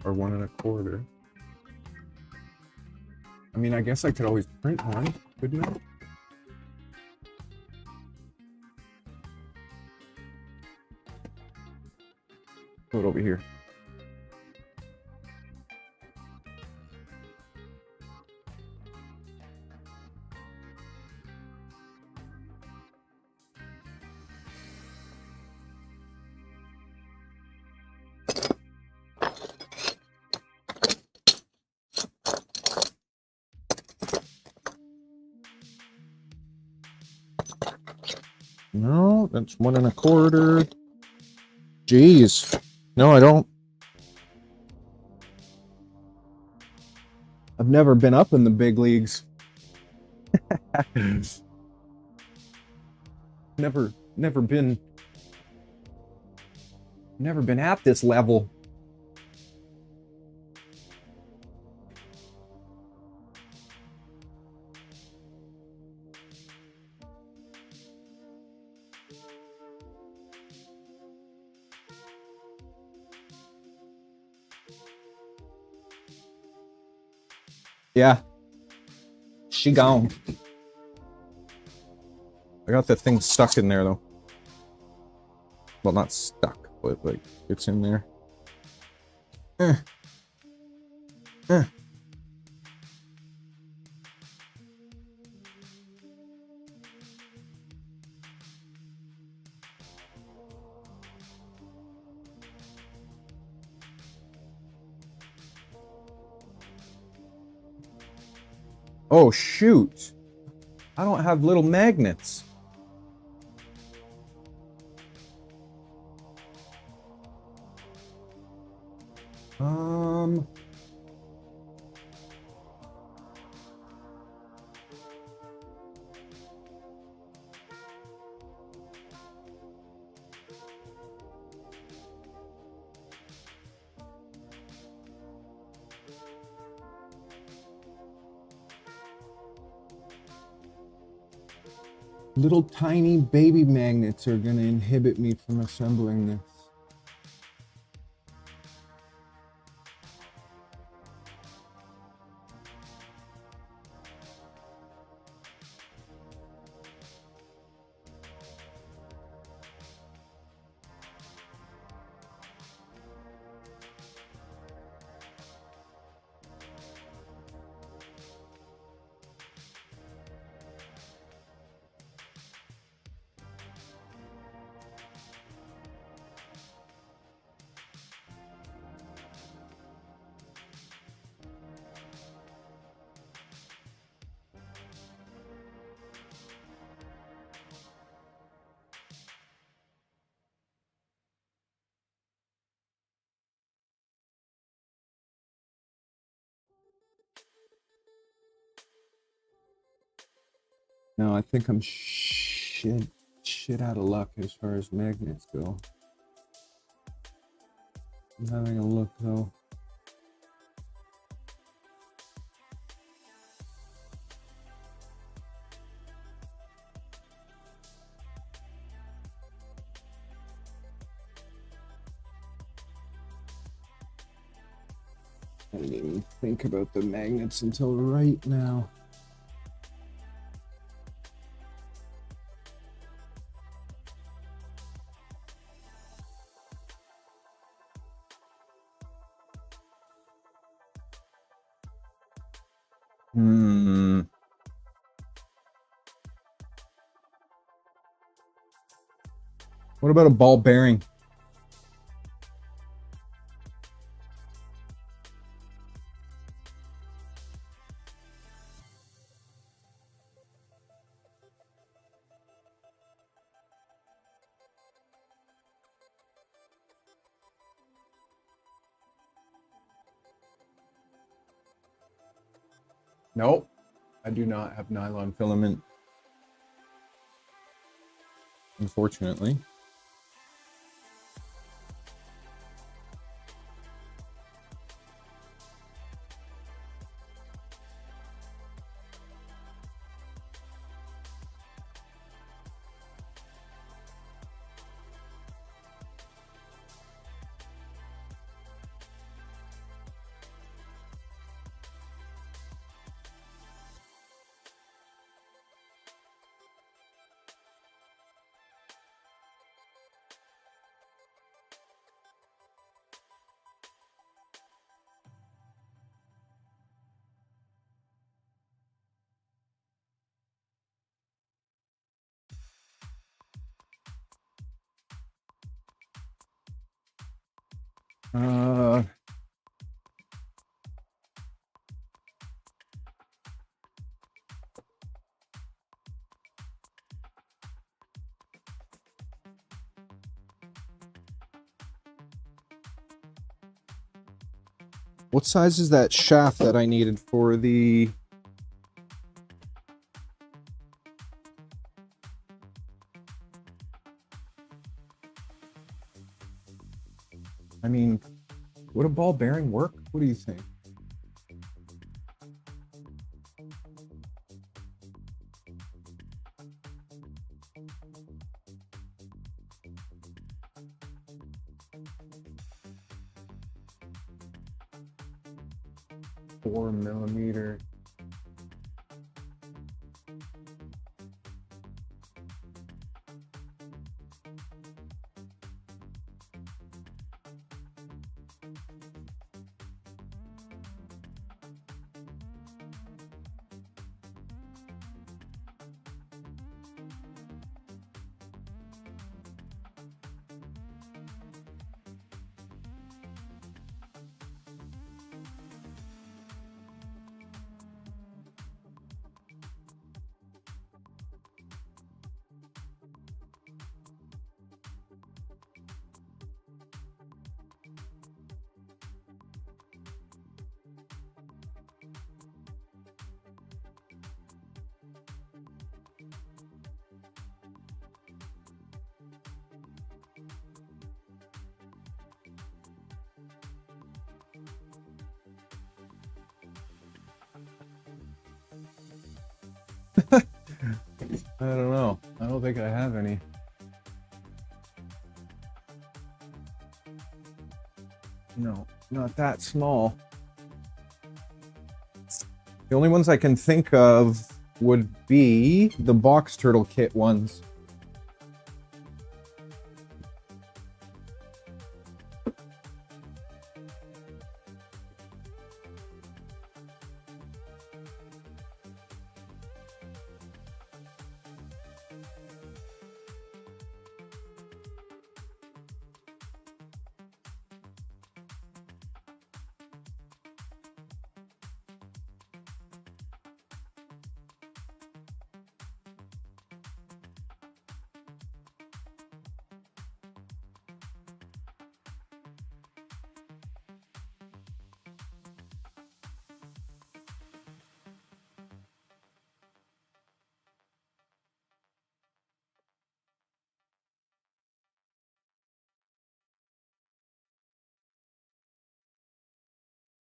Or 1 1/4. I mean, I guess I could always print one, couldn't I? Put it over here. No, that's 1 1/4. Jeez. No, I don't. I've never been up in the big leagues. never been at this level. Yeah. She gone. I got the thing stuck in there though. Well, not stuck, but like it's in there. Eh. Eh. Oh shoot. I don't have little magnets. Little tiny baby magnets are gonna inhibit me from assembling this. No, I think I'm shit out of luck as far as magnets go. I'm having a look though. I didn't even think about the magnets until right now. What about a ball bearing? Nope. I do not have nylon filament. Unfortunately. Uh, What size is that shaft that I needed for the... I mean, would a ball bearing work? What do you think? Four millimeter. I don't know. I don't think I have any. No, not that small. The only ones I can think of would be the boxturtle kit ones.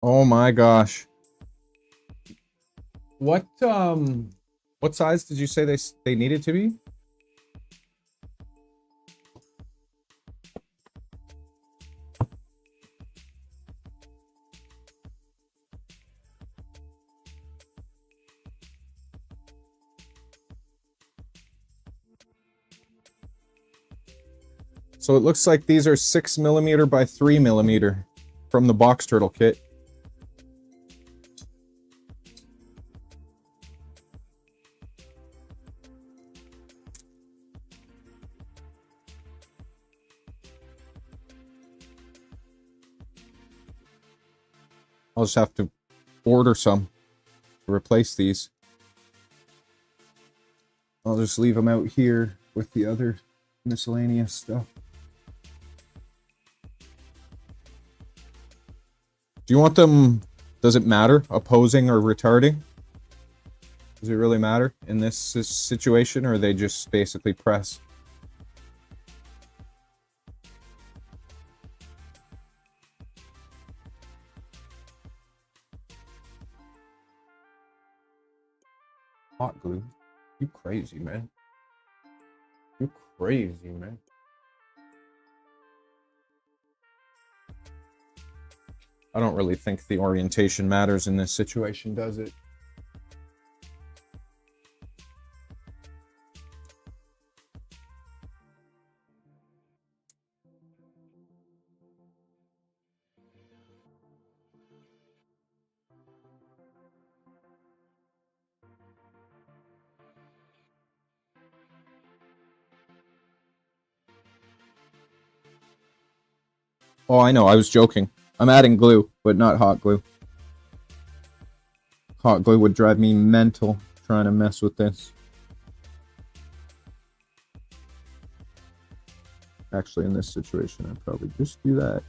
Oh my gosh. What size did you say they needed to be? So it looks like these are 6 millimeter by 3 millimeter from the boxturtle kit. I'll just have to order some to replace these. I'll just leave them out here with the other miscellaneous stuff. Do you want them, does it matter, opposing or retarding? Does it really matter in this situation, or are they just basically press? Hot glue? You crazy, man. You crazy, man. I don't really think the orientation matters in this situation, does it? Oh, I know, I was joking. I'm adding glue, but not hot glue. Hot glue would drive me mental trying to mess with this. Actually, in this situation, I'd probably just do that.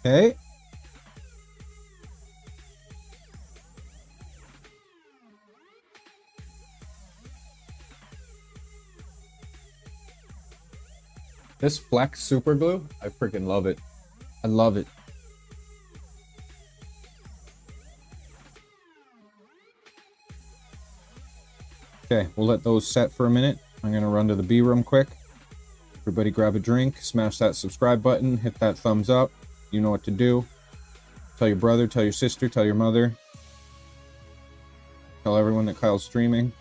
Okay. This Flex super glue, I freaking love it. I love it. Okay, we'll let those set for a minute. I'm gonna run to the B room quick. Everybody grab a drink, smash that subscribe button, hit that thumbs up. You know what to do. Tell your brother, tell your sister, tell your mother. Tell everyone that Kyle's streaming.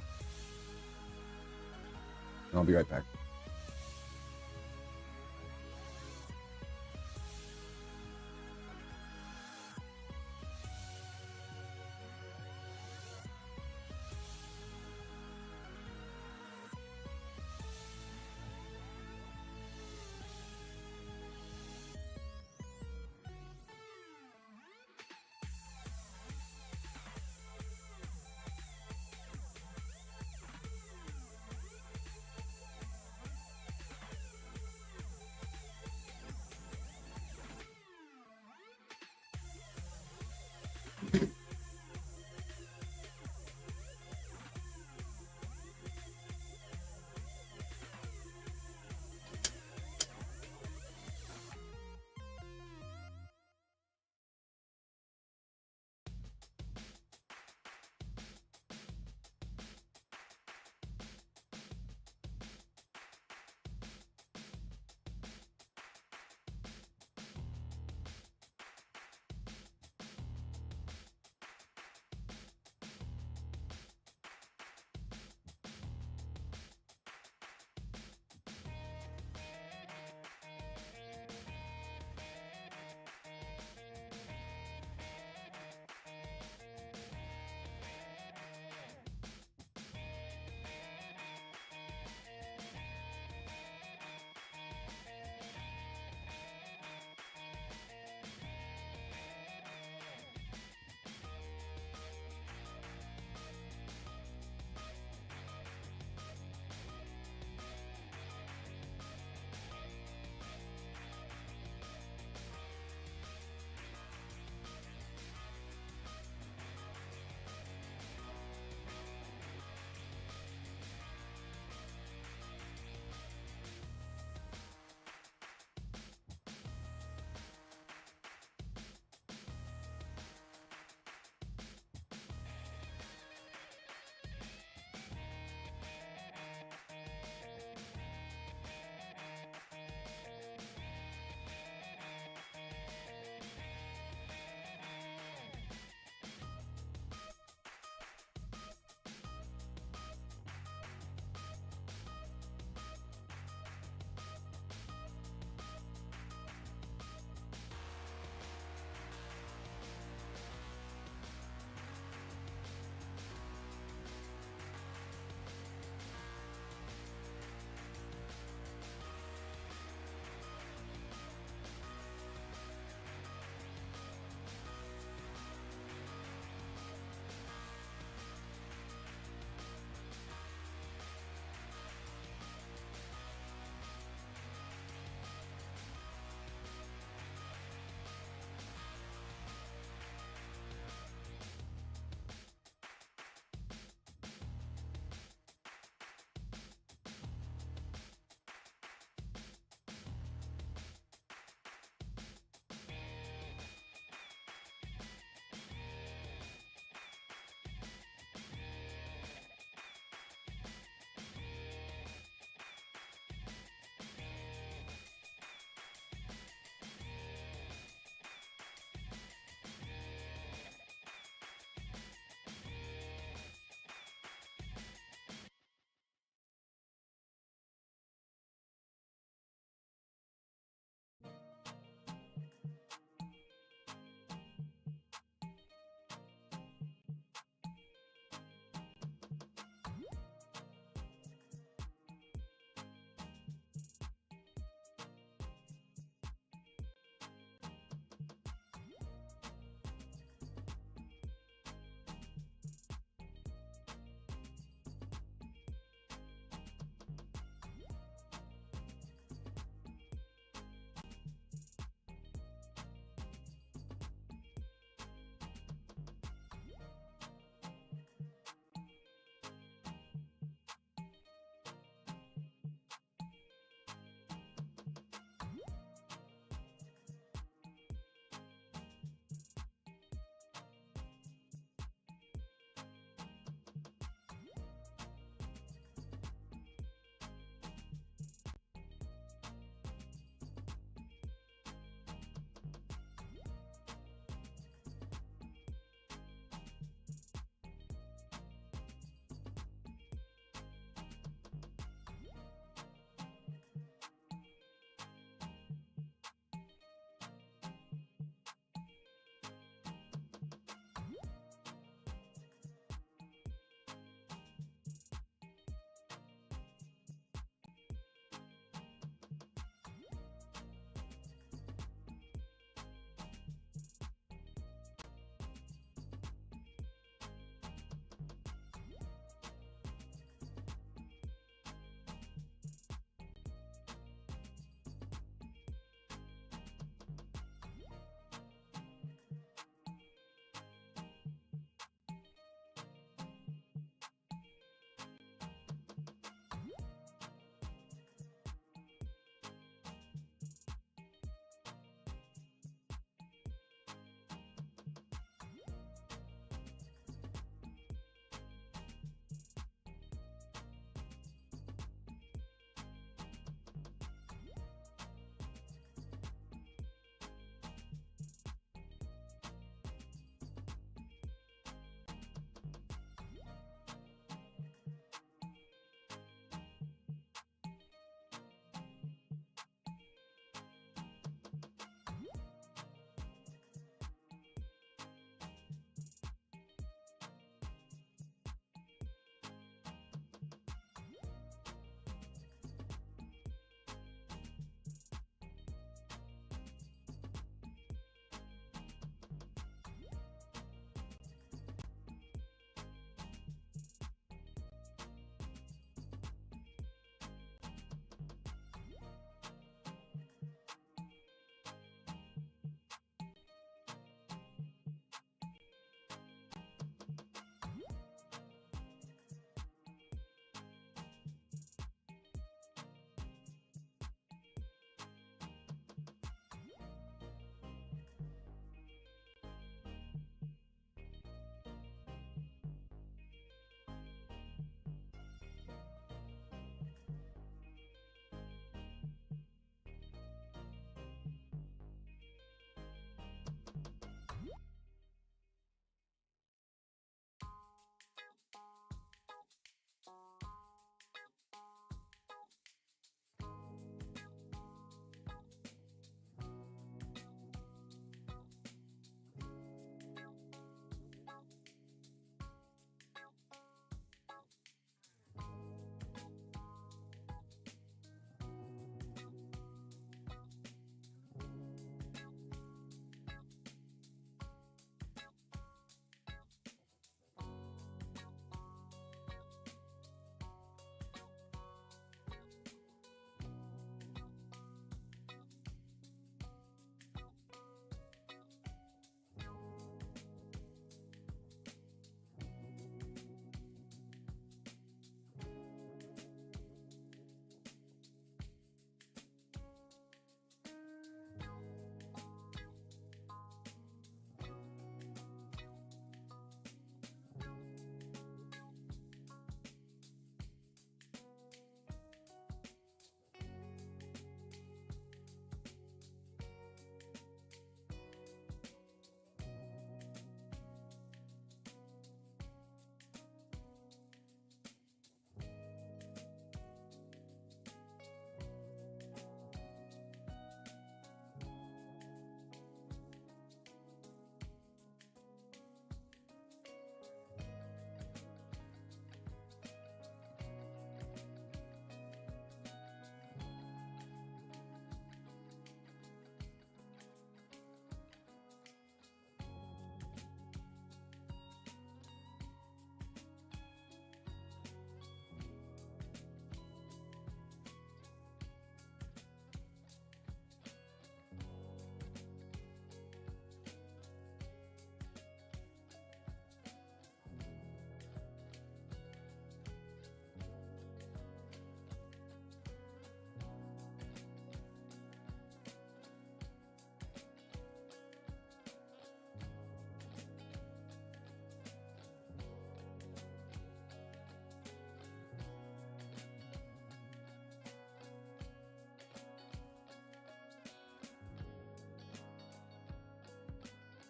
I'll be right back.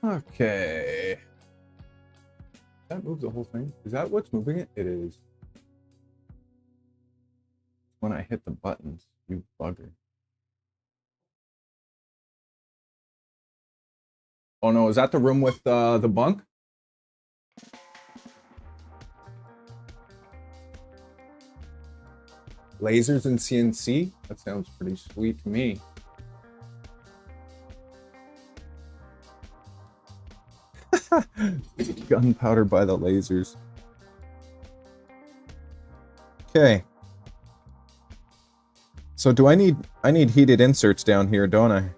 Okay. That moves the whole thing? Is that what's moving it? It is. When I hit the buttons, you bugger. Oh no, is that the room with the bunk? Lasers and CNC? That sounds pretty sweet to me. Gunpowder by the lasers. Okay. So do I need heated inserts down here, don't I?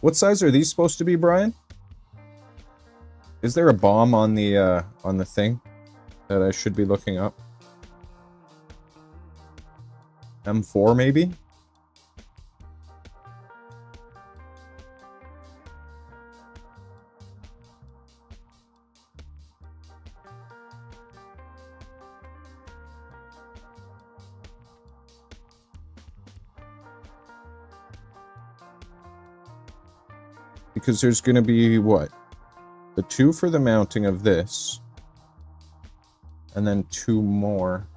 What size are these supposed to be, Brian? Is there a bomb on the thing that I should be looking up? M4 maybe? Because there's going to be, what? The 2 for the mounting of this. And then 2 more.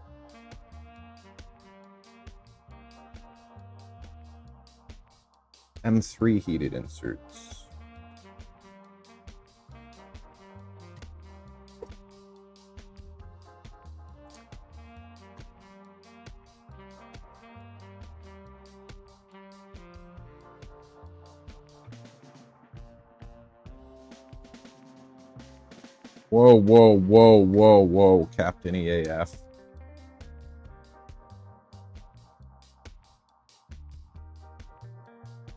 M3 heated inserts. Whoa, whoa, whoa, whoa, whoa, Captain EAF.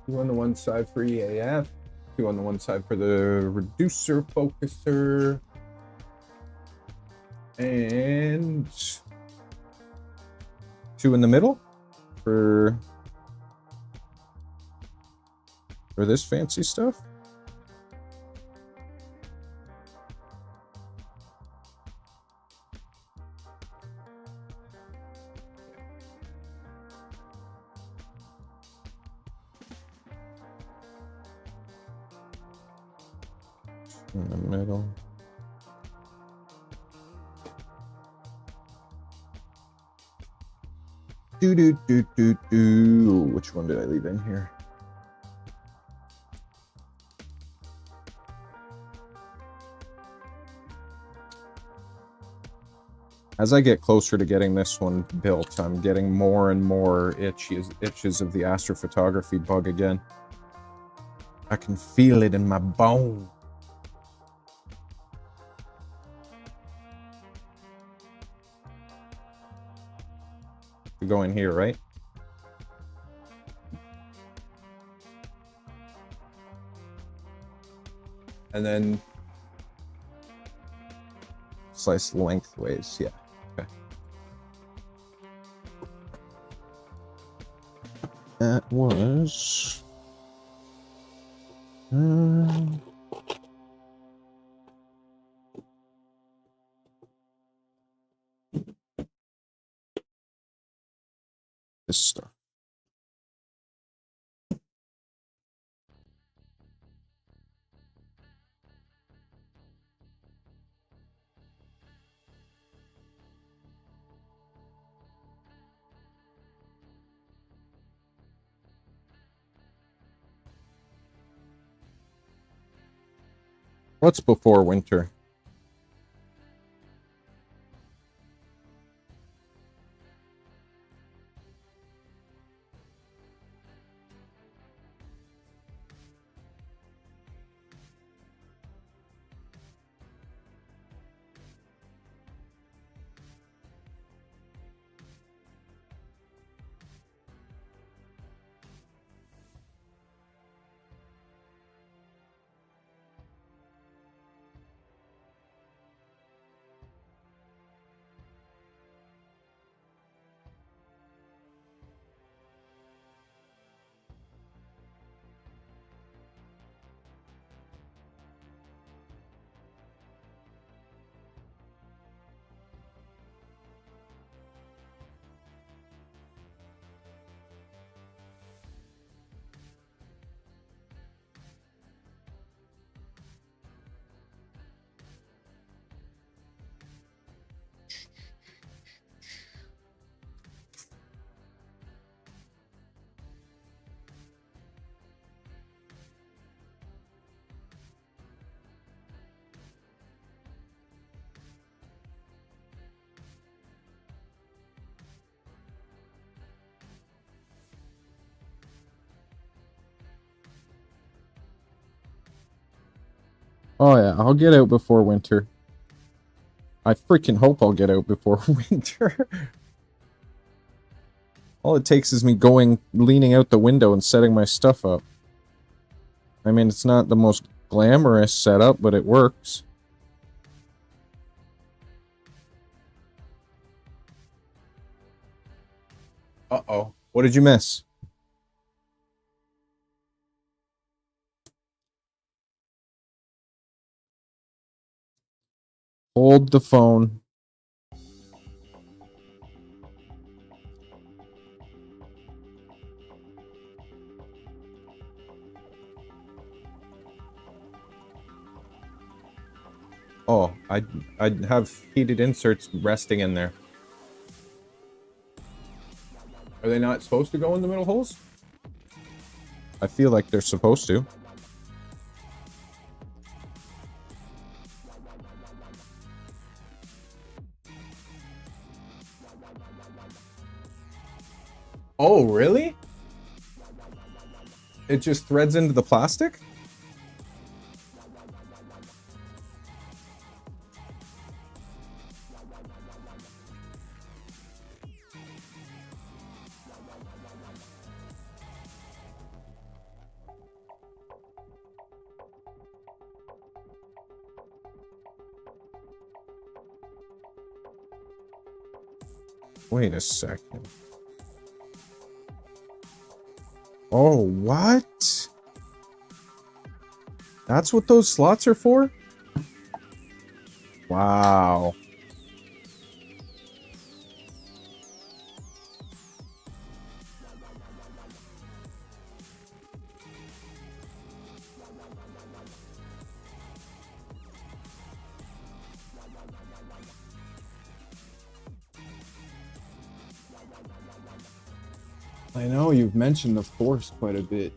Two on the one side for EAF, 2 on the one side for the reducer focuser, and 2 in the middle for this fancy stuff. In the middle. Which one did I leave in here? As I get closer to getting this one built, I'm getting more and more itches of the astrophotography bug again. I can feel it in my bone. We go in here, right? and then Slice lengthways, yeah. Okay. That was... this stuff. What's before winter? Oh yeah, I'll get out before winter. I freaking hope I'll get out before winter. All it takes is me leaning out the window and setting my stuff up. I mean, it's not the most glamorous setup, but it works. Uh-oh. What did you miss? Hold the phone. Oh, I'd have heated inserts resting in there. Are they not supposed to go in the middle holes? I feel like they're supposed to. Oh, really? It just threads into the plastic? Wait a second. Oh, what? That's what those slots are for? Wow. I know, you've mentioned the Force quite a bit.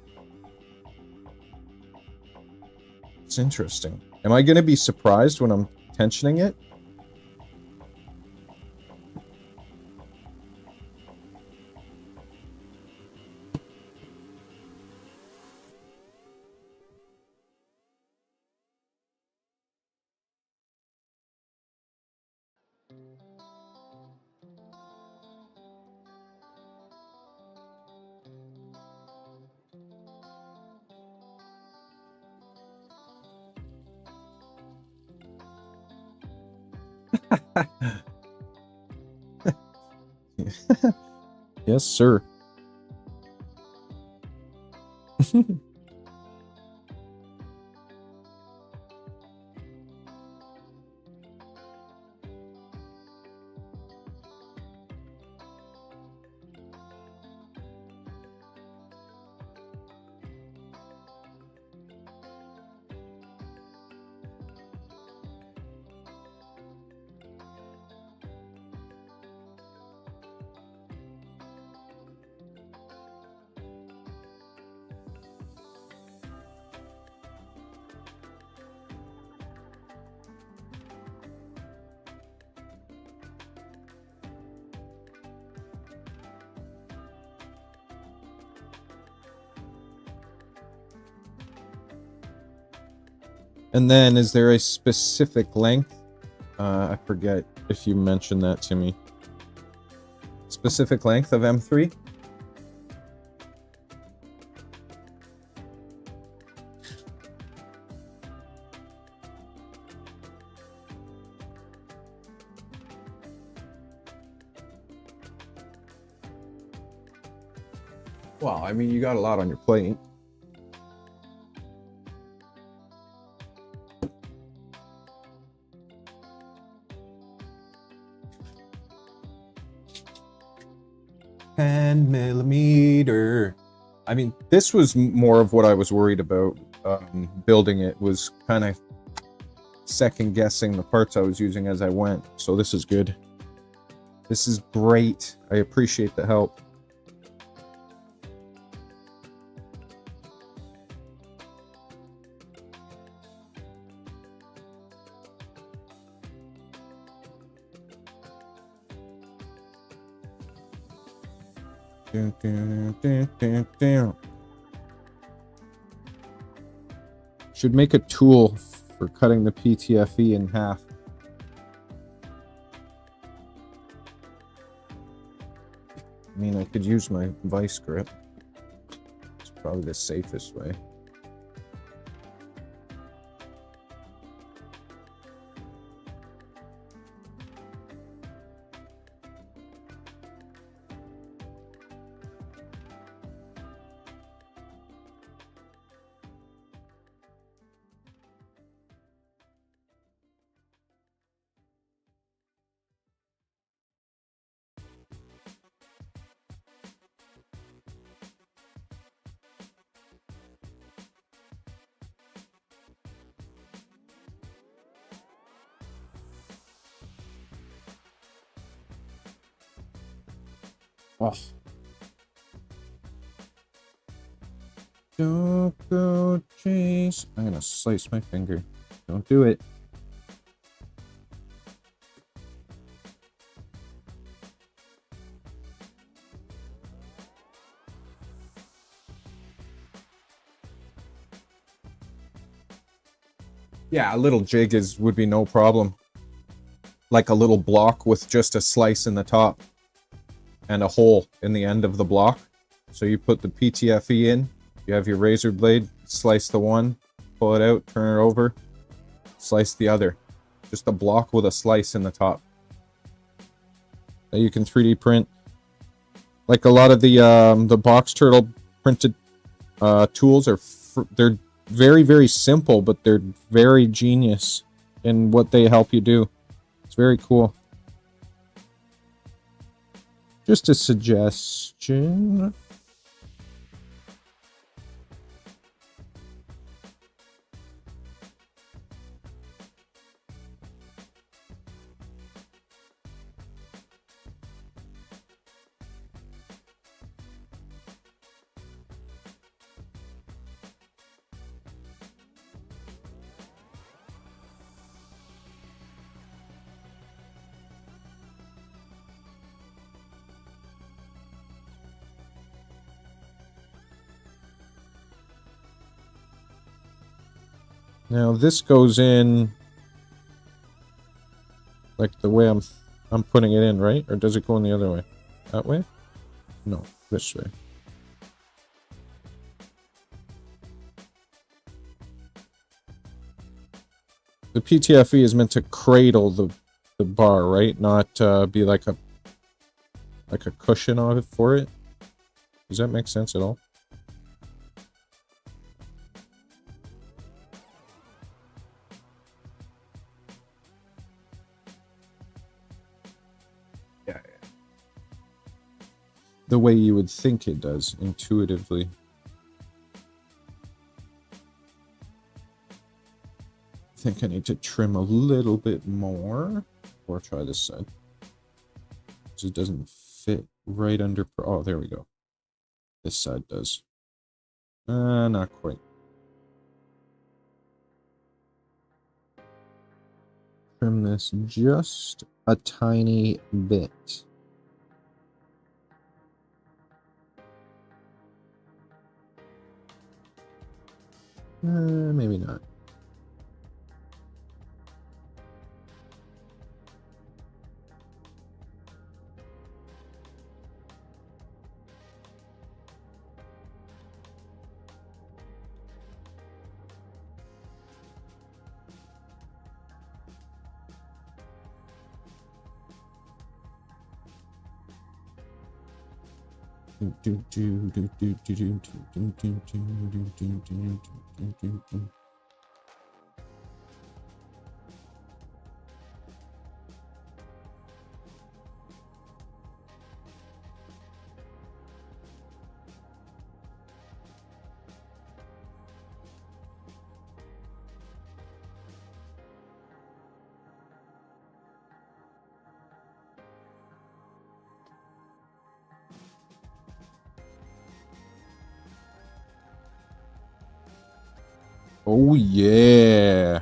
It's interesting. Am I going to be surprised when I'm tensioning it? Yes, sir. And then, is there a specific length? I forget if you mentioned that to me. Specific length of M3? Well, I mean, you got a lot on your plate. $10mm. I mean, this was more of what I was worried about building it, was kind of second guessing the parts I was using as I went. So this is good. This is great. I appreciate the help. Should make a tool for cutting the PTFE in half. I mean, I could use my vice grip. It's probably the safest way. Oh. Don't go chase. I'm gonna slice my finger. Don't do it. Yeah, a little jig would be no problem. Like a little block with just a slice in the top and a hole in the end of the block. So you put the PTFE in, you have your razor blade, slice the one, pull it out, turn it over, slice the other. Just a block with a slice in the top. That you can 3D print. Like a lot of the box turtle printed tools they're very, very simple, but they're very genius in what they help you do. It's very cool. Just a suggestion. Now this goes in like the way I'm putting it in, right? Or does it go in the other way? That way? No, this way. The PTFE is meant to cradle the bar, right? Not be like a cushion on it for it. Does that make sense at all? Yeah. The way you would think it does, intuitively. I think I need to trim a little bit more. Or try this side. Because it doesn't fit right under... Oh, there we go. This side does. Not quite. Trim this just a tiny bit. Maybe not. Oh yeah.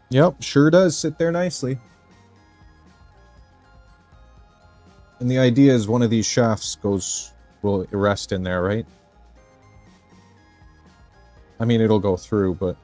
Yep, sure does sit there nicely. And the idea is one of these shafts will rest in there, right? I mean, it'll go through, but...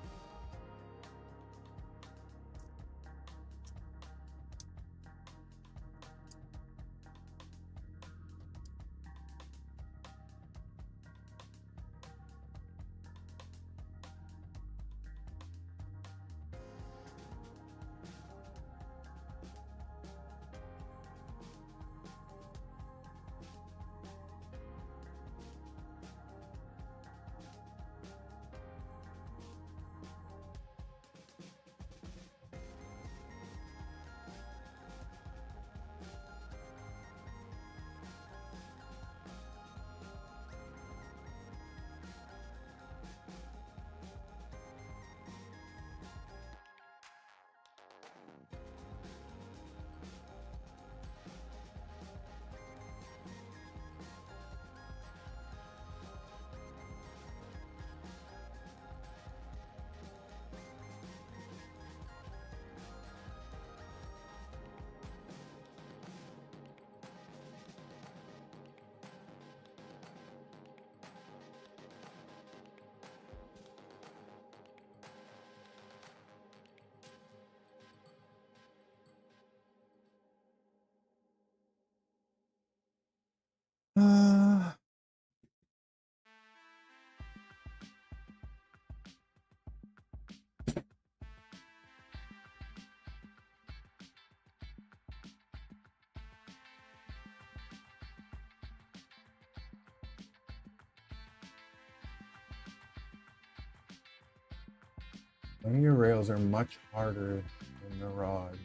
Linear rails are much harder than the rods.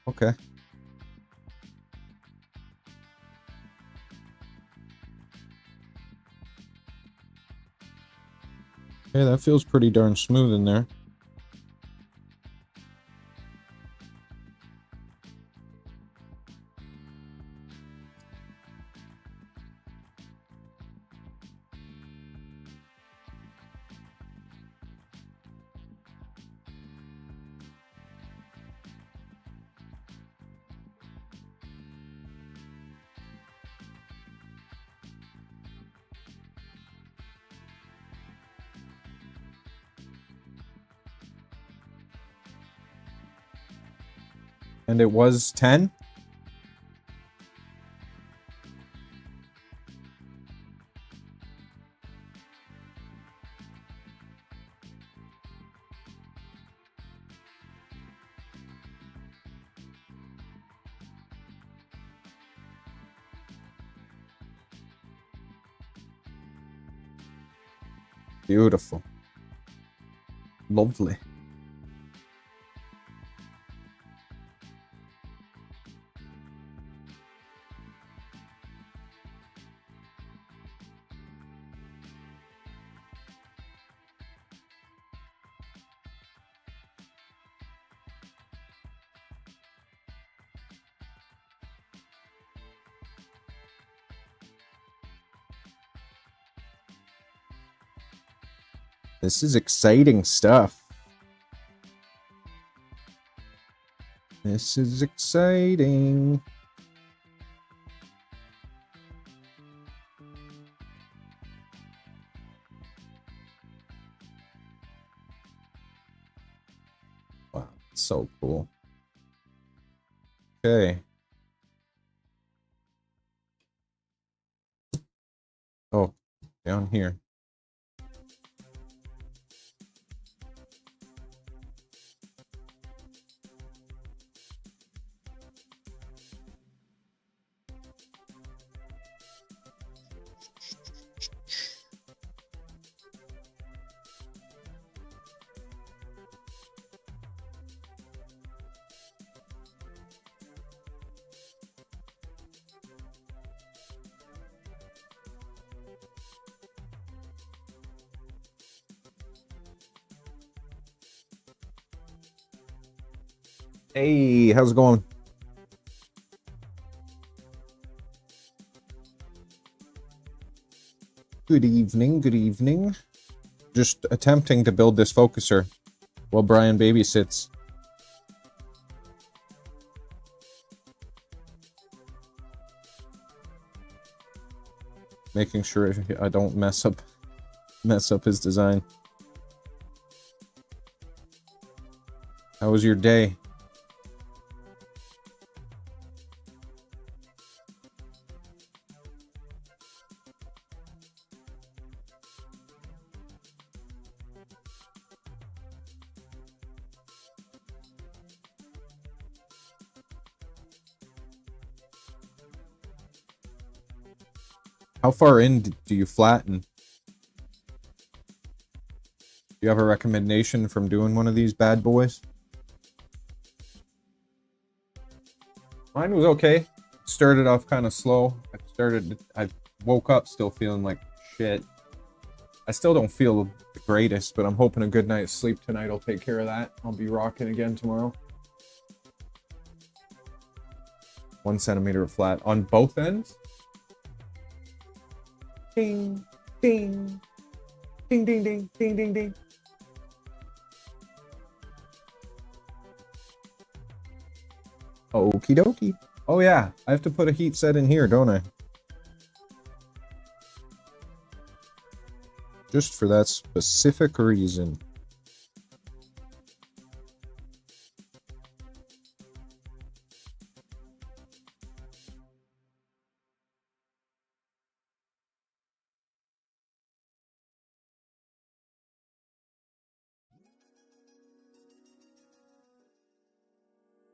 Okay. Yeah, that feels pretty darn smooth in there. And it was 10? Beautiful. Lovely. This is exciting stuff. This is exciting. Wow, so cool. Okay. Oh, down here. Hey, how's it going? Good evening, good evening. just attempting to build this focuser while Brian babysits. Making sure I don't mess up his design. How was your day? How far in do you flatten? Do you have a recommendation from doing one of these bad boys? Mine was okay. Started off kind of slow. I woke up still feeling like shit. I still don't feel the greatest, but I'm hoping a good night's sleep tonight will take care of that. I'll be rocking again tomorrow. 1 centimeter of flat on both ends. Ding, ding, ding, ding, ding, ding, ding, ding. Okie dokie. Oh yeah, I have to put a heat set in here, don't I? Just for that specific reason.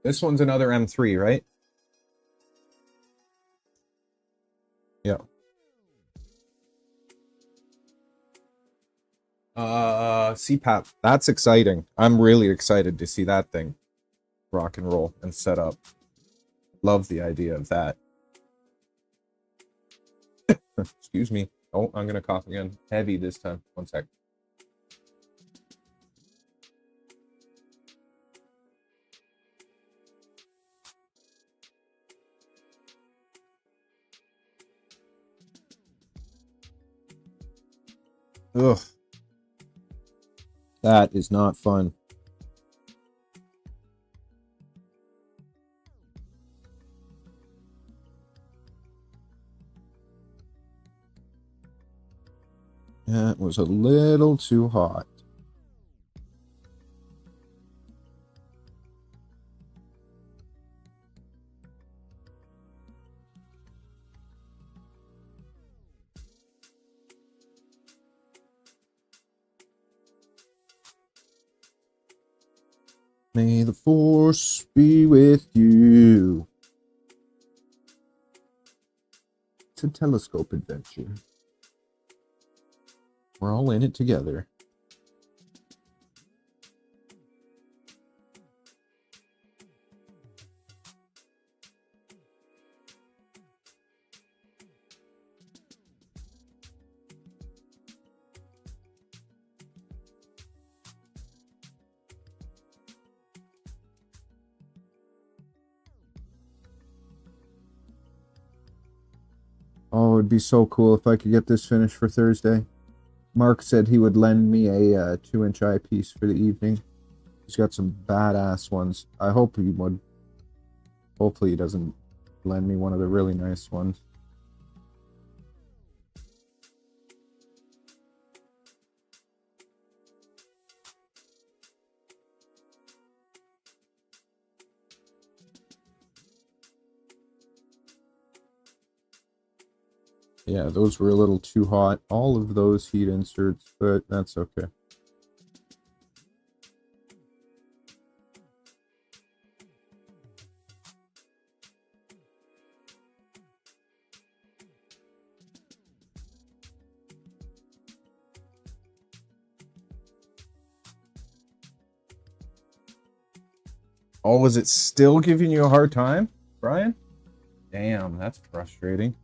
This one's another M3, right? Yeah. CPAP. That's exciting. I'm really excited to see that thing rock and roll and set up. Love the idea of that. Excuse me. Oh, I'm gonna cough again. Heavy this time. 1 sec. Ugh. That is not fun. That was a little too hot. May the force be with you. It's a telescope adventure. We're all in it together. Oh, it'd be so cool if I could get this finished for Thursday. Mark said he would lend me a 2-inch eyepiece for the evening. He's got some badass ones. I hope he would. Hopefully he doesn't lend me one of the really nice ones. Yeah, those were a little too hot. All of those heat inserts, but that's okay. Oh, is it still giving you a hard time, Brian? Damn, that's frustrating.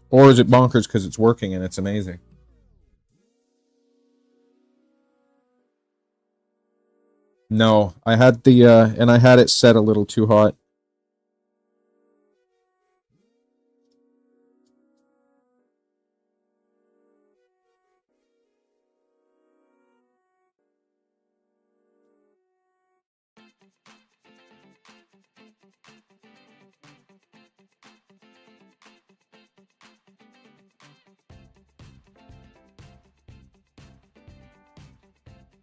Or is it bonkers because it's working and it's amazing? No, I had the and I had it set a little too hot.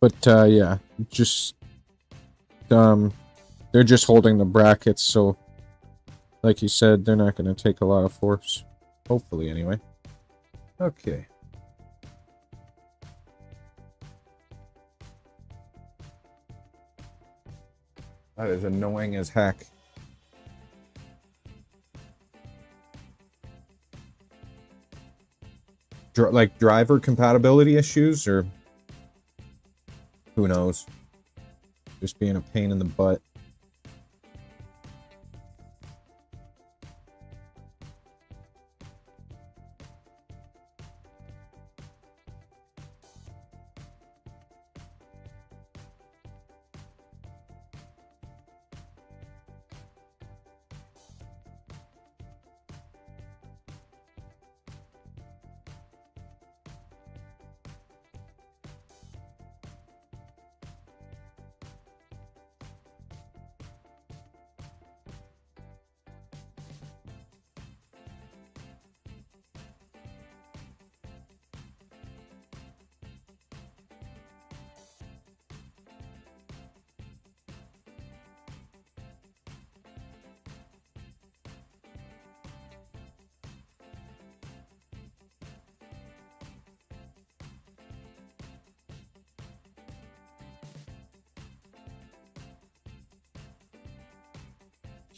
But yeah, just they're just holding the brackets, so like you said, they're not going to take a lot of force. Hopefully, anyway. Okay. That is annoying as heck. Like driver compatibility issues, or who knows? Just being a pain in the butt.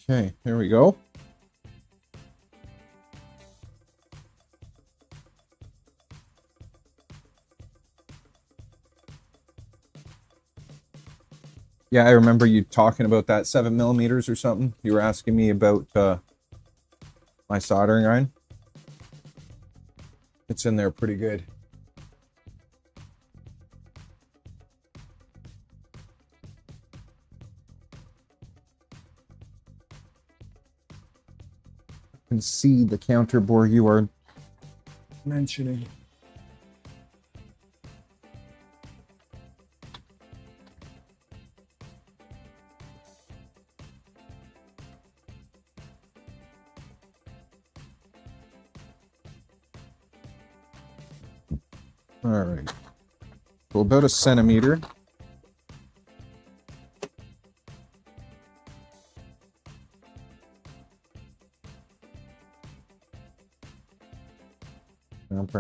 Okay, here we go. Yeah, I remember you talking about that 7mm or something. You were asking me about my soldering iron. It's in there pretty good. I can see the counter bore you are mentioning. All right. So about 1 centimeter. What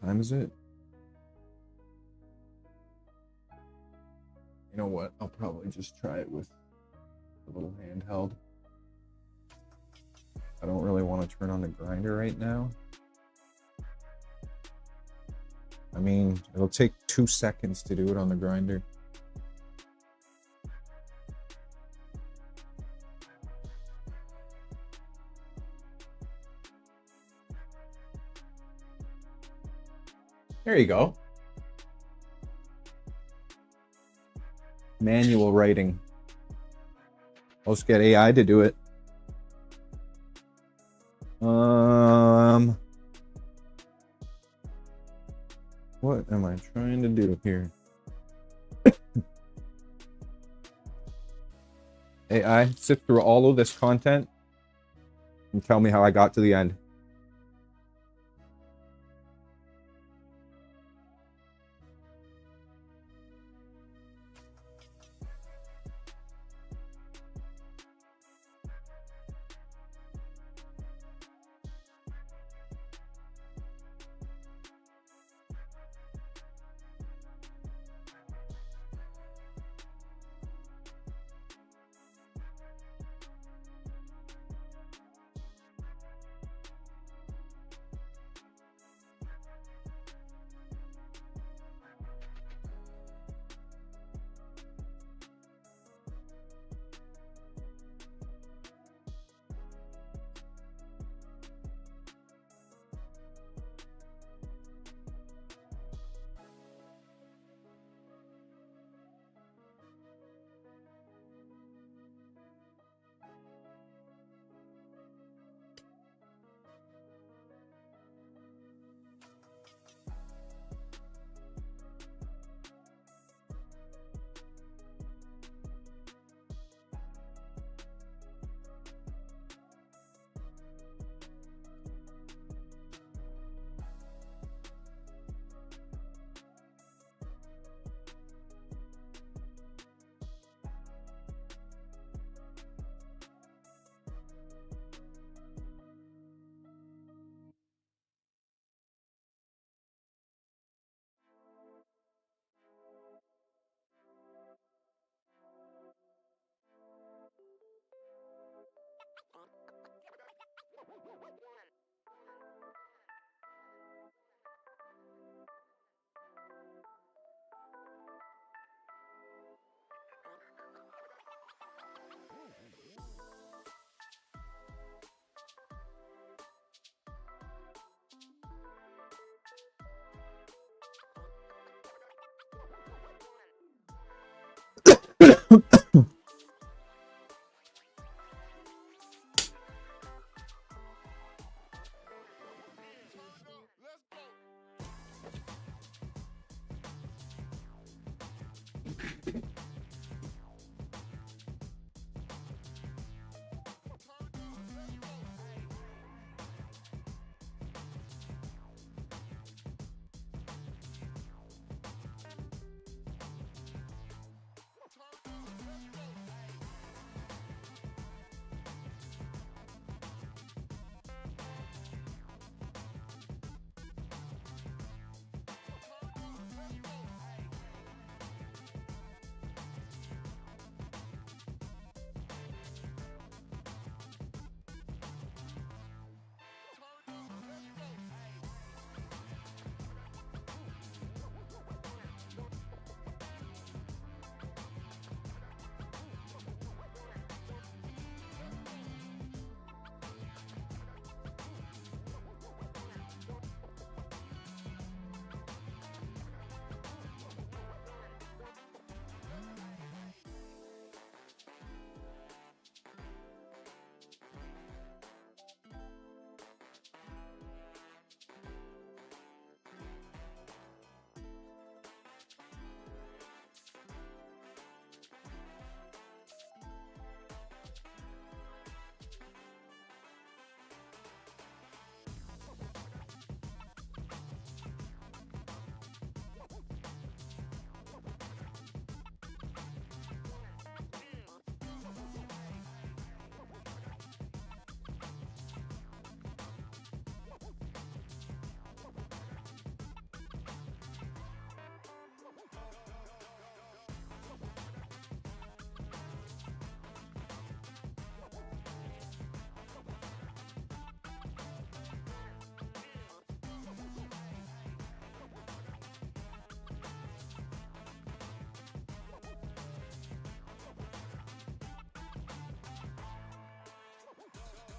time is it? You know what? I'll probably just try it with a little handheld. I don't really want to turn on the grinder right now. I mean, it'll take 2 seconds to do it on the grinder. There you go. Manual writing. Let's get AI to do it. What am I trying to do here? AI, sift through all of this content and tell me how I got to the end.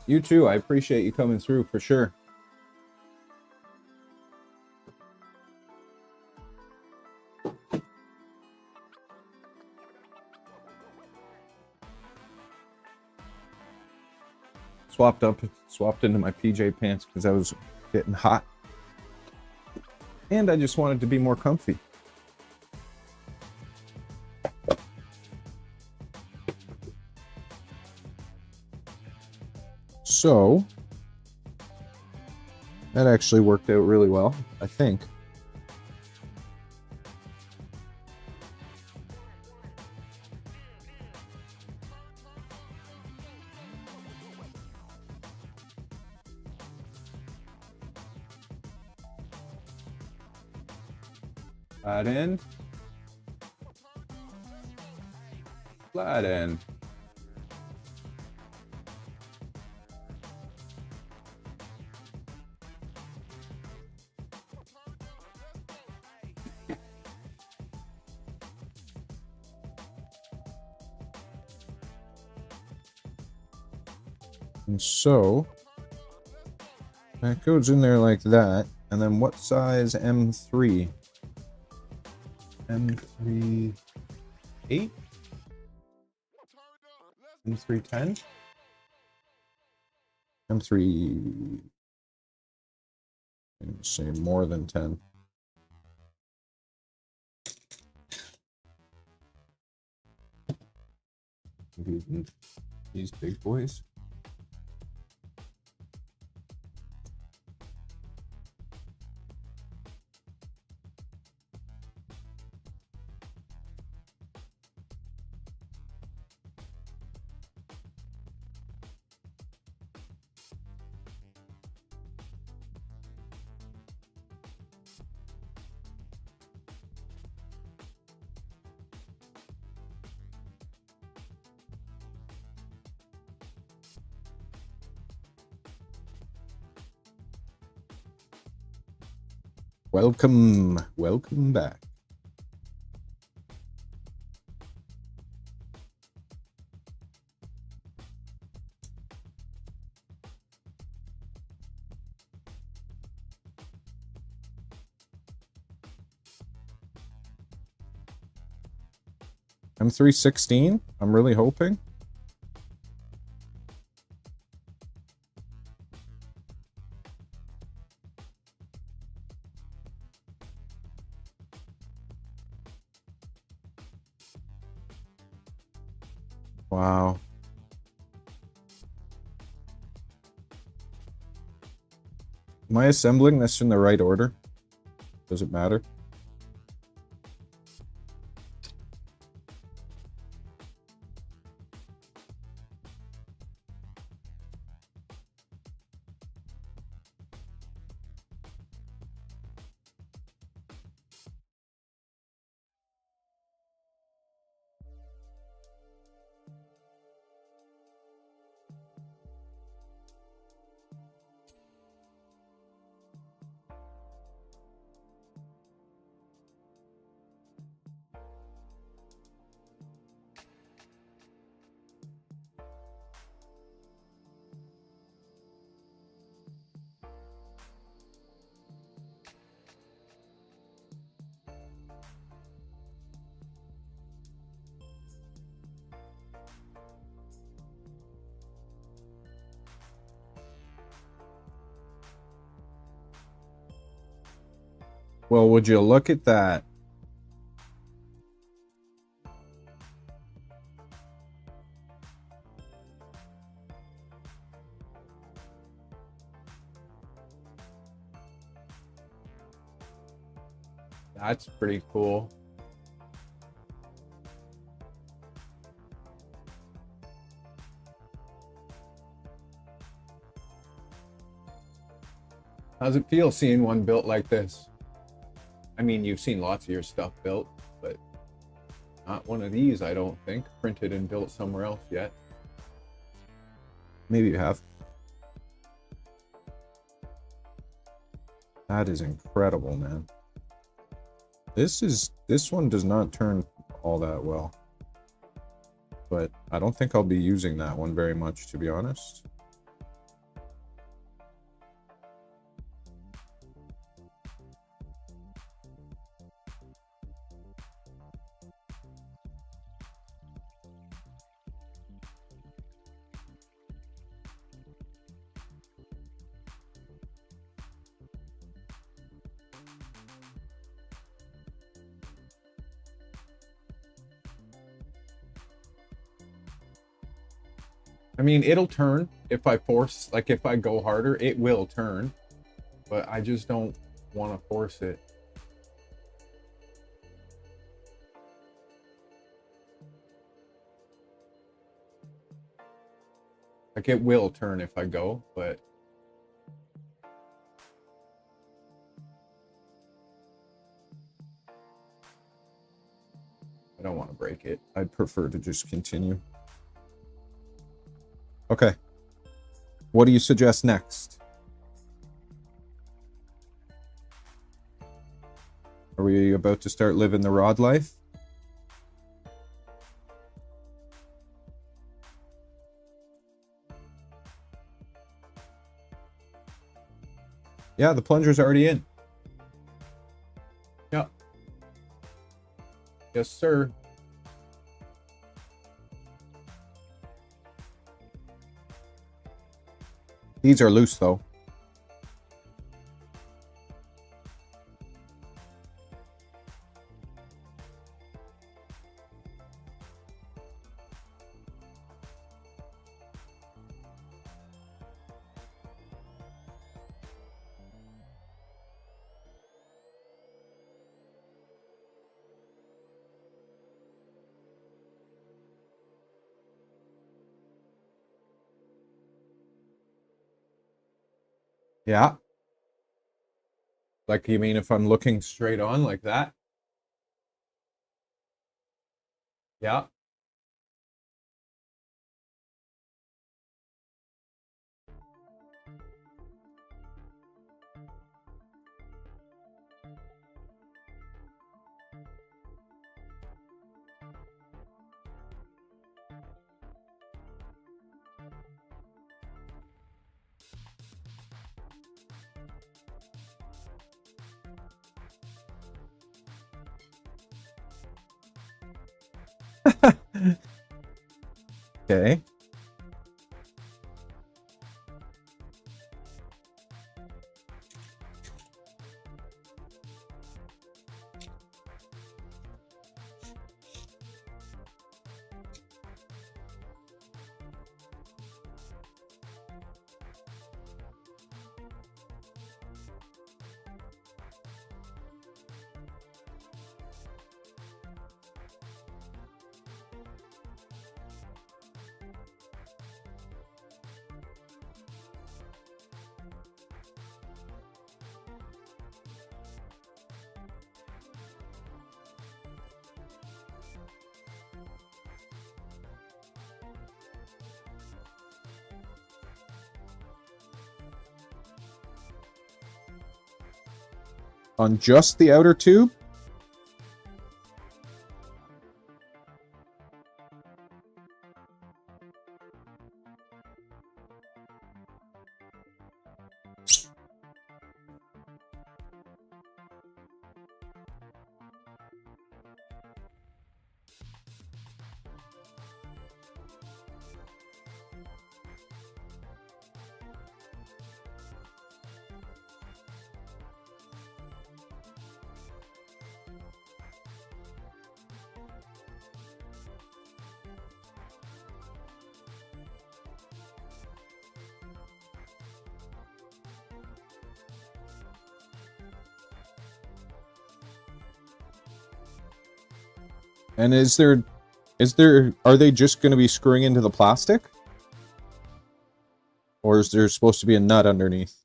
You too. I appreciate you coming through for sure. Swapped into my PJ pants because I was getting hot. And I just wanted to be more comfy. So that actually worked out really well, I think. Slide in. Slide in. And so that goes in there like that. And then what size M3? M3 8? M3 10? M3, say more than 10. These big boys. Welcome back. M316, I'm really hoping. Wow. Am I assembling this in the right order? Does it matter? Well, would you look at that? That's pretty cool. How's it feel seeing one built like this? I mean, you've seen lots of your stuff built, but not one of these, I don't think, printed and built somewhere else yet. Maybe you have. That is incredible, man. This one does not turn all that well. But I don't think I'll be using that one very much, to be honest. I mean, it'll turn if I force, like if I go harder, it will turn. But I just don't want to force it. Like it will turn if I go, but I don't want to break it. I'd prefer to just continue. Okay. What do you suggest next? Are we about to start living the rod life? Yeah, the plunger's already in. yeah. Yes, sir. These are loose, though. Yeah. Like, you mean if I'm looking straight on like that? Yeah. Okay. On just the outer tube? And are they just going to be screwing into the plastic? Or is there supposed to be a nut underneath?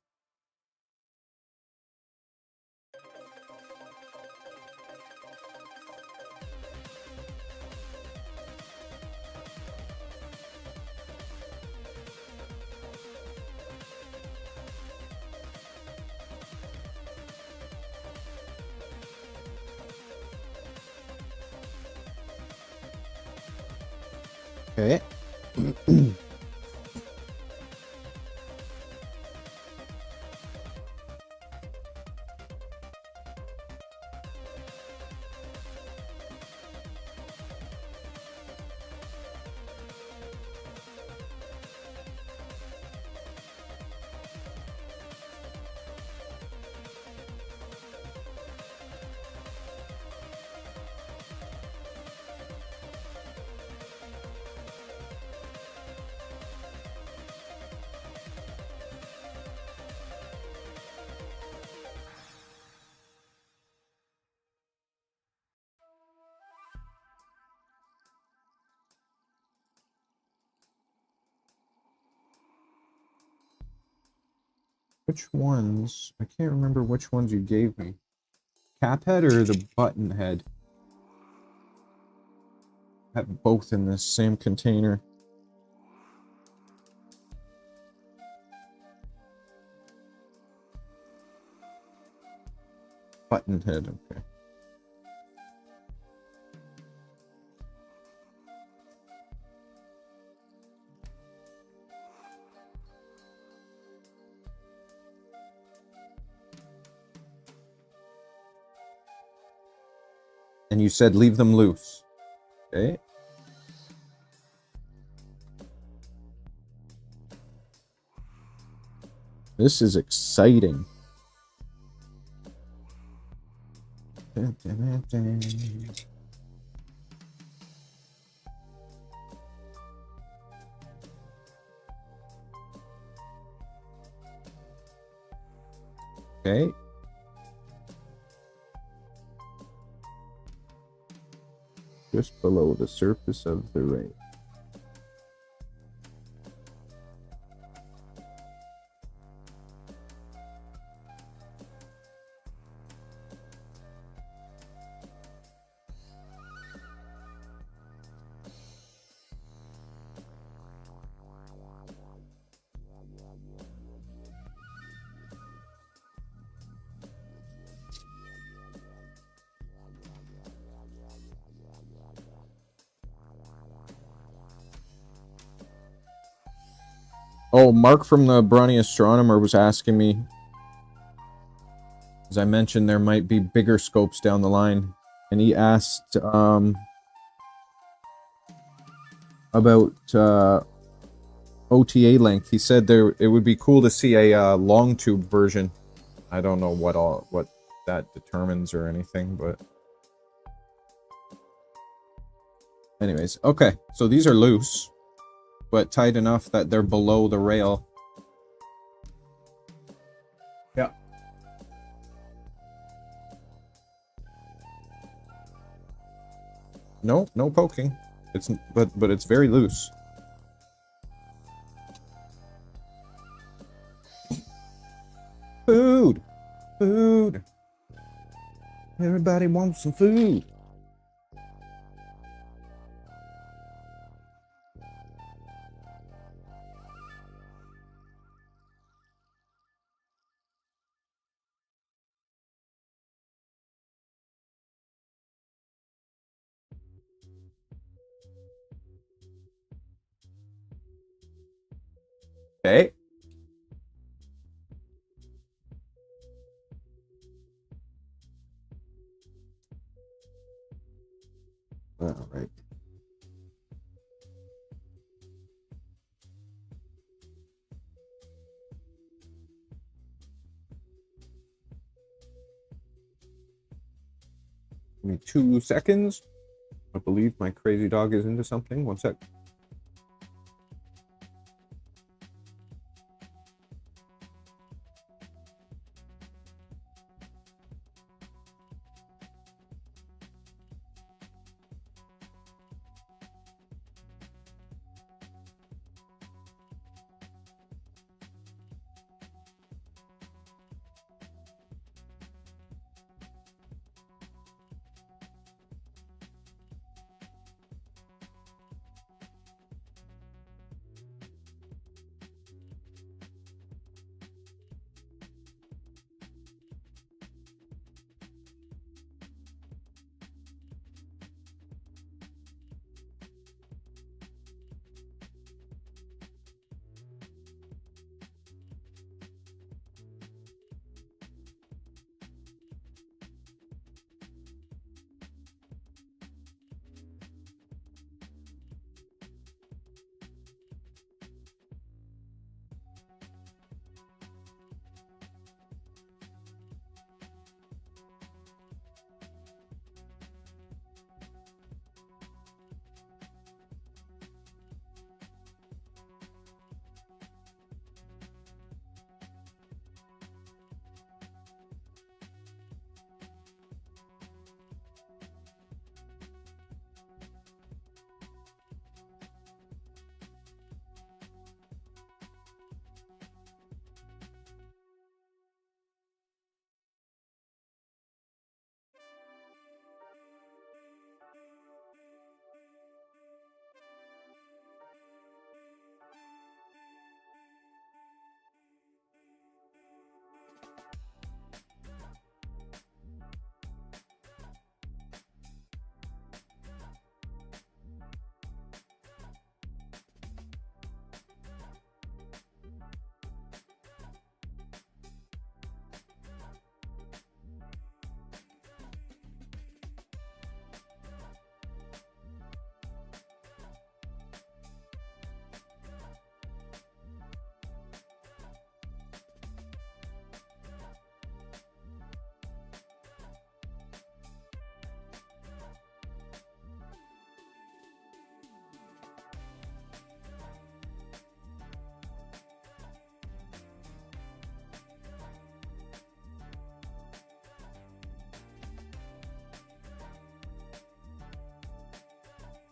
Okay. Which ones? I can't remember which ones you gave me. Cap head or the button head? Have both in this same container. Button head, okay. And you said leave them loose. Okay. This is exciting. Dun, dun, dun, dun. Okay. Just below the surface of the ray. Oh, Mark from the Brawny Astronomer was asking me, as I mentioned, there might be bigger scopes down the line, and he asked about OTA length. He said it would be cool to see a long tube version. I don't know what that determines or anything, but anyways, okay. So these are loose, but tight enough that they're below the rail. Yeah. No poking. It's but it's very loose. Food. Everybody wants some food. Okay. All right. Give me 2 seconds. I believe my crazy dog is into something. 1 sec.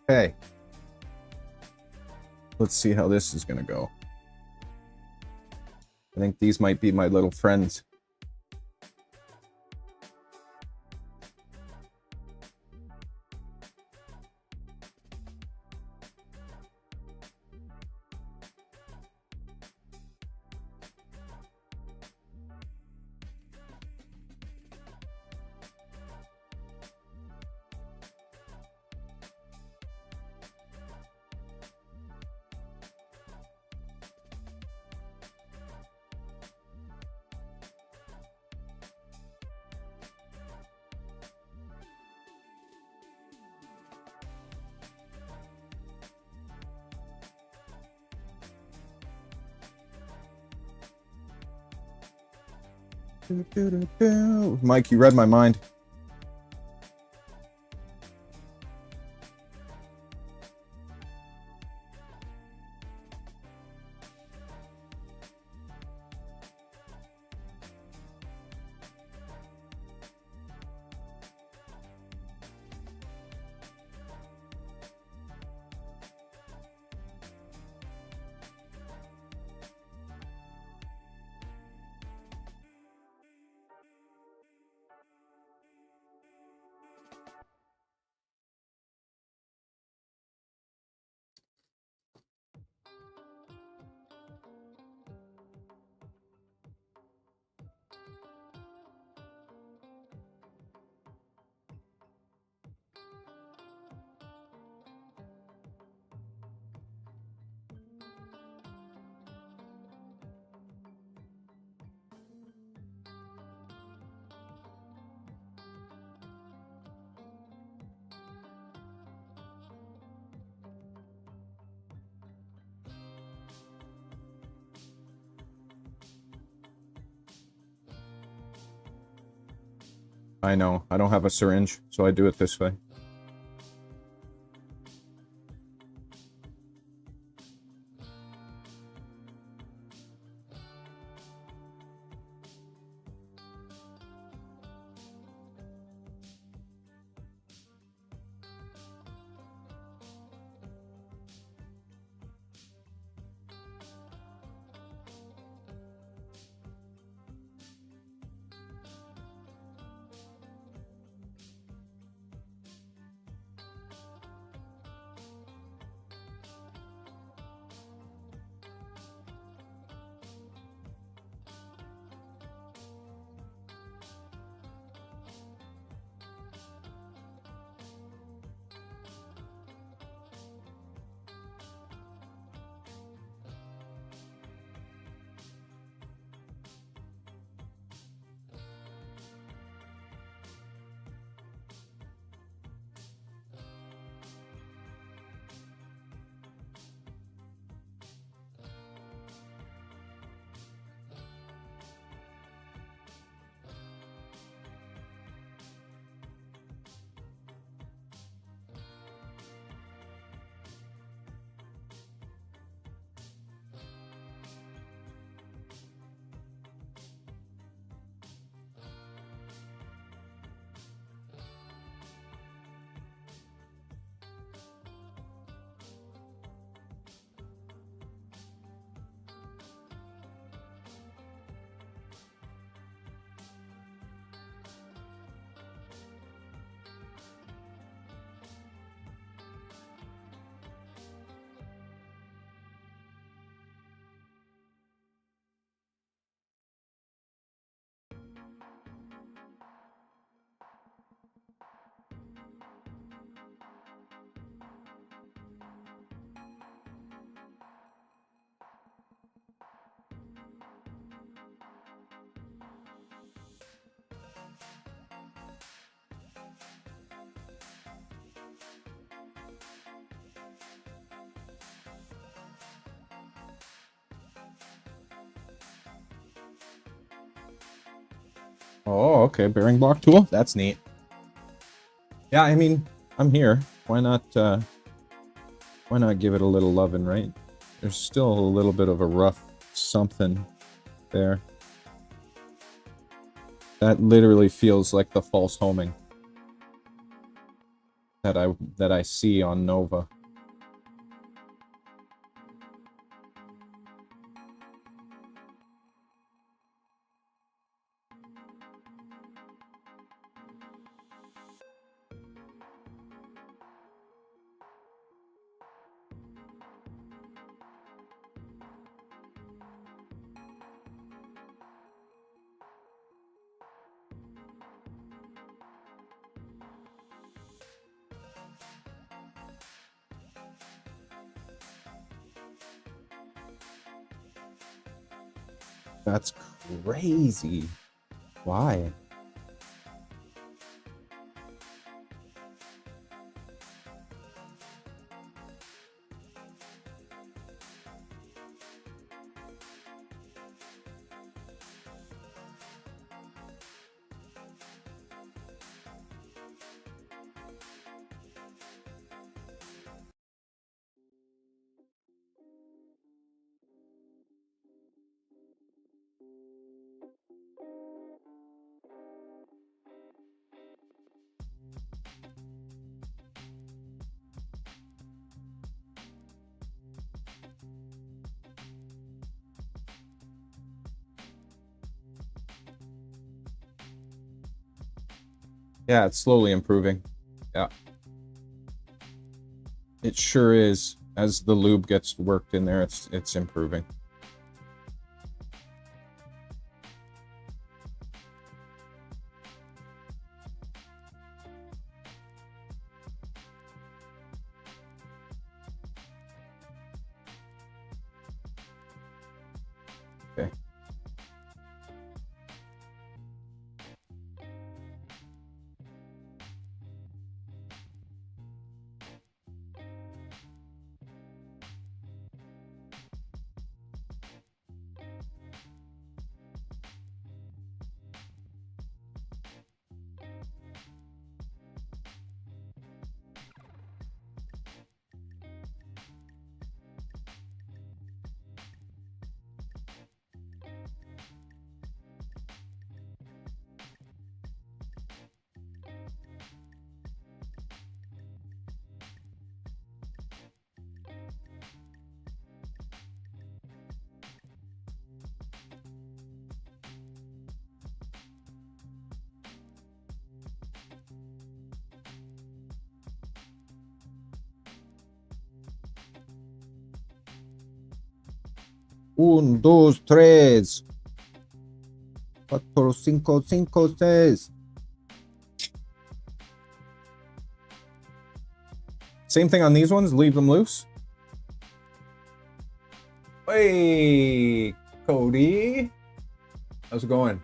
Okay. Let's see how this is gonna go. I think these might be my little friends. Mike, you read my mind. I know. I don't have a syringe, so I do it this way. Oh, okay. Bearing block tool. That's neat. Yeah, I mean, I'm here. Why not give it a little loving, right? There's still a little bit of a rough something there. That literally feels like the false homing. that I see on Nova. That's crazy. Why? Yeah, it's slowly improving. Yeah. It sure is. As the lube gets worked in there, it's improving. Okay. Un, dos, tres. Cuatro, cinco, cinco, seis. Same thing on these ones. Leave them loose. Hey, Cody. How's it going?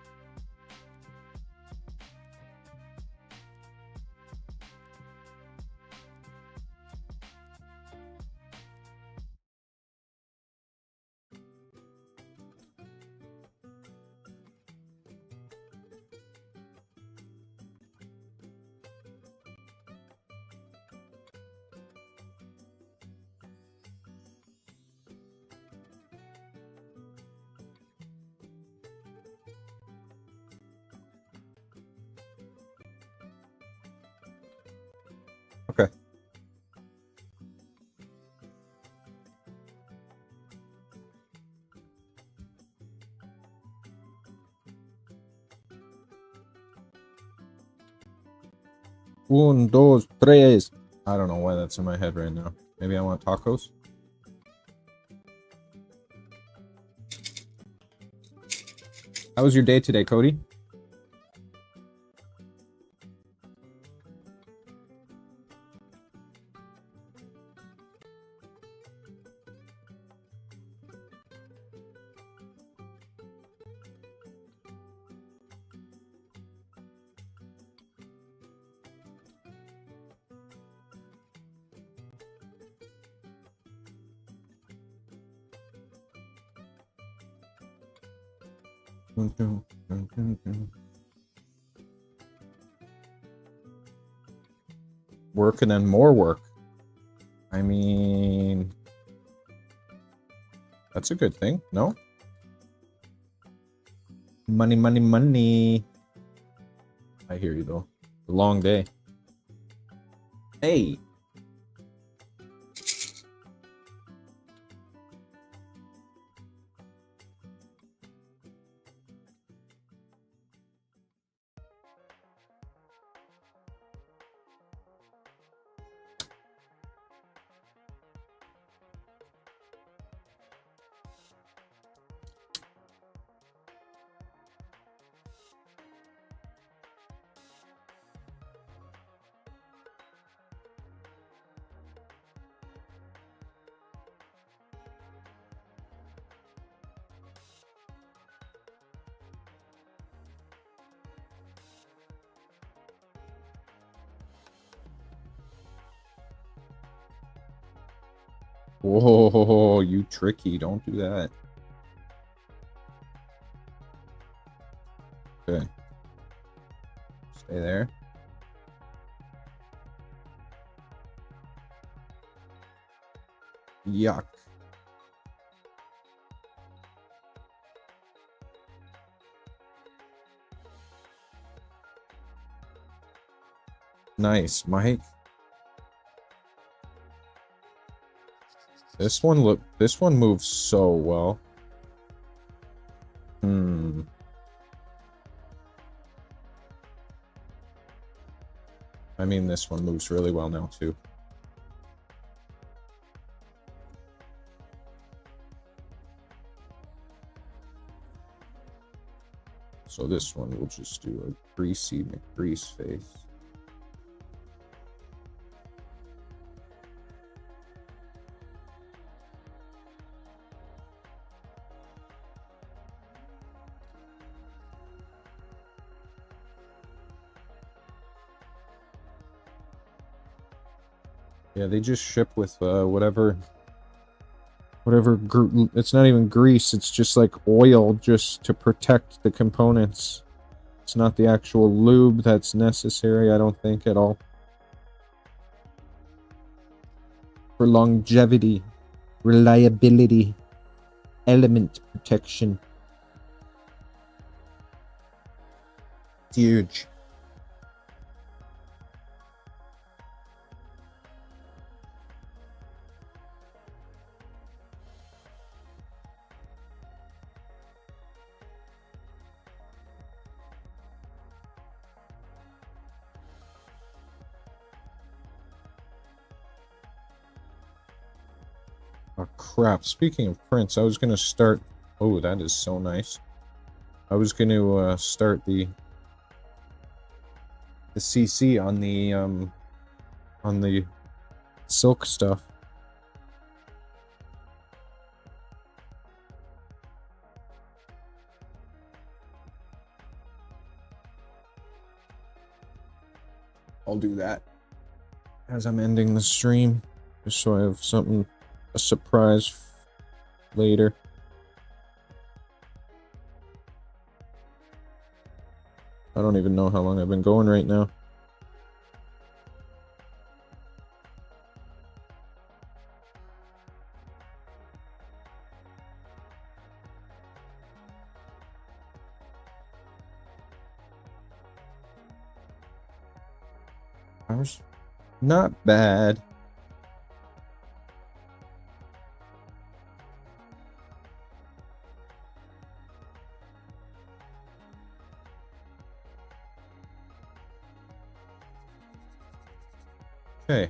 Okay. Un, dos, tres. I don't know why that's in my head right now. Maybe I want tacos. How was your day today, Cody? Work and then more work. I mean, that's a good thing, no? Money, money, money. I hear you though. A long day. Hey. Whoa, you tricky. Don't do that. Okay. Stay there. Yuck. Nice, Mike. This one moves so well. I mean, this one moves really well now, too. So this one will just do a greasy McGrease face. Yeah, they just ship with whatever it's not even grease, it's just like oil just to protect the components. It's not the actual lube that's necessary, I don't think, at all. For longevity, reliability, element protection. It's huge. Oh crap, speaking of prints, I was gonna start... Oh, that is so nice. I was gonna start the CC on the silk stuff. I'll do that as I'm ending the stream, just so I have something, a surprise later. I don't even know how long I've been going right now. Hours? Not bad. Okay.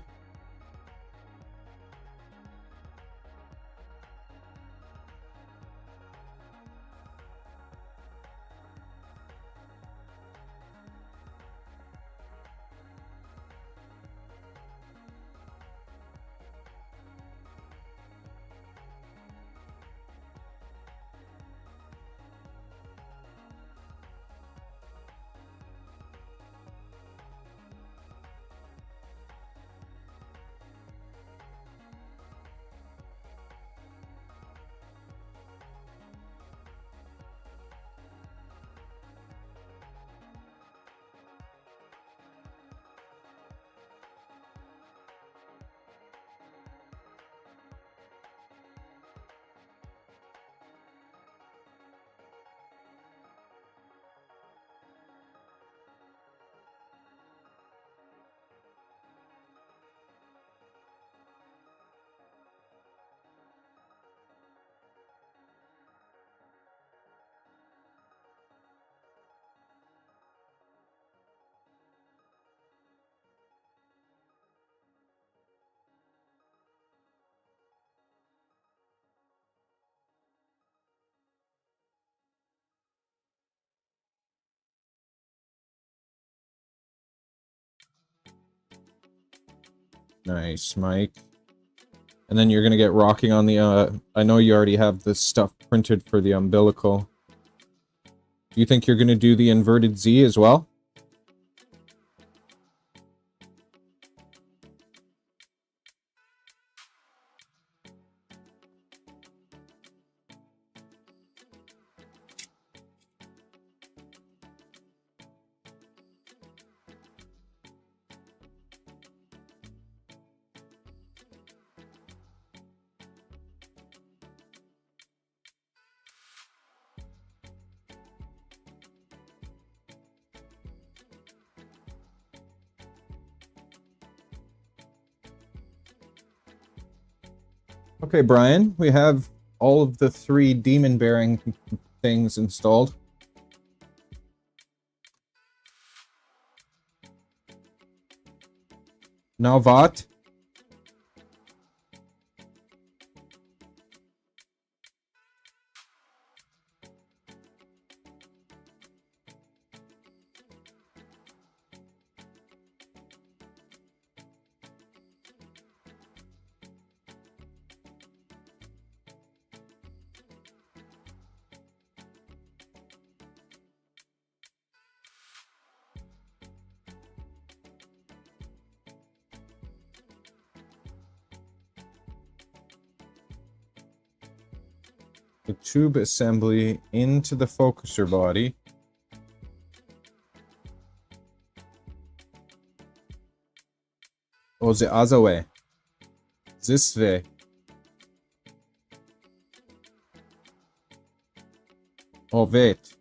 Nice, Mike. And then you're gonna get rocking on the, I know you already have this stuff printed for the umbilical. Do you think you're gonna do the inverted Z as well? Okay, Brian, we have all of the 3 demon bearing things installed. Now what? The tube assembly into the focuser body. Oh, the other way. This way. Oh, wait.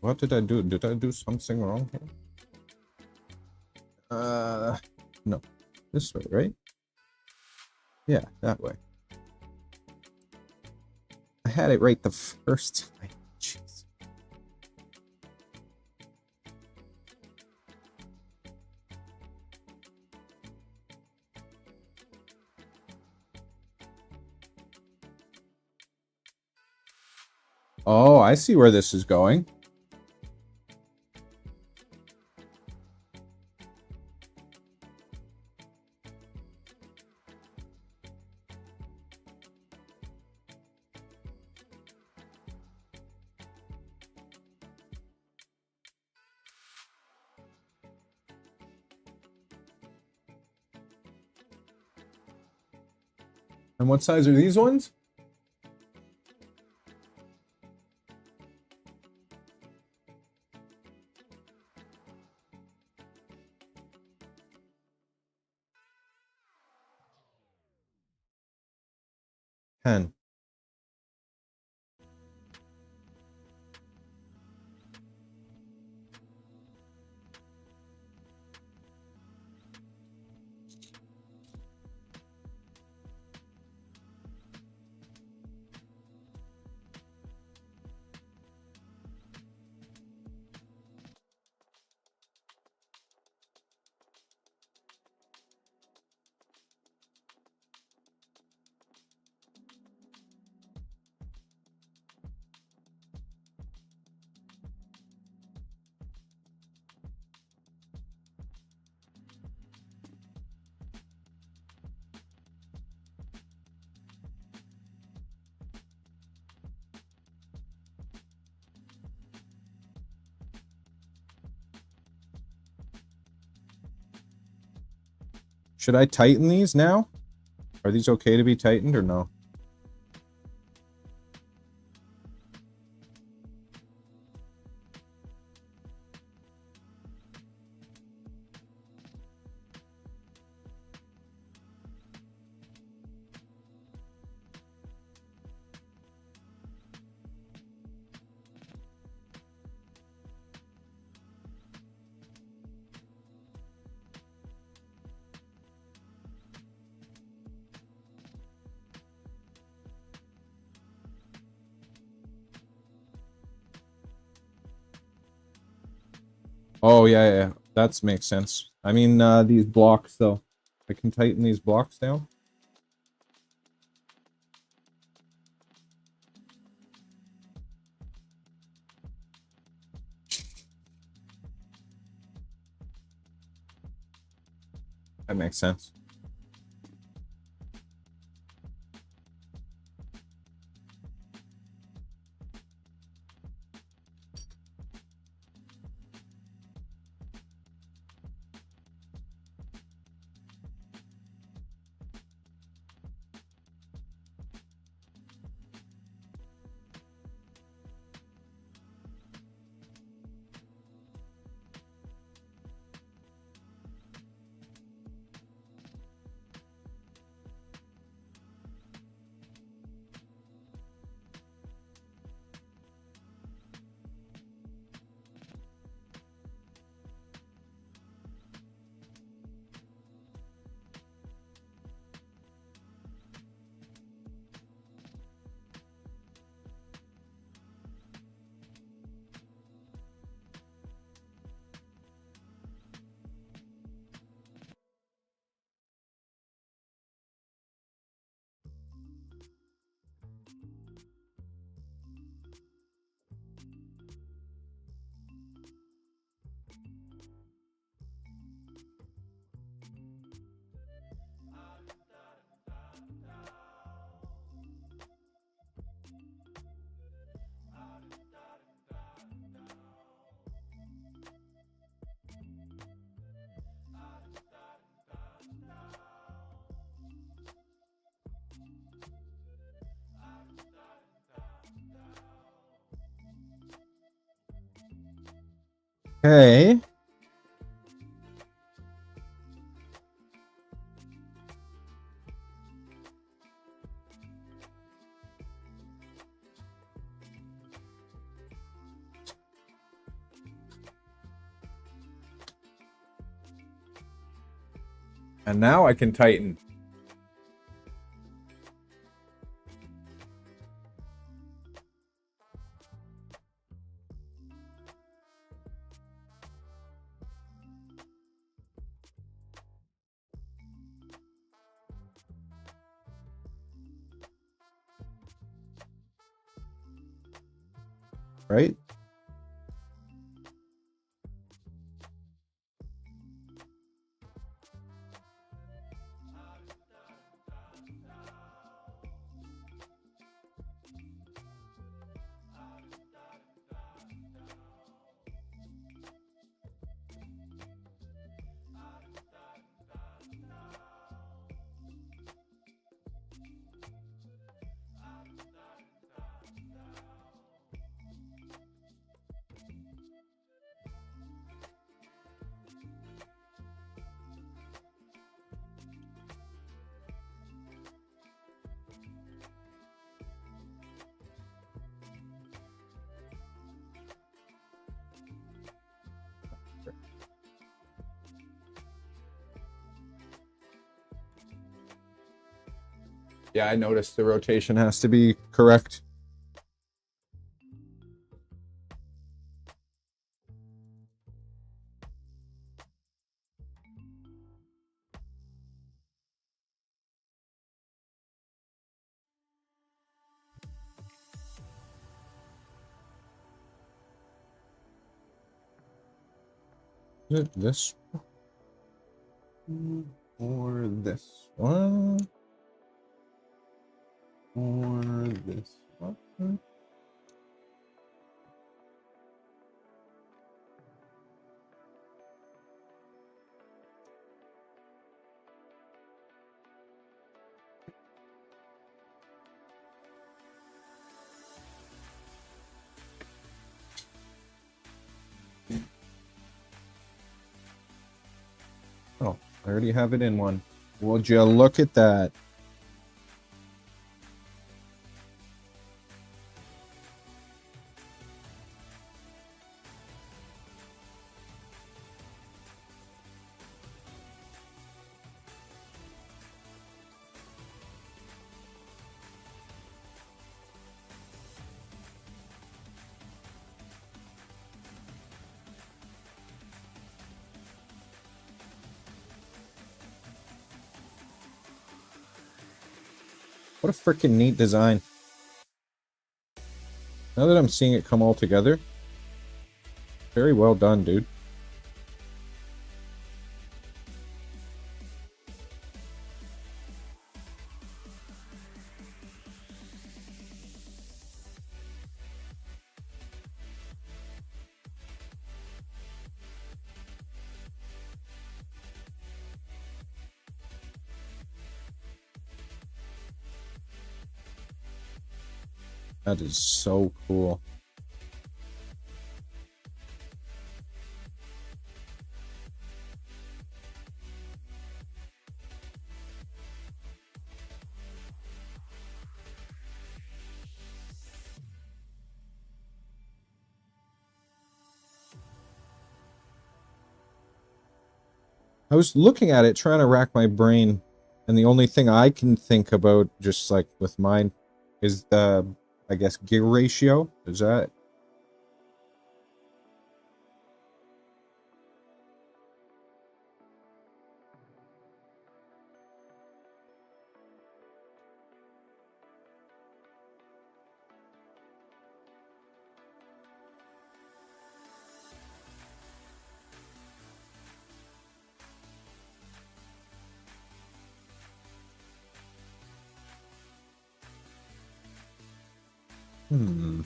What did I do? Did I do something wrong here? No. This way, right? Yeah, that way. I had it right the first time. Jeez. Oh, I see where this is going. And what size are these ones? Ten. Should I tighten these now? Are these okay to be tightened or no? Oh, yeah, yeah. That makes sense. I mean, these blocks, though. I can tighten these blocks down. That makes sense. Okay. And now I can tighten. Right? Yeah, I noticed the rotation Has to be correct. Is it this one? Or this one? Or this one? Oh, I already have it in one. Would you look at that? What a freaking neat design. Now that I'm seeing it come all together, very well done, dude. That is so cool. I was looking at it, trying to rack my brain, and the only thing I can think about, just like with mine, is the, I guess, gear ratio. Is that? Hmm.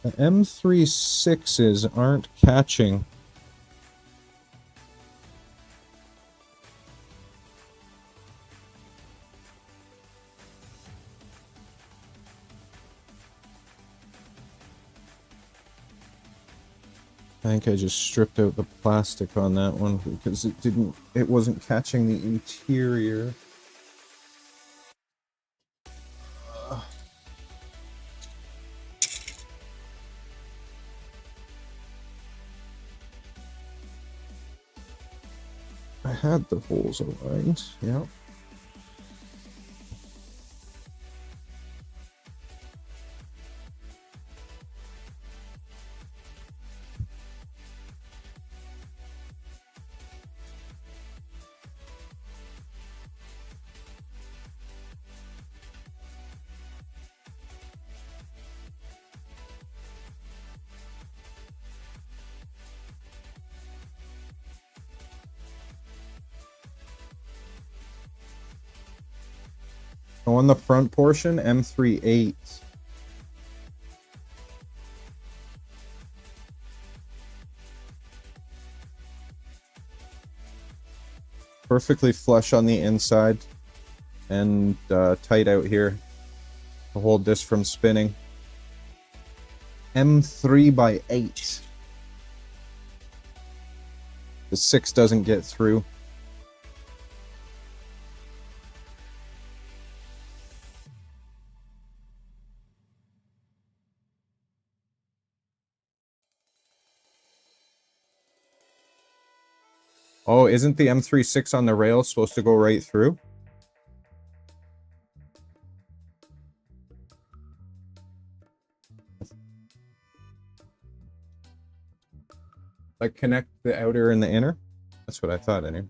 The M36s aren't catching. I think I just stripped out the plastic on that one because it wasn't catching the interior. I had the holes aligned, yeah. So on the front portion, M38. Perfectly flush on the inside and tight out here to hold this from spinning. M3 by 8. The 6 doesn't get through. Oh, isn't the M36 on the rail supposed to go right through? Like connect the outer and the inner? That's what I thought, anyway.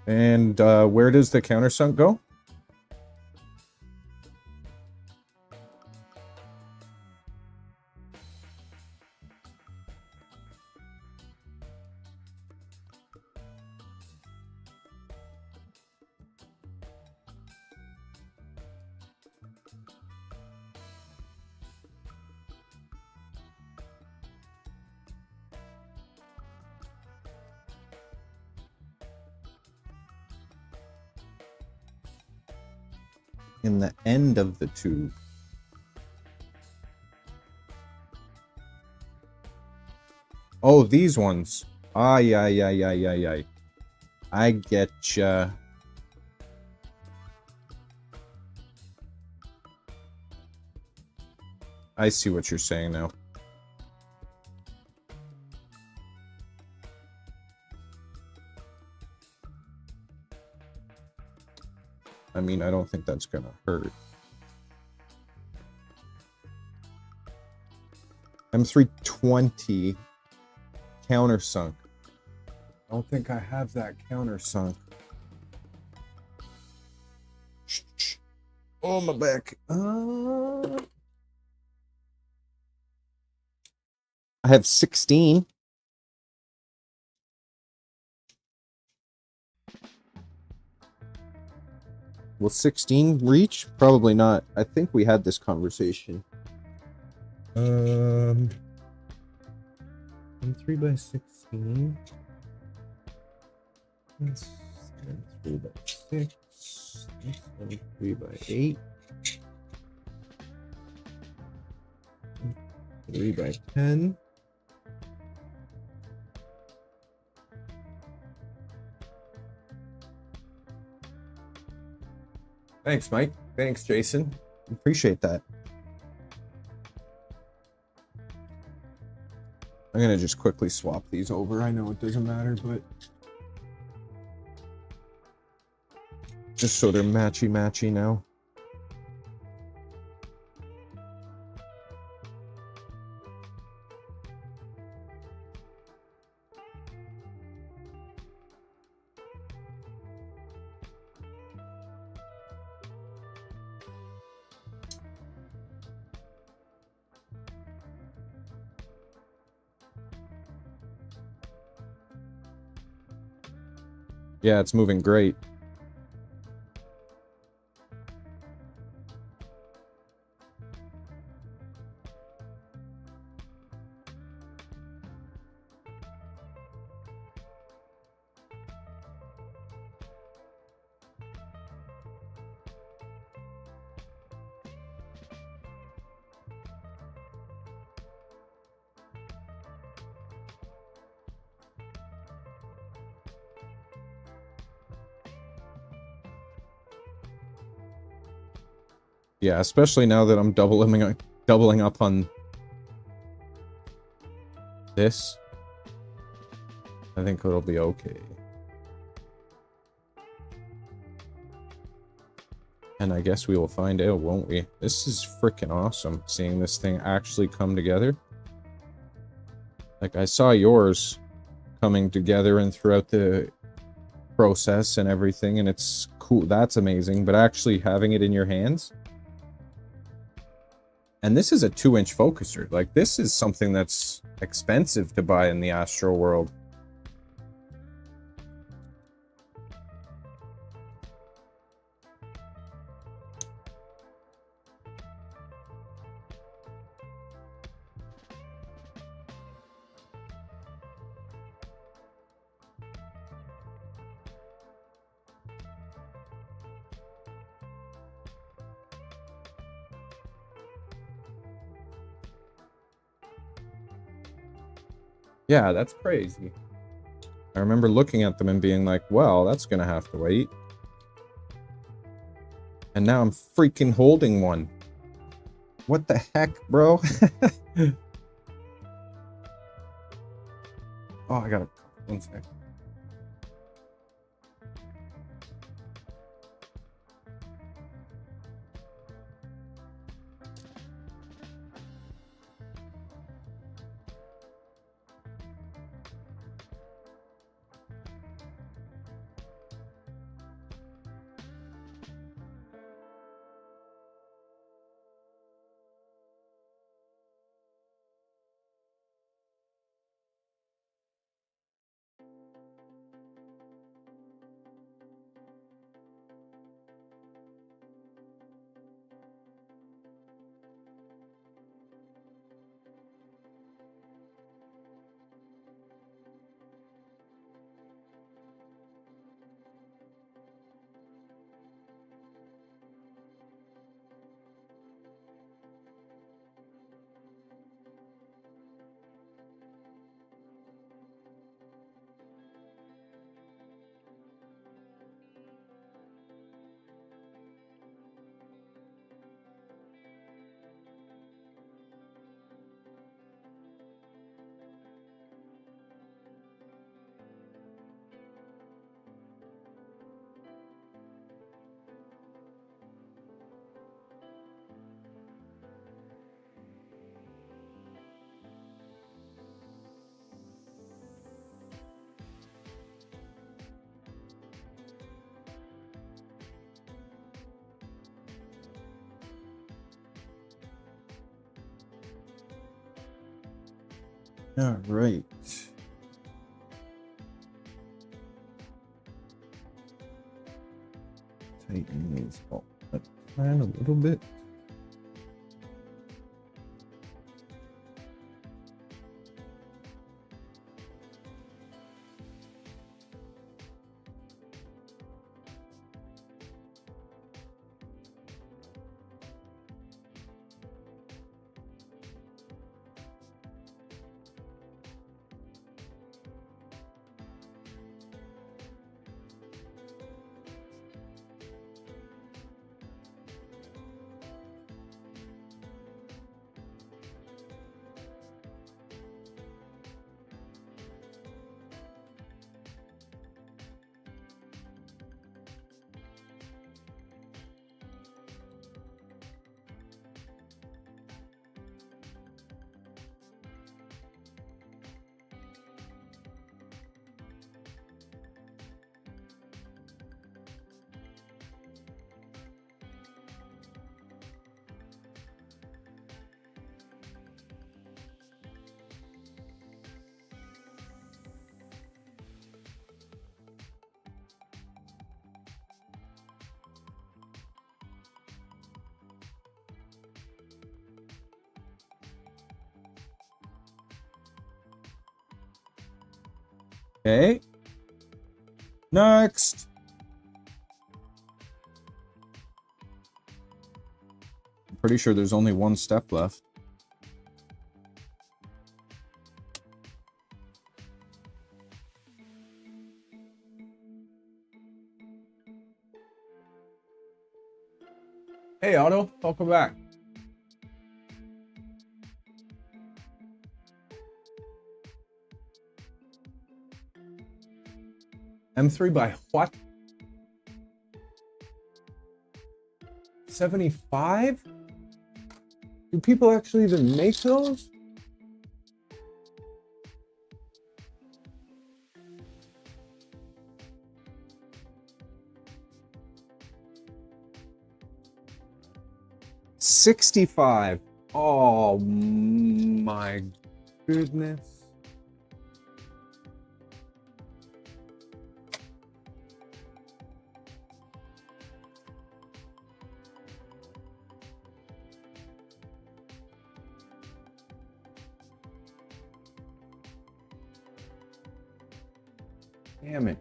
And where does the countersunk go? In the end of the tube. Oh, these ones. Ay. I getcha. I see what you're saying now. I mean, I don't think that's gonna hurt. M320 countersunk. I don't think I have that countersunk. Oh, my back. I have 16. Will 16 reach? Probably not. I think we had this conversation. 3 by 16. That's 3 by 6. That's 3 by 8. 3 by 10. Thanks, Mike. Thanks, Jason. Appreciate that. I'm gonna just quickly swap these over. I know it doesn't matter, but just so they're matchy-matchy now. Yeah, it's moving great. Yeah, especially now that I'm doubling up on this. I think it'll be okay. And I guess we will find out, won't we? This is freaking awesome, seeing this thing actually come together. Like, I saw yours coming together and throughout the process and everything, and it's cool. That's amazing. But actually having it in your hands... And this is a 2-inch focuser. Like, this is something that's expensive to buy in the Astro world. Yeah, that's crazy. I remember looking at them and being like, well, that's gonna have to wait. And now I'm freaking holding one. What the heck, bro? Oh, I gotta... One sec. All right. Tighten these up a little bit. Okay. Next. I'm pretty sure there's only one step left. Hey, Otto. Welcome back. M3 by what? 75? Do people actually even make those? $65. Oh my goodness. Damn it.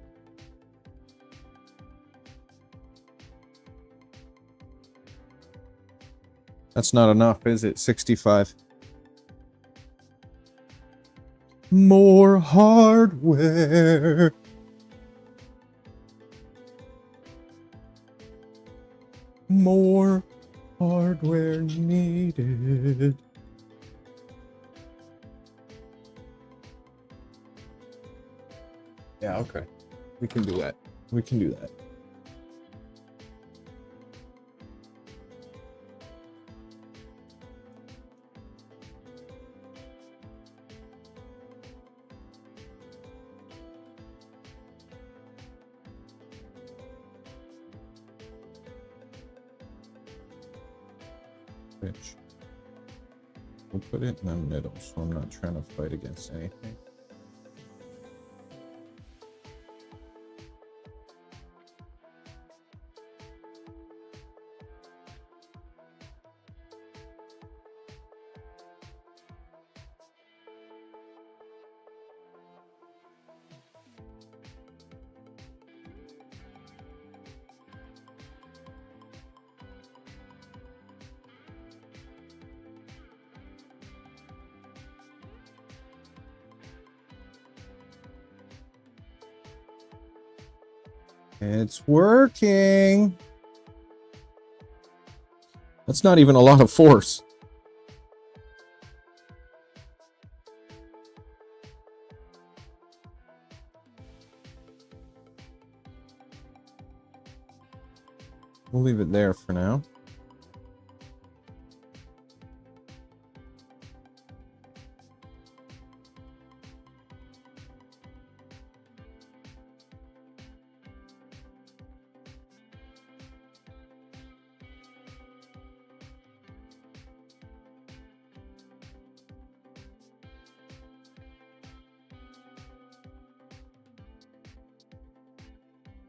That's not enough, is it? 65. More hardware. More hardware needed. Yeah, okay. We can do that. We can do that. Which we'll put it in the middle, so I'm not trying to fight against anything. It's working. That's not even a lot of force. We'll leave it there for now.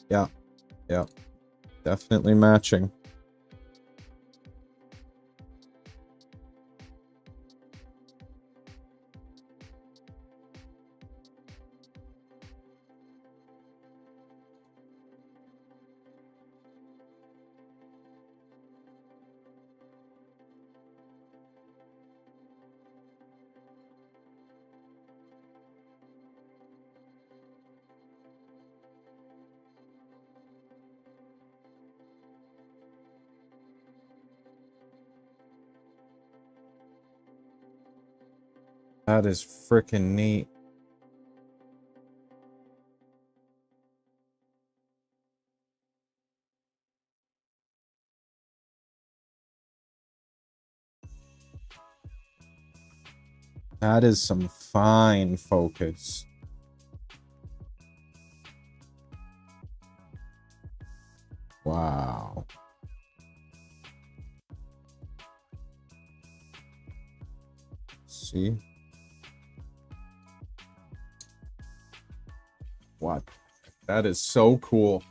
Yeah. Yeah. Definitely matching. That is freaking neat. That is some fine focus. Wow. See? What? That is so cool.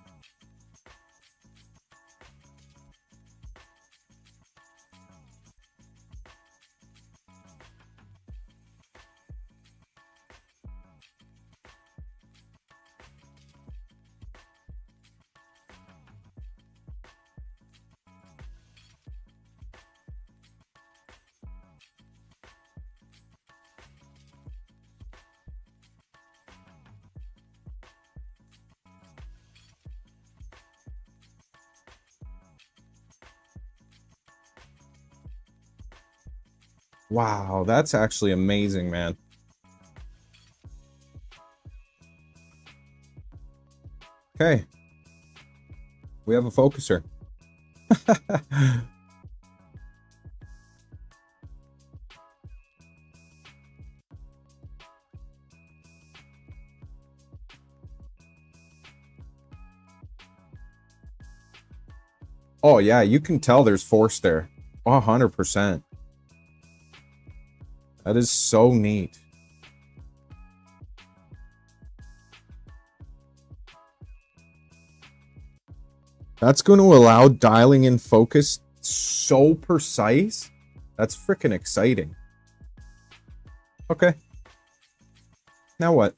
Wow, that's actually amazing, man. Okay. We have a focuser. Oh, yeah, you can tell there's force there. 100%. That is so neat. That's going to allow dialing in focus so precise. That's freaking exciting. Okay. Now what?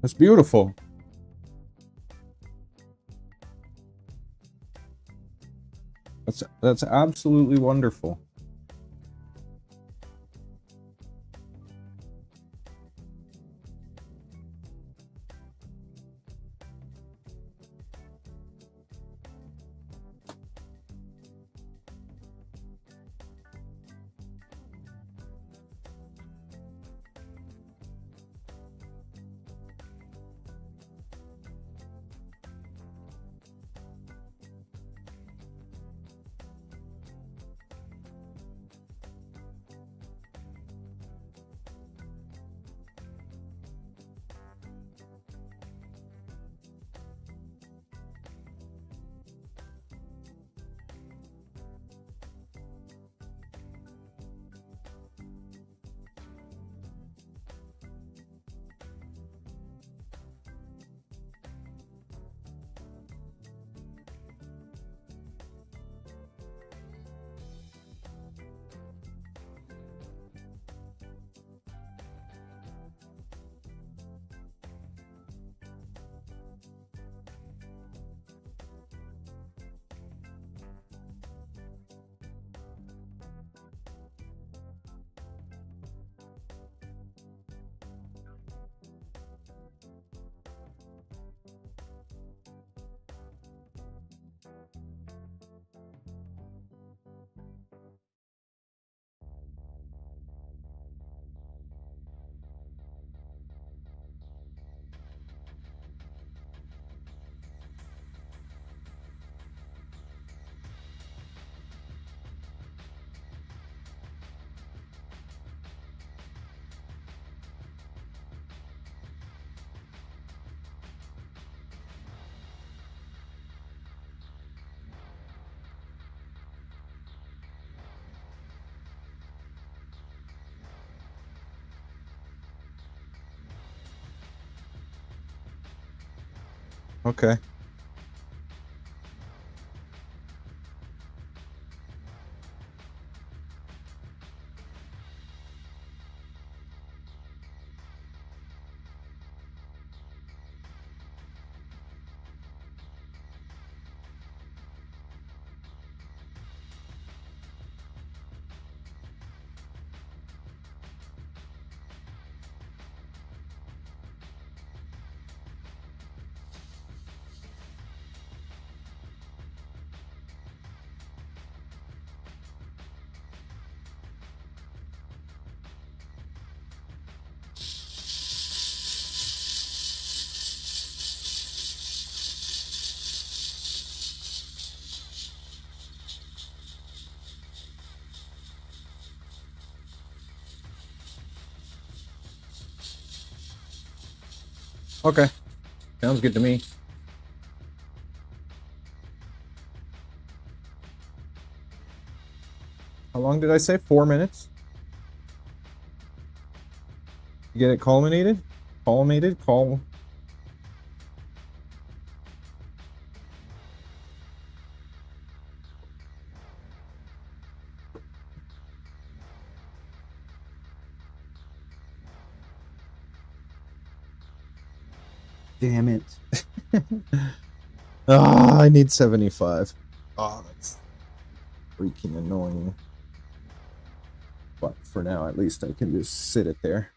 That's beautiful. That's absolutely wonderful. Okay. Okay. Sounds good to me. How long did I say? 4 minutes? You get it culminated? Culminated? Damn it. Ah, I need 75. Oh, that's freaking annoying. But for now, at least I can just sit it there.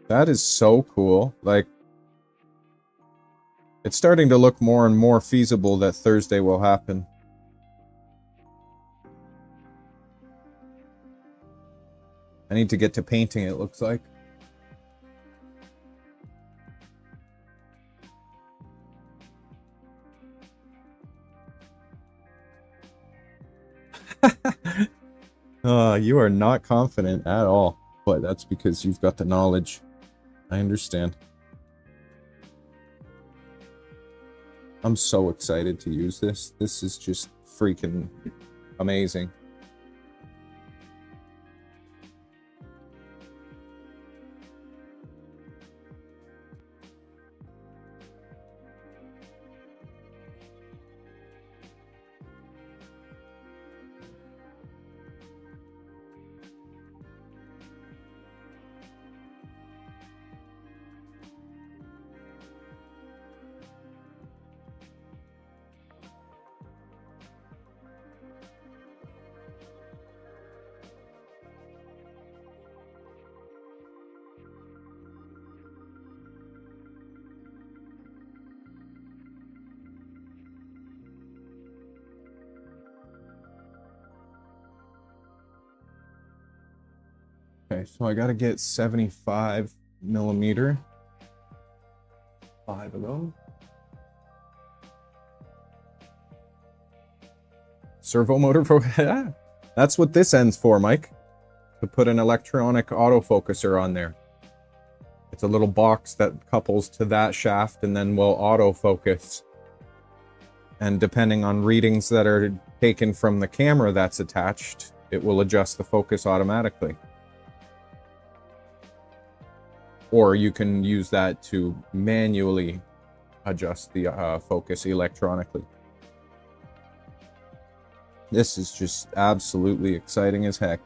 That is so cool. Like, it's starting to look more and more feasible that Thursday will happen. I need to get to painting, it looks like. You are not confident at all. But that's because you've got the knowledge. I understand. I'm so excited to use this. This is just freaking amazing. Okay, so I gotta get 75 millimeter. 5 of those. Servo motor for yeah. That's what this end's for, Mike. To put an electronic autofocuser on there. It's a little box that couples to that shaft and then will autofocus. And depending on readings that are taken from the camera that's attached, it will adjust the focus automatically. Or you can use that to manually adjust the focus electronically. This is just absolutely exciting as heck.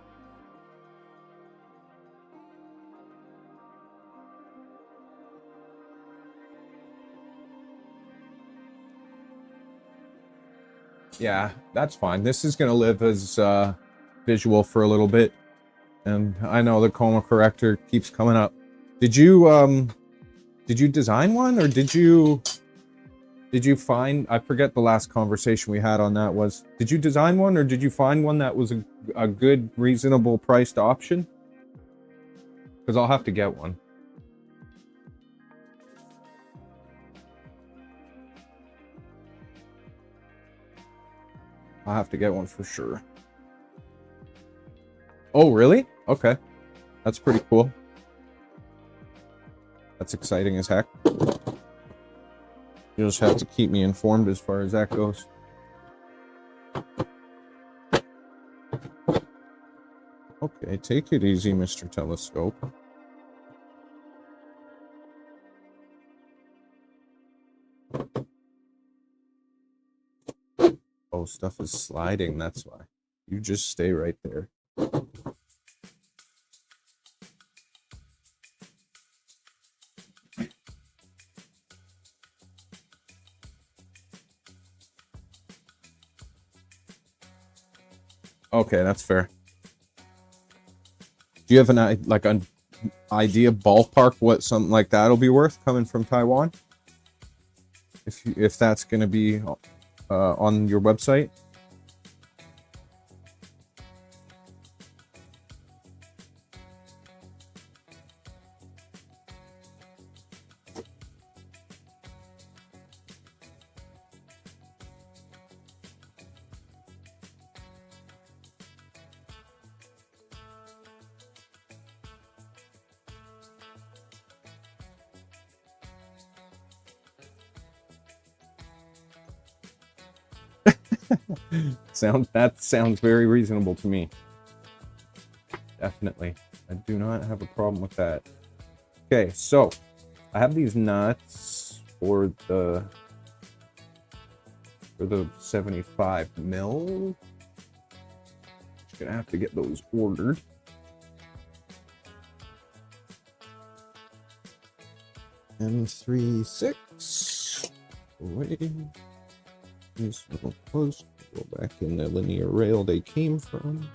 Yeah, that's fine. This is going to live as visual for a little bit. And I know the coma corrector keeps coming up. Did you design one, or did you find, I forget the last conversation we had on that was, did you design one, or did you find one that was a good, reasonable priced option? Because I'll have to get one. I'll have to get one for sure. Oh, really? Okay. That's pretty cool. That's exciting as heck. You'll just have to keep me informed as far as that goes. Okay, take it easy, Mr. Telescope. Oh, stuff is sliding, that's why. You just stay right there. Okay, that's fair. Do you have an idea ballpark what something like that'll be worth coming from Taiwan? If that's going to be on your website? That sounds very reasonable to me. Definitely. I do not have a problem with that. Okay, so I have these nuts for the 75 mil. Just gonna have to get those ordered. M36. Away. These little posts go back in the linear rail they came from.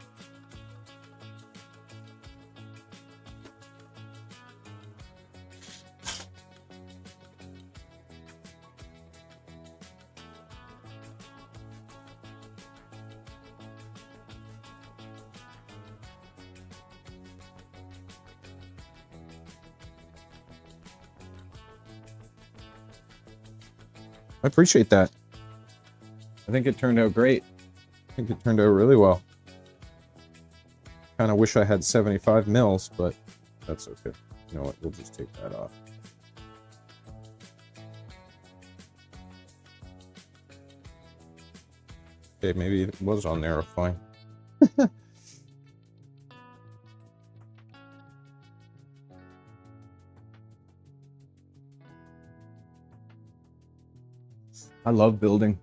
I appreciate that. I think it turned out great. I think it turned out really well. Kind of wish I had 75 mils, but that's okay. You know what? We'll just take that off. Okay, maybe it was on there. Fine. I love building.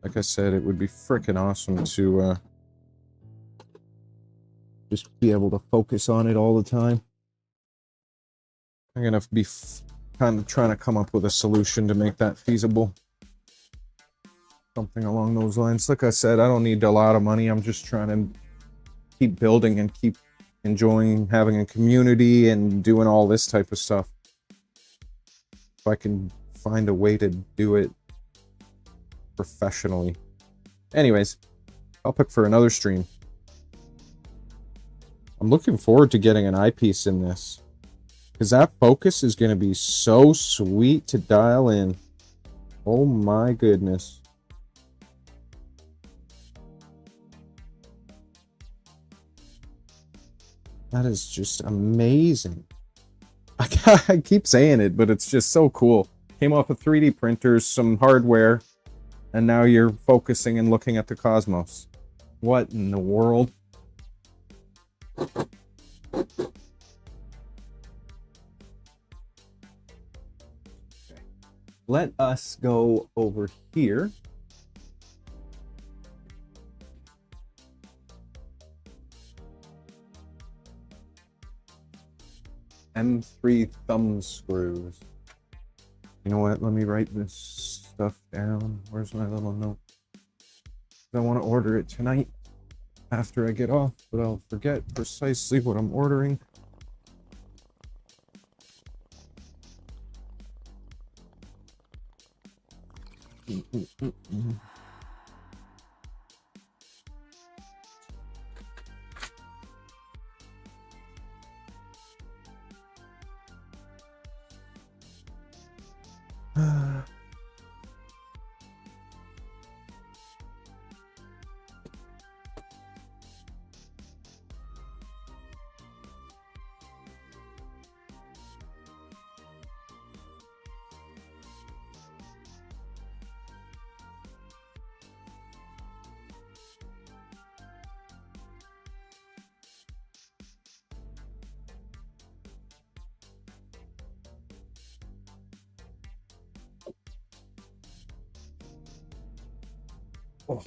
Like I said, it would be freaking awesome to just be able to focus on it all the time. I'm gonna be kind of trying to come up with a solution to make that feasible. Something along those lines. Like I said, I don't need a lot of money. I'm just trying to keep building and keep enjoying having a community and doing all this type of stuff. If I can find a way to do it professionally. Anyways, I'll pick for another stream. I'm looking forward to getting an eyepiece in this, because that focus is going to be so sweet to dial in. Oh my goodness. That is just amazing. I keep saying it, but it's just so cool. Came off of 3D printers, some hardware, and now you're focusing and looking at the cosmos. What in the world? Okay. Let us go over here. M3 thumb screws. You know what? Let me write this stuff down. Where's my little note? I want to order it tonight after I get off, but I'll forget precisely what I'm ordering. Oh.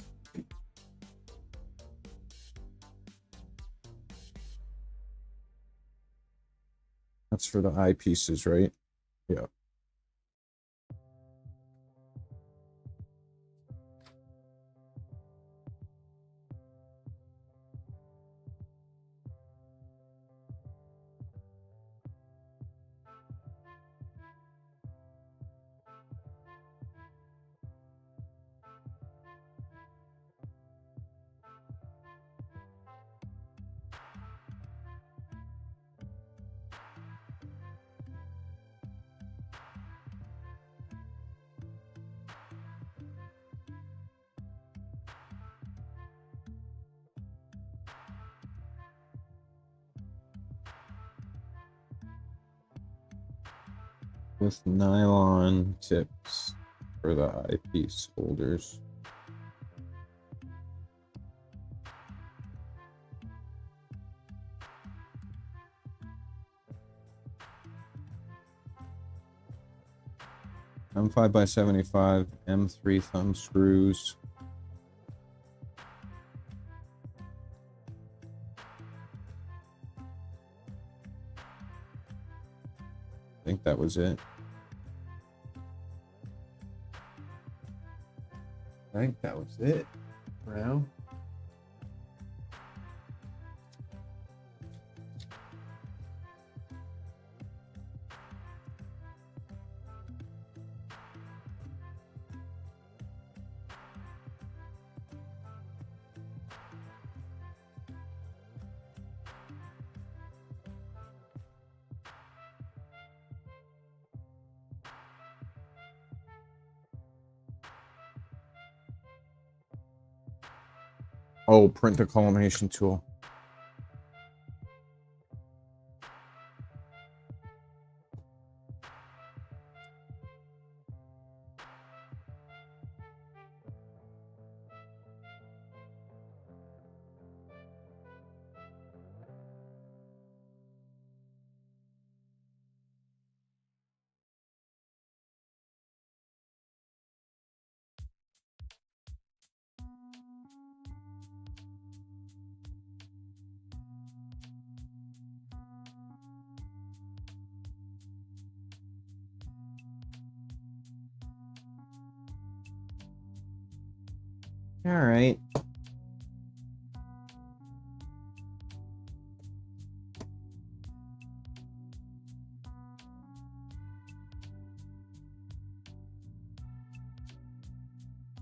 That's for the eyepieces, right? Yeah. With nylon tips for the eyepiece holders. M5 by 75, M3 thumb screws. I think that was it. I think that was it for now. Oh, print the collimation tool. All right.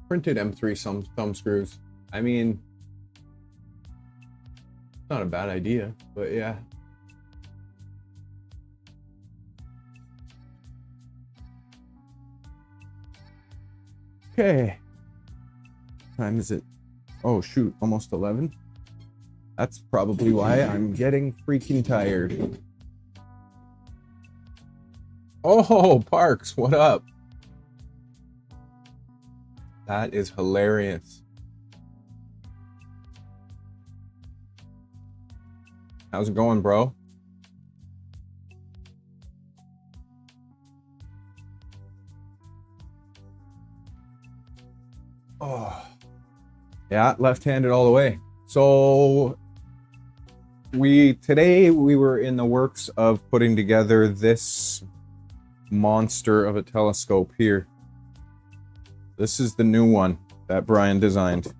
Printed M3 thumb screws. I mean, not a bad idea, but yeah. Okay. Time is it? Oh shoot, almost 11. That's probably why I'm getting freaking tired. Oh, Parks, what up? That is hilarious. How's it going, bro? Oh. Yeah, left-handed all the way. So today we were in the works of putting together this monster of a telescope here. This is the new one that Brian designed.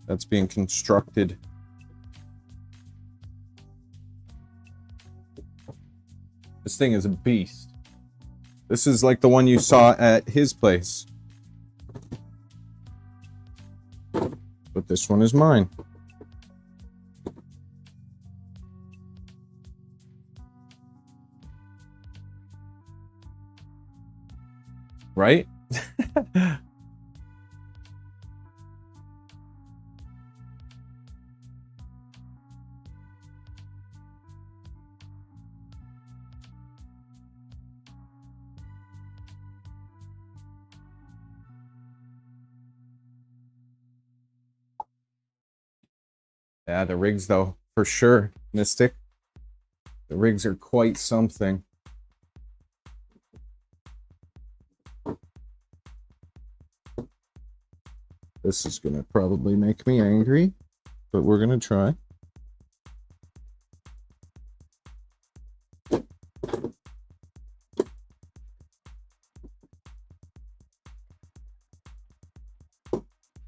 That's being constructed. This thing is a beast. This is like the one you saw at his place. But this one is mine. Right? Yeah, the rigs though, for sure, Mystic. The rigs are quite something. This is gonna probably make me angry, but we're gonna try.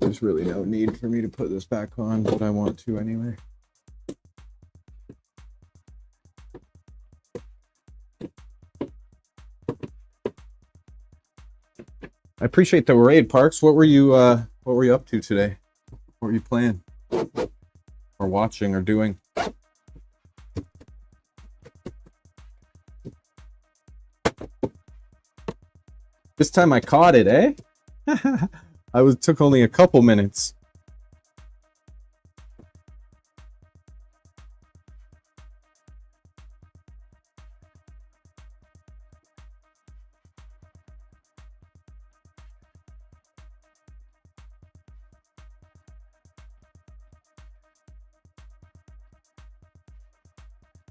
There's really no need for me to put this back on, but I want to anyway. I appreciate the raid, Parks. What were you up to today? What were you playing? Or watching or doing? This time I caught it, eh? Took only a couple minutes.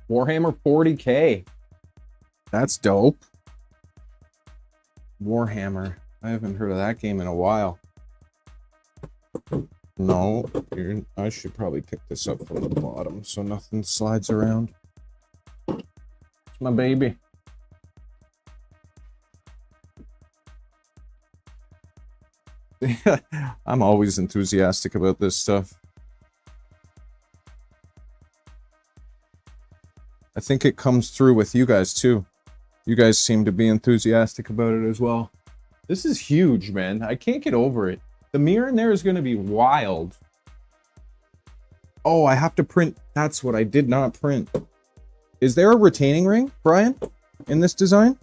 Warhammer 40K. That's dope. Warhammer. I haven't heard of that game in a while. No, I should probably pick this up from the bottom so nothing slides around. It's my baby. I'm always enthusiastic about this stuff. I think it comes through with you guys too. You guys seem to be enthusiastic about it as well. This is huge, man. I can't get over it. The mirror in there is going to be wild. Oh, I have to print. That's what I did not print. Is there a retaining ring, Brian, in this design?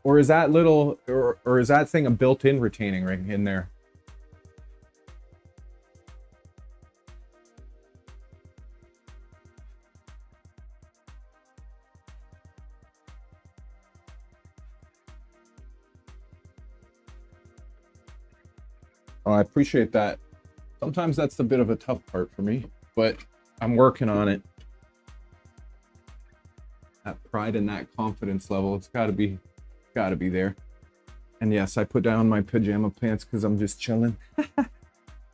Or is that little, or is that thing a built-in retaining ring in there? Oh, I appreciate that. Sometimes that's a bit of a tough part for me, but I'm working on it. That pride and that confidence level, it's gotta be there. And yes, I put down my pajama pants because I'm just chilling.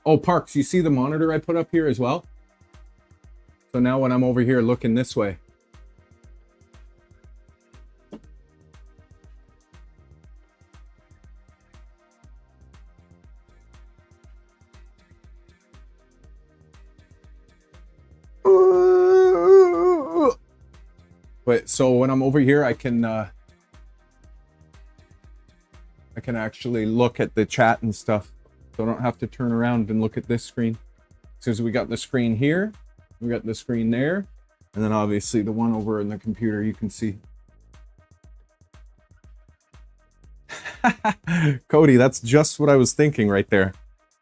Oh, Parks, you see the monitor I put up here as well? So now when I'm over here looking this way, but so when I'm over here, I can actually look at the chat and stuff. So I don't have to turn around and look at this screen. Because we got the screen here, we got the screen there, and then obviously the one over in the computer you can see. Cody, that's just what I was thinking right there.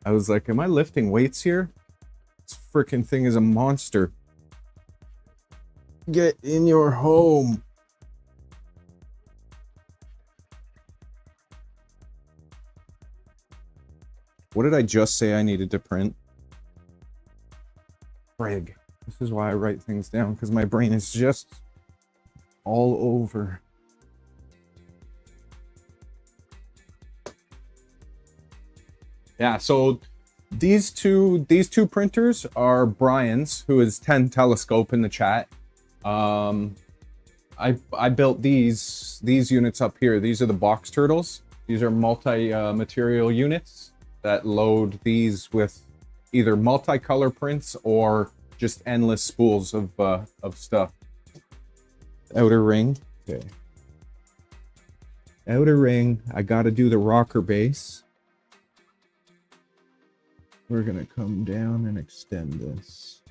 I was like, am I lifting weights here? This freaking thing is a monster. Get in your home. What did I just say I needed to print? Frig. This is why I write things down, because my brain is just all over. Yeah, so these two printers are Brian's, who is 10 Telescope in the chat. I built these units up here. These are the box turtles. These are multi-material units that load these with either multicolor prints or just endless spools of stuff. Outer ring. Okay. Outer ring. I gotta do the rocker base. We're gonna come down and extend this.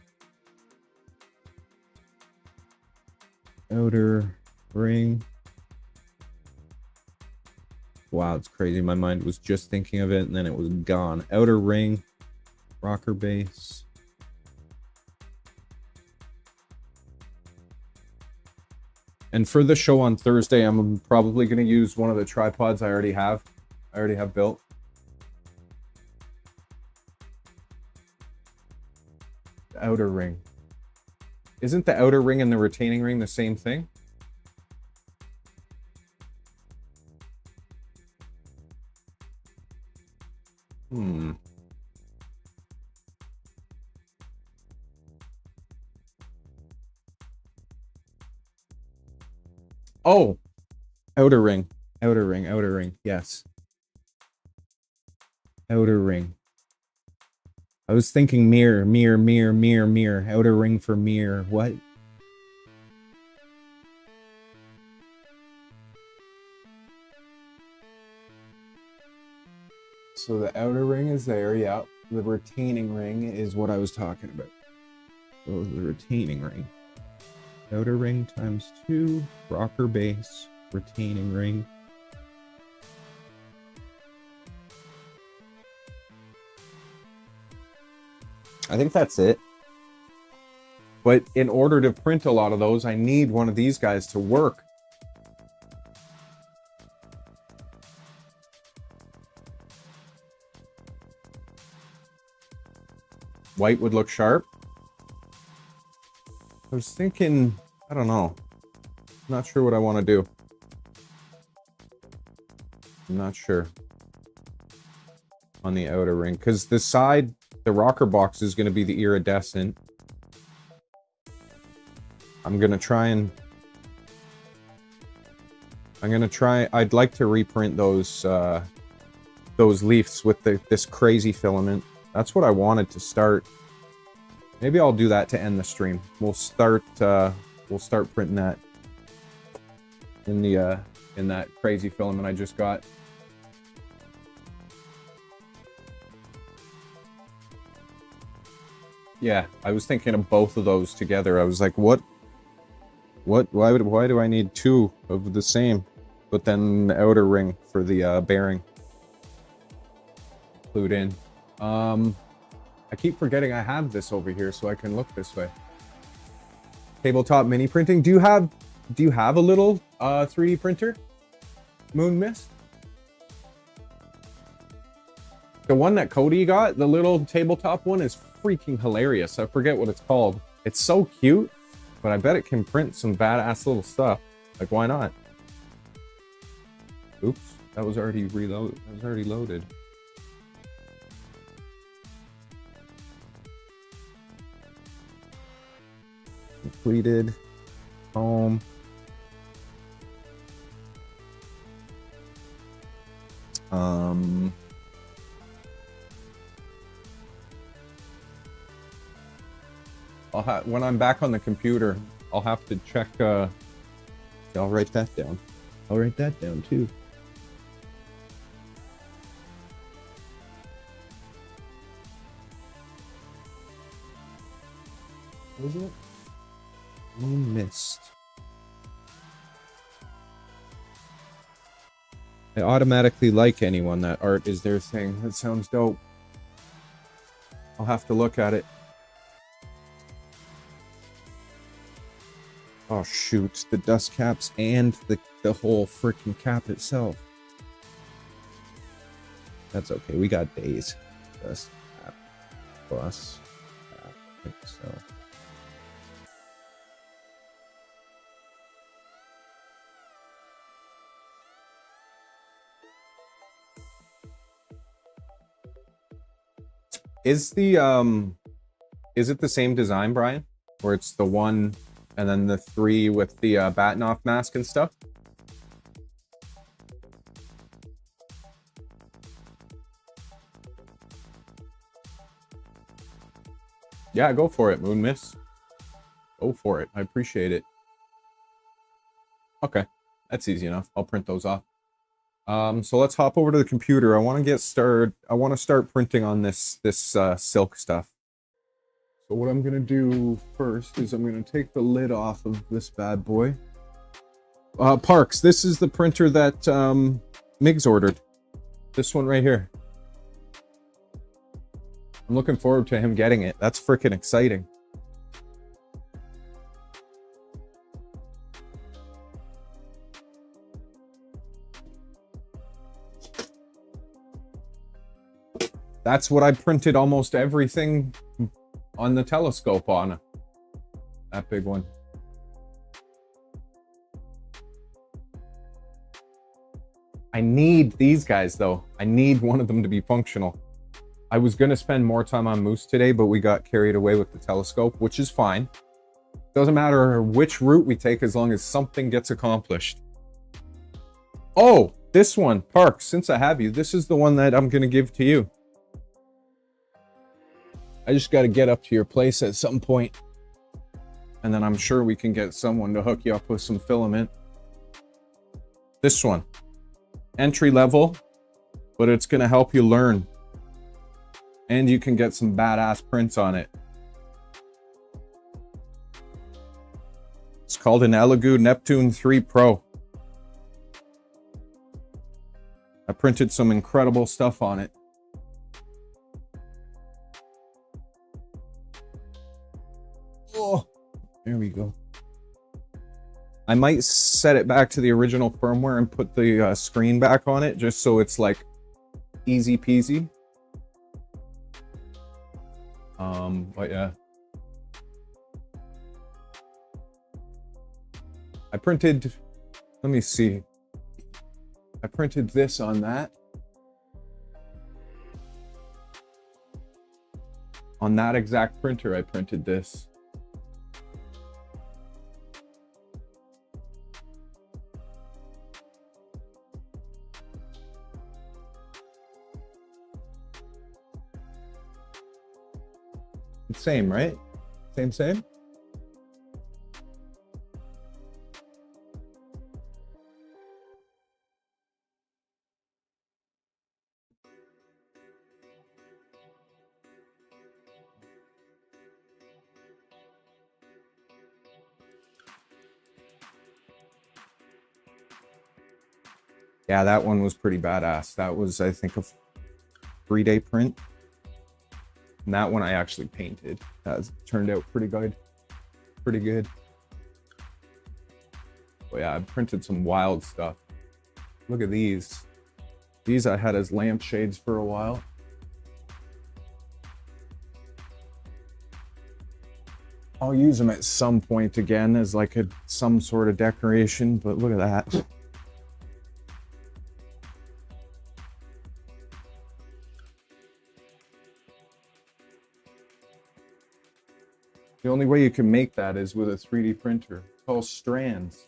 Outer ring. Wow, it's crazy. My mind was just thinking of it and then it was gone. Outer ring, rocker base. And for the show on Thursday, I'm probably going to use one of the tripods I already have built. The outer ring. Isn't the outer ring and the retaining ring the same thing? Oh, outer ring. Outer ring, outer ring. Yes. Outer ring. I was thinking mirror, mirror, mirror, mirror, mirror. Outer ring for mirror. What? So the outer ring is there, yeah. The retaining ring is what I was talking about. So the retaining ring. Outer ring times 2, rocker base, retaining ring. I think that's it. But in order to print a lot of those, I need one of these guys to work. White would look sharp. I was thinking, I don't know. I'm not sure what I want to do. I'm not sure. On the outer ring. Because the side, the rocker box is going to be the iridescent. I'm going to try, I'd like to reprint those leaves with this crazy filament. That's what I wanted to start. Maybe I'll do that to end the stream. We'll start printing that in that crazy filament I just got. Yeah, I was thinking of both of those together. I was like, why do I need 2 of the same? But then the outer ring for the bearing. Glued in. I keep forgetting I have this over here so I can look this way. Tabletop mini printing. Do you have a little 3D printer? Moon Mist? The one that Cody got, the little tabletop one, is freaking hilarious. I forget what it's called. It's so cute, but I bet it can print some badass little stuff. Like, why not? Oops, that was already reloaded. That was already loaded. Completed. Home. When I'm back on the computer, I'll have to check. I'll write that down. I'll write that down too. What is it? Moon Mist. I automatically like anyone. That art is their thing. That sounds dope. I'll have to look at it. Oh shoot, the dust caps and the whole freaking cap itself. That's okay, we got days. Dust cap plus cap itself. Is it the same design, Brian? Where it's the 1 and then the 3 with the Batnoff mask and stuff? Yeah, go for it, Moon Miss. Go for it. I appreciate it. Okay, that's easy enough. I'll print those off. So let's hop over to the computer. I want to get started. I want to start printing on this silk stuff. So what I'm gonna do first is I'm gonna take the lid off of this bad boy. Parks, this is the printer that Migs ordered. This one right here. I'm looking forward to him getting it. That's freaking exciting. That's what I printed almost everything on the telescope on. That big one. I need these guys though. I need one of them to be functional. I was gonna spend more time on Moose today, but we got carried away with the telescope, which is fine. Doesn't matter which route we take as long as something gets accomplished. Oh, this one, Park, since I have you, this is the one that I'm going to give to you. I just got to get up to your place at some point. And then I'm sure we can get someone to hook you up with some filament. This one. Entry level, but it's going to help you learn. And you can get some badass prints on it. It's called an Elegoo Neptune 3 Pro. I printed some incredible stuff on it. Oh, there we go. I might set it back to the original firmware and put the screen back on it just so it's like easy peasy. But yeah. I printed, let me see. I printed this on that. On that exact printer, I printed this. It's same, right? Same? Yeah, that one was pretty badass. That was, I think, a 3-day print. And that one I actually painted. That turned out pretty good. Pretty good. But yeah, I printed some wild stuff. Look at these. These I had as lampshades for a while. I'll use them at some point again as like some sort of decoration, but look at that. The only way you can make that is with a 3D printer. It's called strands.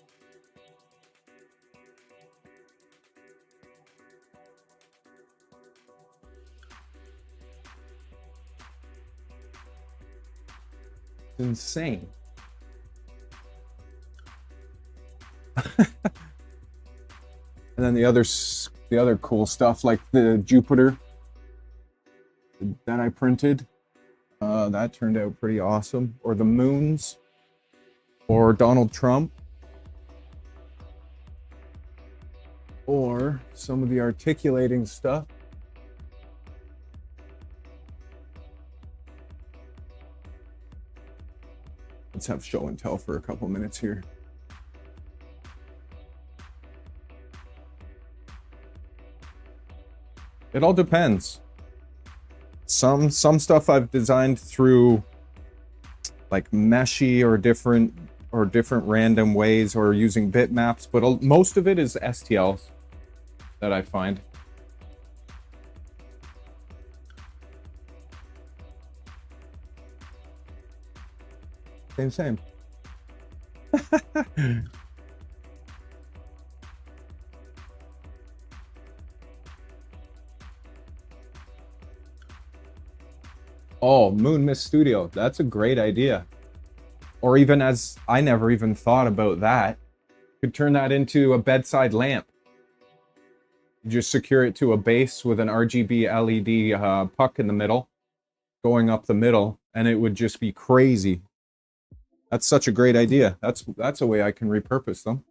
It's insane. And then the other cool stuff like the Jupiter that I printed. That turned out pretty awesome. Or the moons. Or Donald Trump. Or some of the articulating stuff. Let's have show and tell for a couple minutes here. It all depends. Some stuff I've designed through like meshy or different random ways or using bitmaps, but most of it is STLs that I find. Same. Oh, Moon Mist Studio. That's a great idea. Or even as I never even thought about that. Could turn that into a bedside lamp. Just secure it to a base with an RGB LED puck in the middle, going up the middle, and it would just be crazy. That's such a great idea. That's a way I can repurpose them.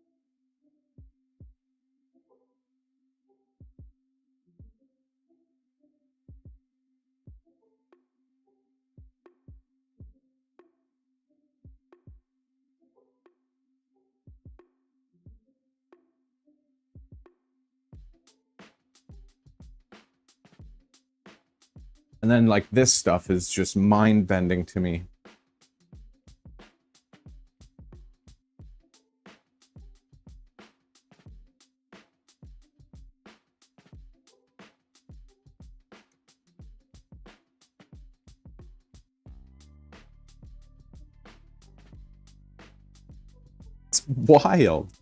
And then like this stuff is just mind-bending to me. That's wild.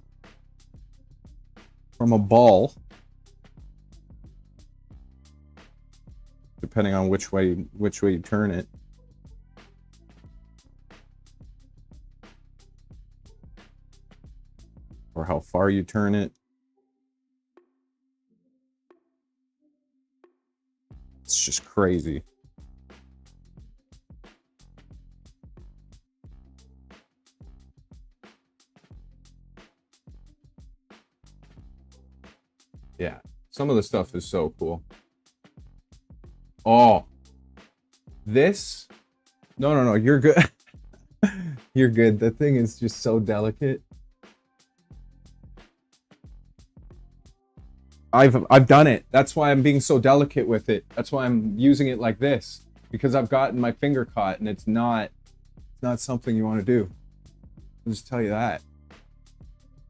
From a ball. Depending on which way you turn it. Or how far you turn it. It's just crazy. Yeah, some of the stuff is so cool. Oh, this? No, you're good. You're good. The thing is just so delicate. I've done it. That's why I'm being so delicate with it. That's why I'm using it like this, because I've gotten my finger caught, and it's not something you want to do. I'll just tell you that.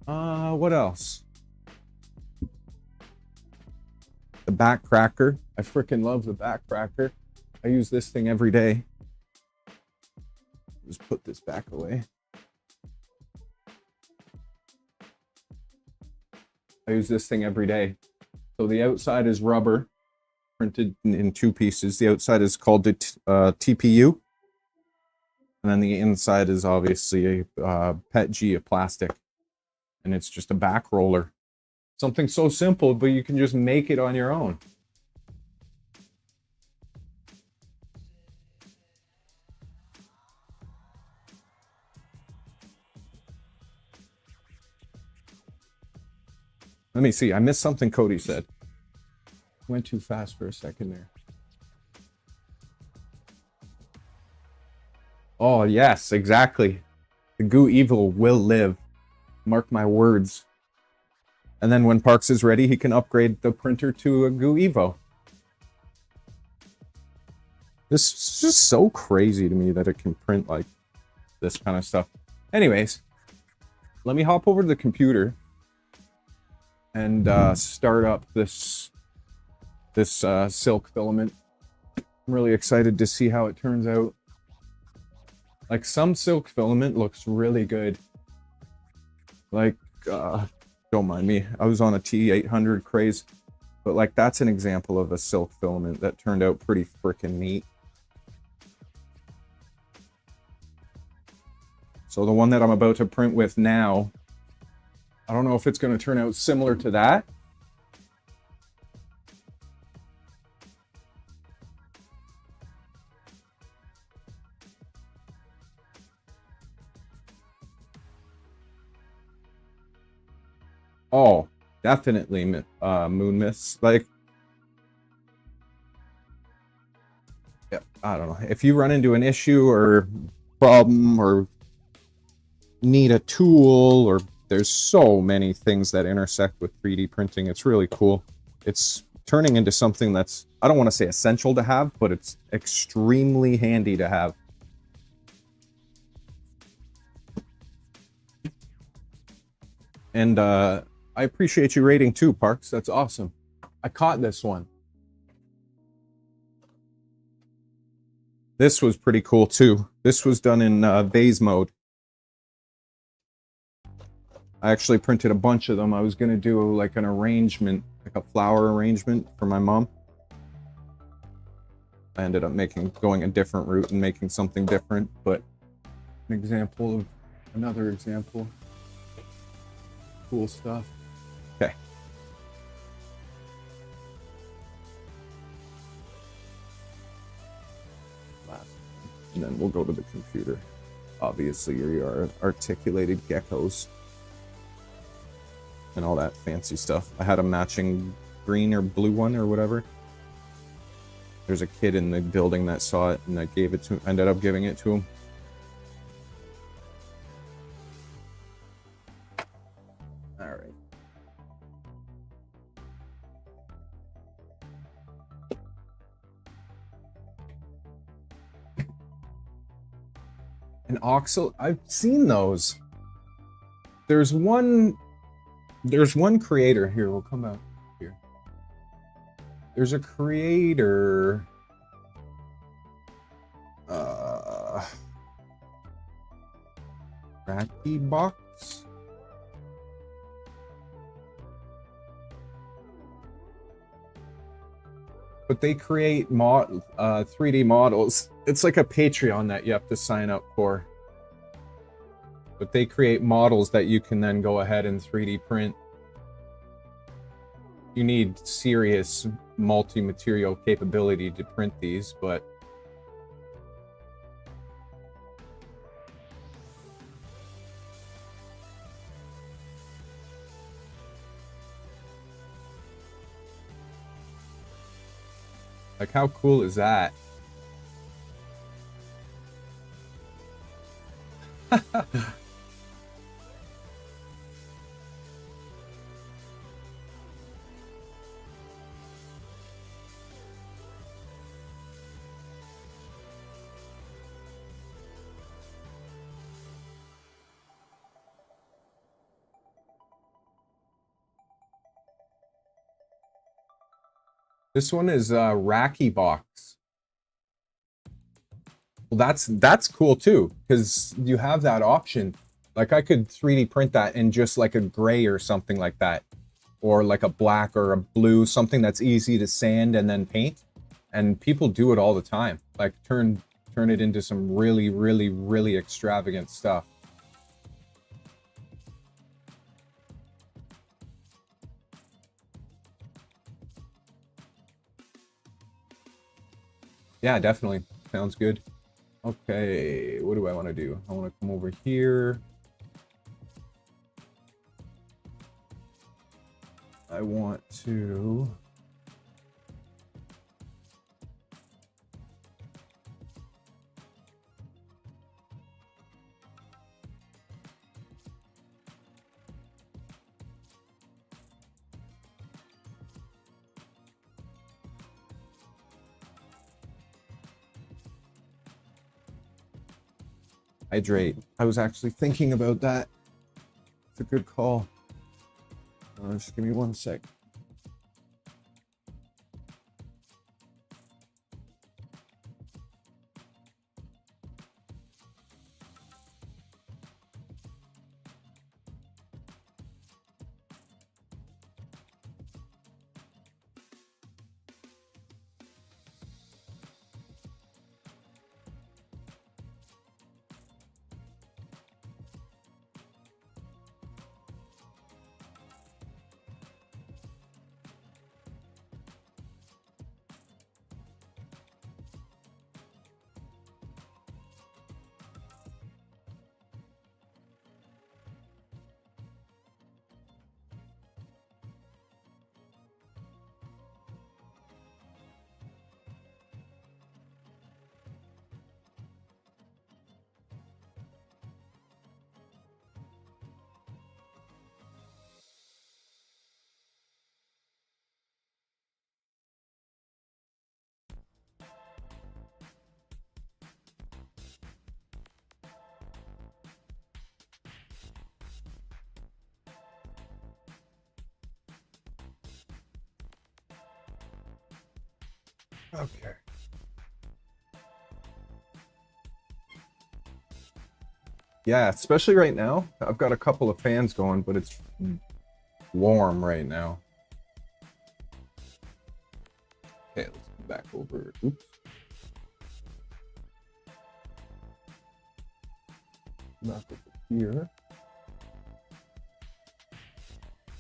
What else? The back cracker. I freaking love the back cracker. I use this thing every day. Just put this back away. I use this thing every day. So the outside is rubber, printed in 2 pieces. The outside is called the TPU. And then the inside is obviously a PETG, a plastic. And it's just a back roller. Something so simple, but you can just make it on your own. Let me see. I missed something Cody said. Went too fast for a second there. Oh, yes, exactly. The Goo Evil will live. Mark my words. And then when Parks is ready, he can upgrade the printer to a Goo Evo. This is just so crazy to me that it can print like this kind of stuff. Anyways, let me hop over to the computer and start up this silk filament. I'm really excited to see how it turns out. Like, some silk filament looks really good. Like, don't mind me. I was on a T800 craze. But, like, that's an example of a silk filament that turned out pretty freaking neat. So the one that I'm about to print with now, I don't know if it's going to turn out similar to that. Oh, definitely moon mists. Like, yeah, I don't know. If you run into an issue or problem or need a tool, or there's so many things that intersect with 3D printing, it's really cool. It's turning into something that's, I don't want to say essential to have, but it's extremely handy to have. And I appreciate you rating too, Parks. That's awesome. I caught this one. This was pretty cool too. This was done in vase mode. I actually printed a bunch of them. I was going to do like an arrangement, like a flower arrangement for my mom. I ended up going a different route and making something different, but an example of another example. Cool stuff. Okay. And then we'll go to the computer. Obviously, your articulated geckos and all that fancy stuff. I had a matching green or blue one or whatever. There's a kid in the building that saw it, and I ended up giving it to him. All right. An oxal, I've seen those. There's one creator here. We'll come out here. There's a creator. Racky Box. But they create 3D models. It's like a Patreon that you have to sign up for. But they create models that you can then go ahead and 3D print. You need serious multi-material capability to print these, but like, how cool is that? This one is Racky Box. Well, that's cool too, because you have that option. Like, I could 3D print that in just like a gray or something like that, or like a black or a blue, something that's easy to sand and then paint. And people do it all the time. Like, turn it into some really, really, really extravagant stuff. Yeah, definitely. Sounds good. Okay, what do I want to do? I want to come over here. I want to... hydrate. I was actually thinking about that. It's a good call. Just give me 1 sec. Okay. Yeah, especially right now. I've got a couple of fans going, but it's warm right now. Okay, let's come back over. Oops. Back over here.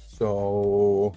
So...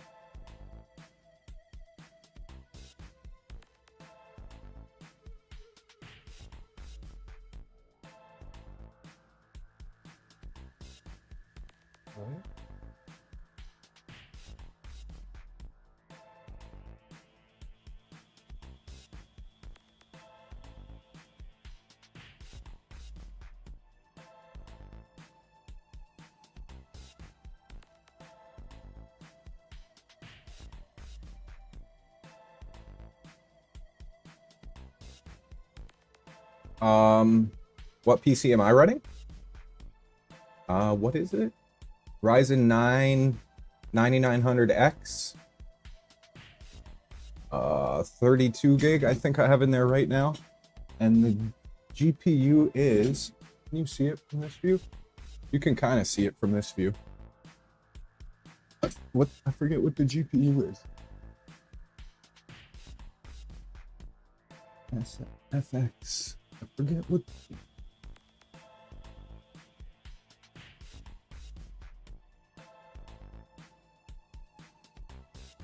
what PC am I running? What is it? Ryzen 9 9900X. 32 gig, I think I have in there right now. And the GPU is, can you see it from this view? You can kind of see it from this view. What, I forget what the GPU is. FX. I forget what.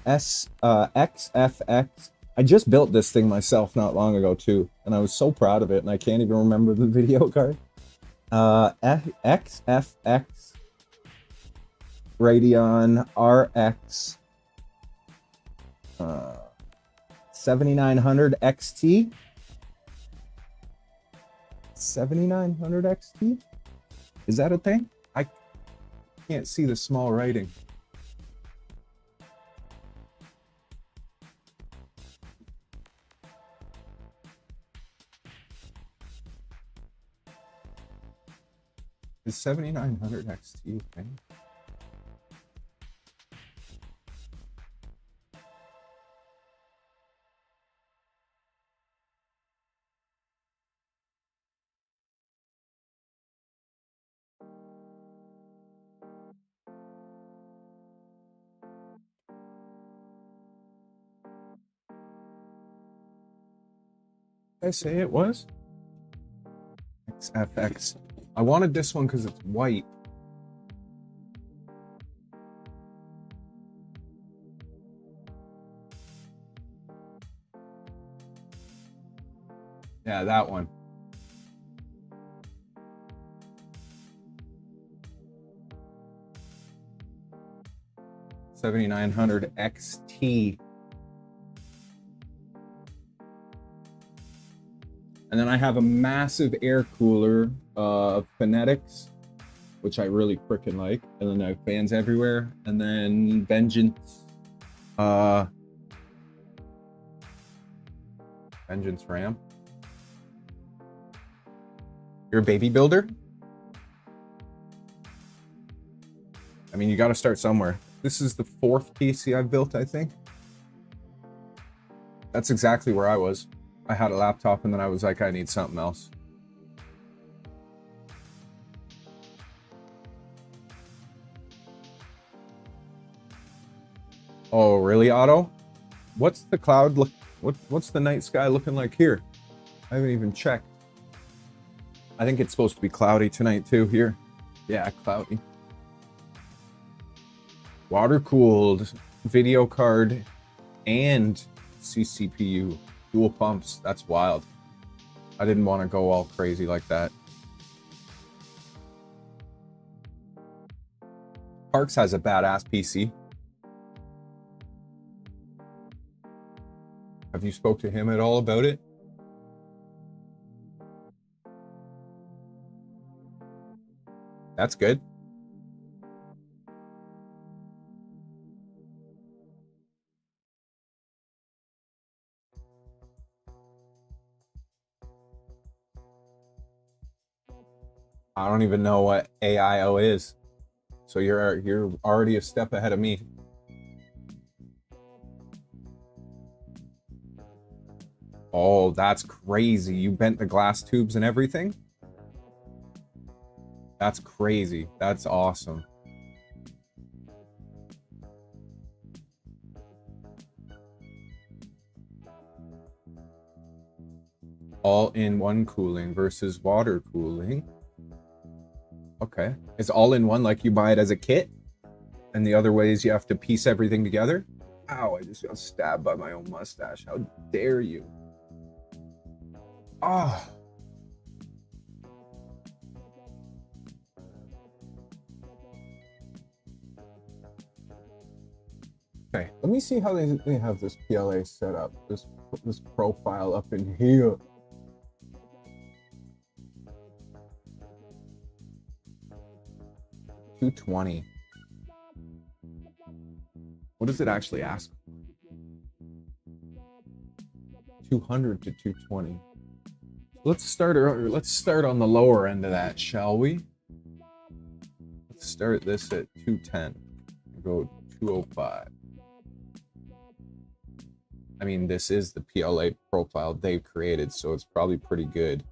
XFX. I just built this thing myself not long ago too, and I was so proud of it, and I can't even remember the video card. XFX Radeon RX 7900 XT. 7900 XT? Is that a thing? I can't see the small writing. Is 7900 XT a thing? Did I say it was? XFX. I wanted this one because it's white. Yeah, that one. $7,900 XT. And then I have a massive air cooler of Phonetics, which I really freaking like. And then I have fans everywhere. And then Vengeance. Vengeance RAM. You're a baby builder? I mean, you got to start somewhere. This is the 4th PC I've built, I think. That's exactly where I was. I had a laptop and then I was like, I need something else. Oh, really, Otto? What's the cloud look? What's the night sky looking like here? I haven't even checked. I think it's supposed to be cloudy tonight too here. Yeah, cloudy. Water-cooled video card and CCPU. Dual pumps. That's wild. I didn't want to go all crazy like that. Parks has a badass PC. Have you spoke to him at all about it? That's good. I don't even know what AIO is. So you're already a step ahead of me. Oh, that's crazy. You bent the glass tubes and everything? That's crazy. That's awesome. All-in-one cooling versus water cooling. Okay. It's all-in-one like you buy it as a kit? And the other ways you have to piece everything together? Ow, I just got stabbed by my own mustache. How dare you? Ah. Okay, let me see how they have this PLA set up. This profile up in here. $220. What does it actually ask? 200 to 220. Let's start on the lower end of that, shall we? Let's start this at 210. Go 205. I mean, this is the PLA profile they've created, so it's probably pretty good.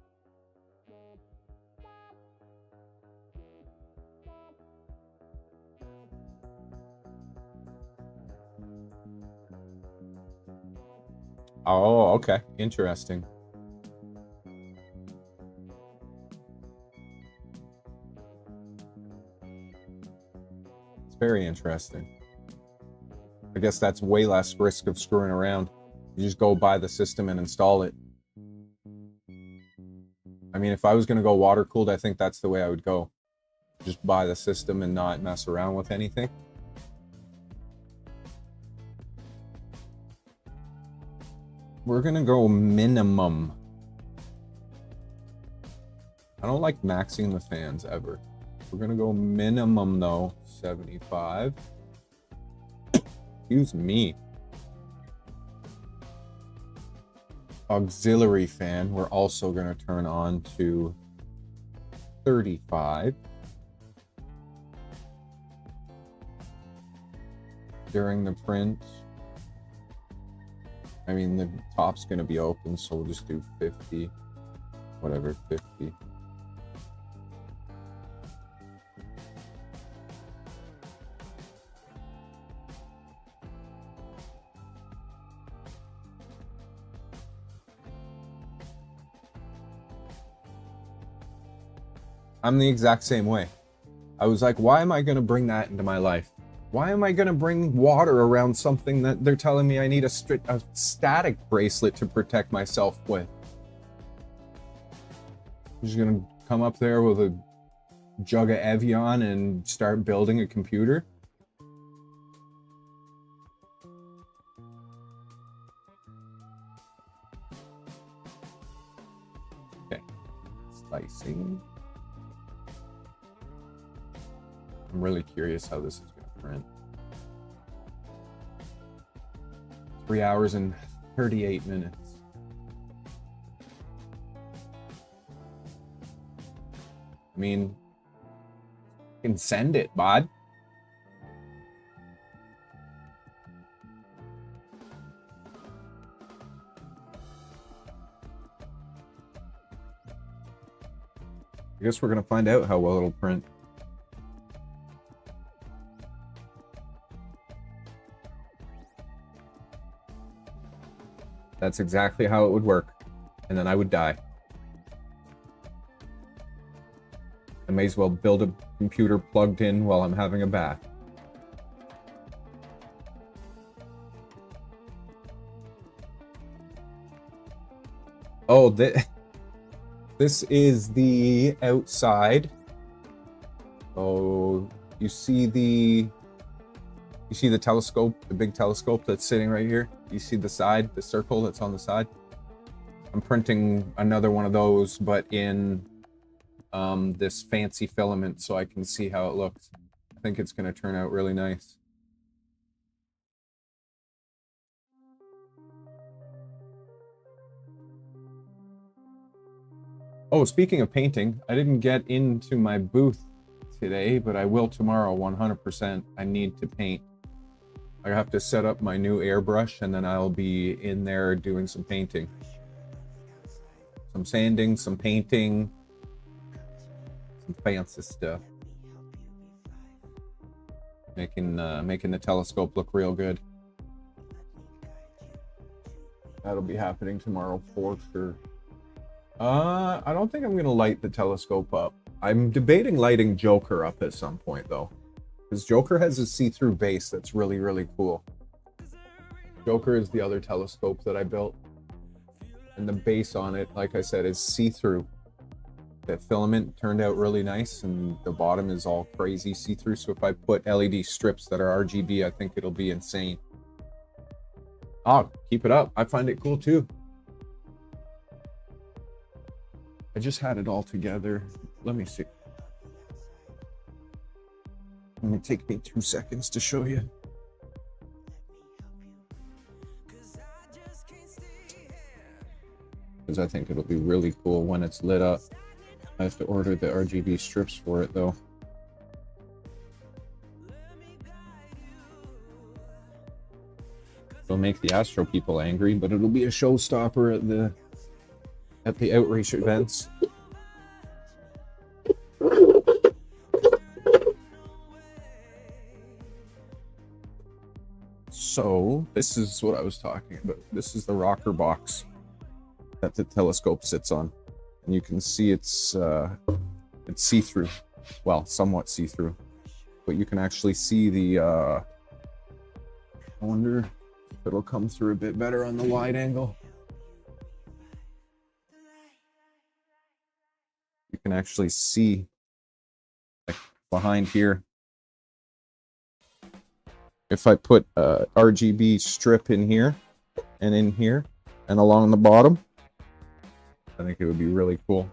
Oh, okay. Interesting. very interesting. I guess that's way less risk of screwing around. You just go buy the system and install it. I mean, if I was going to go water cooled, I think that's the way I would go. Just buy the system and not mess around with anything. We're going to go minimum. I don't like maxing the fans ever. We're going to go minimum though, 75. Excuse me. Auxiliary fan, we're also going to turn on to 35. During the print, I mean, the top's going to be open, so we'll just do 50. Whatever, 50. I'm the exact same way. I was like, why am I going to bring that into my life? Why am I going to bring water around something that they're telling me I need a static bracelet to protect myself with? I'm just going to come up there with a jug of Evian and start building a computer? Okay. Slicing. I'm really curious how this is going to print. 3 hours and 38 minutes. I mean, you can send it, bud. I guess we're going to find out how well it'll print. That's exactly how it would work. And then I would die. I may as well build a computer plugged in while I'm having a bath. Oh, this is the outside. Oh, you see the telescope, the big telescope that's sitting right here? You see the side, the circle that's on the side? I'm printing another one of those, but in this fancy filament so I can see how it looks. I think it's going to turn out really nice. Oh, speaking of painting, I didn't get into my booth today, but I will tomorrow 100%. I need to paint. I have to set up my new airbrush and then I'll be in there doing some painting. Some sanding, some painting, some fancy stuff. Making the telescope look real good. That'll be happening tomorrow for sure. I don't think I'm gonna light the telescope up. I'm debating lighting Joker up at some point though. Because Joker has a see-through base that's really, really cool. Joker is the other telescope that I built. And the base on it, like I said, is see-through. That filament turned out really nice, and the bottom is all crazy see-through. So if I put LED strips that are RGB, I think it'll be insane. Oh, keep it up. I find it cool too. I just had it all together. Let me see. It's gonna take me 2 seconds to show you. Because I think it'll be really cool when it's lit up. I have to order the RGB strips for it though. It'll make the Astro people angry, but it'll be a showstopper at the outreach events. So this is what I was talking about. This is the rocker box that the telescope sits on, and you can see it's see-through. Well, somewhat see-through. but you can actually see the, I wonder if it'll come through a bit better on the wide angle. You can actually see, like, behind here. If I put a RGB strip in here and in here and along the bottom, I think it would be really cool.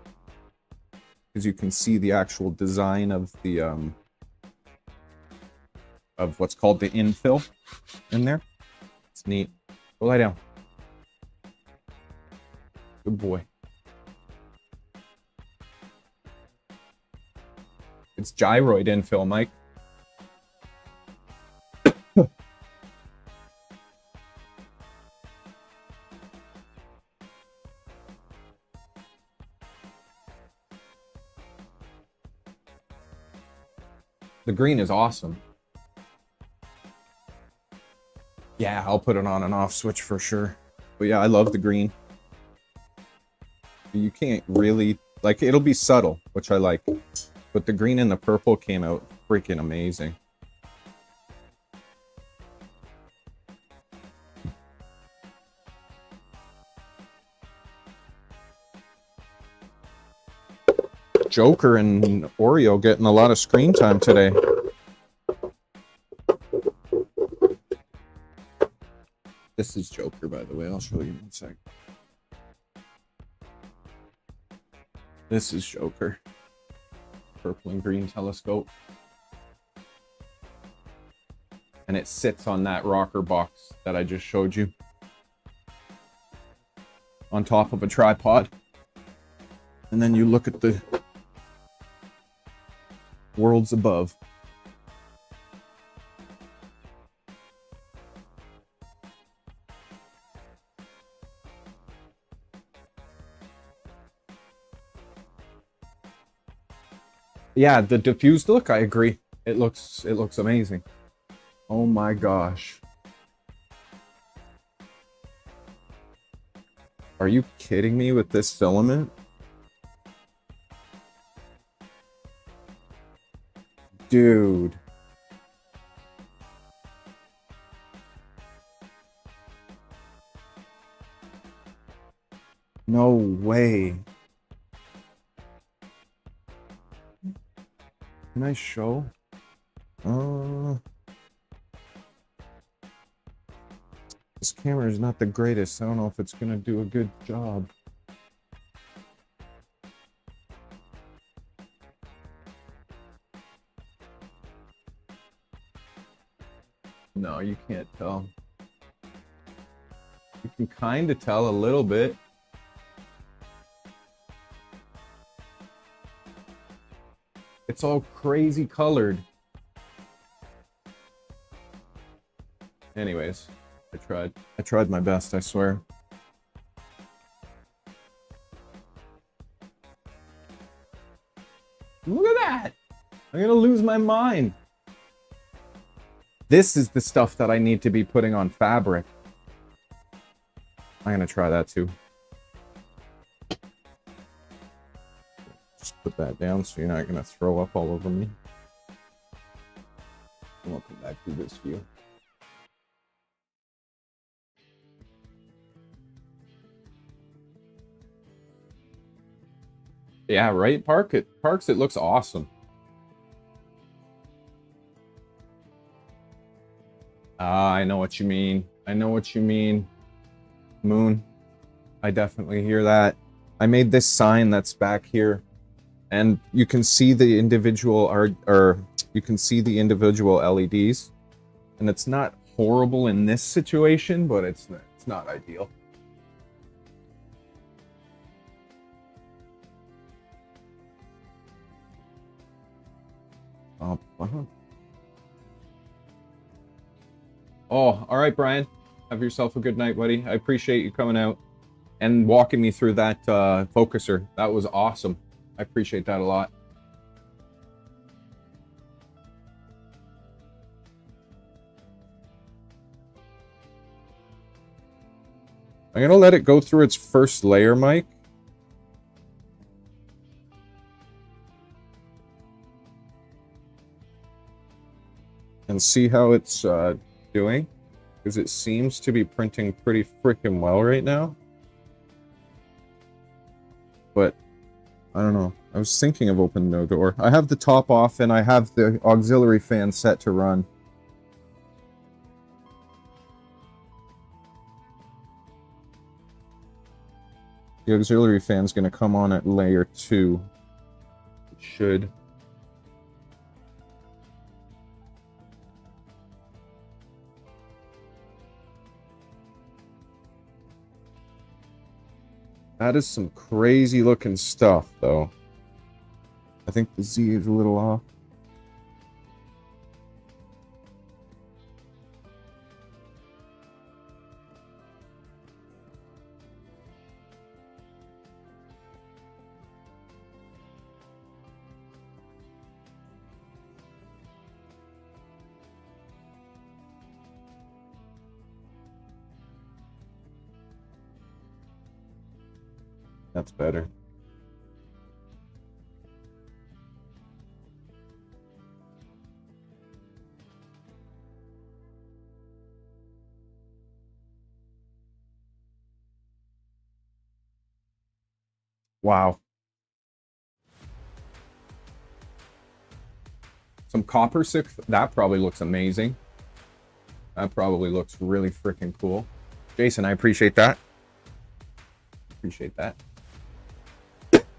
Because you can see the actual design of the of what's called the infill in there. It's neat. Go lie down. Good boy. It's gyroid infill, Mike. The green is awesome. Yeah, I'll put it on and off switch for sure. But yeah, I love the green. You can't really, like, it'll be subtle, which I like. But the green and the purple came out freaking amazing. Joker and Oreo getting a lot of screen time today. This is Joker, by the way. I'll show you in a sec. This is Joker. Purple and green telescope. And it sits on that rocker box that I just showed you. On top of a tripod. And then you look at the worlds above. Yeah, the diffused look, I agree. It looks amazing. Oh my gosh. Are you kidding me with this filament? Dude. No way. Can I show? This camera is not the greatest. I don't know if it's gonna do a good job. No, you can't tell. You can kind of tell a little bit. It's all crazy colored. Anyways, I tried my best, I swear. Look at that! I'm gonna lose my mind. This is the stuff that I need to be putting on fabric. I'm gonna try that too. Just put that down so you're not gonna throw up all over me. And I'll come back to this view. Yeah, right? Parks, it looks awesome. Ah, I know what you mean. I know what you mean. Moon. I definitely hear that. I made this sign that's back here, and you can see the individual you can see the individual LEDs, and it's not horrible in this situation, but it's not ideal. Oh, all right, Brian. Have yourself a good night, buddy. I appreciate you coming out and walking me through that focuser. That was awesome. I appreciate that a lot. I'm gonna let it go through its first layer, Mike. and see how it's doing, because it seems to be printing pretty freaking well right now. But I don't know. I was thinking of opening no door. I have the top off and I have the auxiliary fan set to run. The auxiliary fan's going to come on at layer 2. It should. That is some crazy looking stuff, though. I think the Z is a little off. That's better. Wow. Some copper six. That probably looks amazing. That probably looks really freaking cool. Jason, I appreciate that. Appreciate that.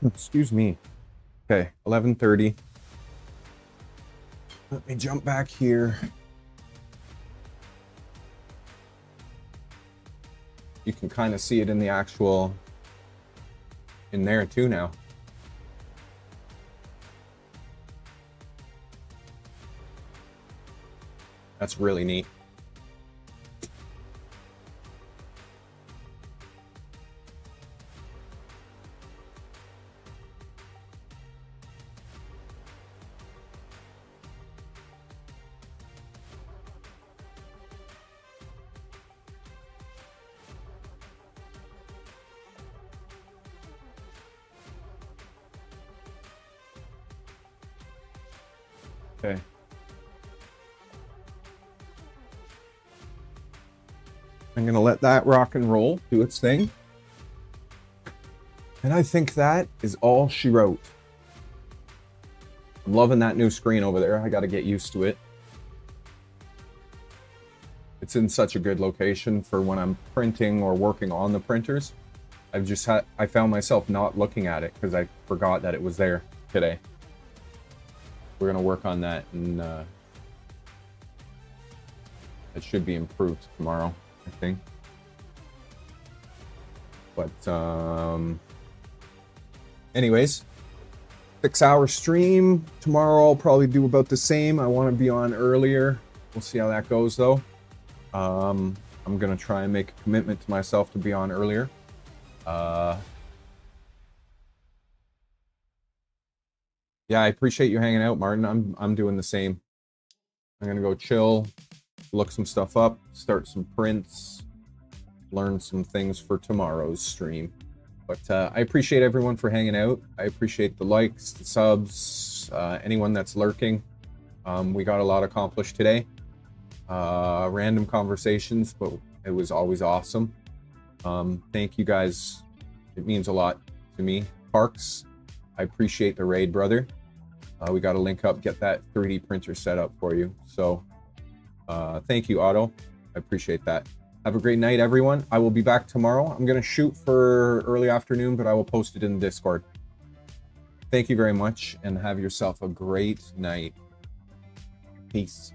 Excuse me. Okay, 11:30. Let me jump back here. You can kind of see it in the actual, in there too now. That's really neat. Okay. I'm going to let that rock and roll, do its thing. And I think that is all she wrote. I'm loving that new screen over there. I got to get used to it. It's in such a good location for when I'm printing or working on the printers. I found myself not looking at it because I forgot that it was there today. We're going to work on that, and it should be improved tomorrow, I think. But anyways, 6-hour stream tomorrow. I'll probably do about the same. I want to be on earlier. We'll see how that goes, though. I'm going to try and make a commitment to myself to be on earlier. Yeah, I appreciate you hanging out, Martin. I'm doing the same. I'm gonna go chill, look some stuff up, start some prints, learn some things for tomorrow's stream. But I appreciate everyone for hanging out. I appreciate the likes, the subs, anyone that's lurking. We got a lot accomplished today. Random conversations, but it was always awesome. Thank you guys. It means a lot to me. Parks, I appreciate the raid, brother. We got to link up, get that 3D printer set up for you. So thank you, Otto. I appreciate that. Have a great night, everyone. I will be back tomorrow. I'm going to shoot for early afternoon, but I will post it in the Discord. Thank you very much, and have yourself a great night. Peace.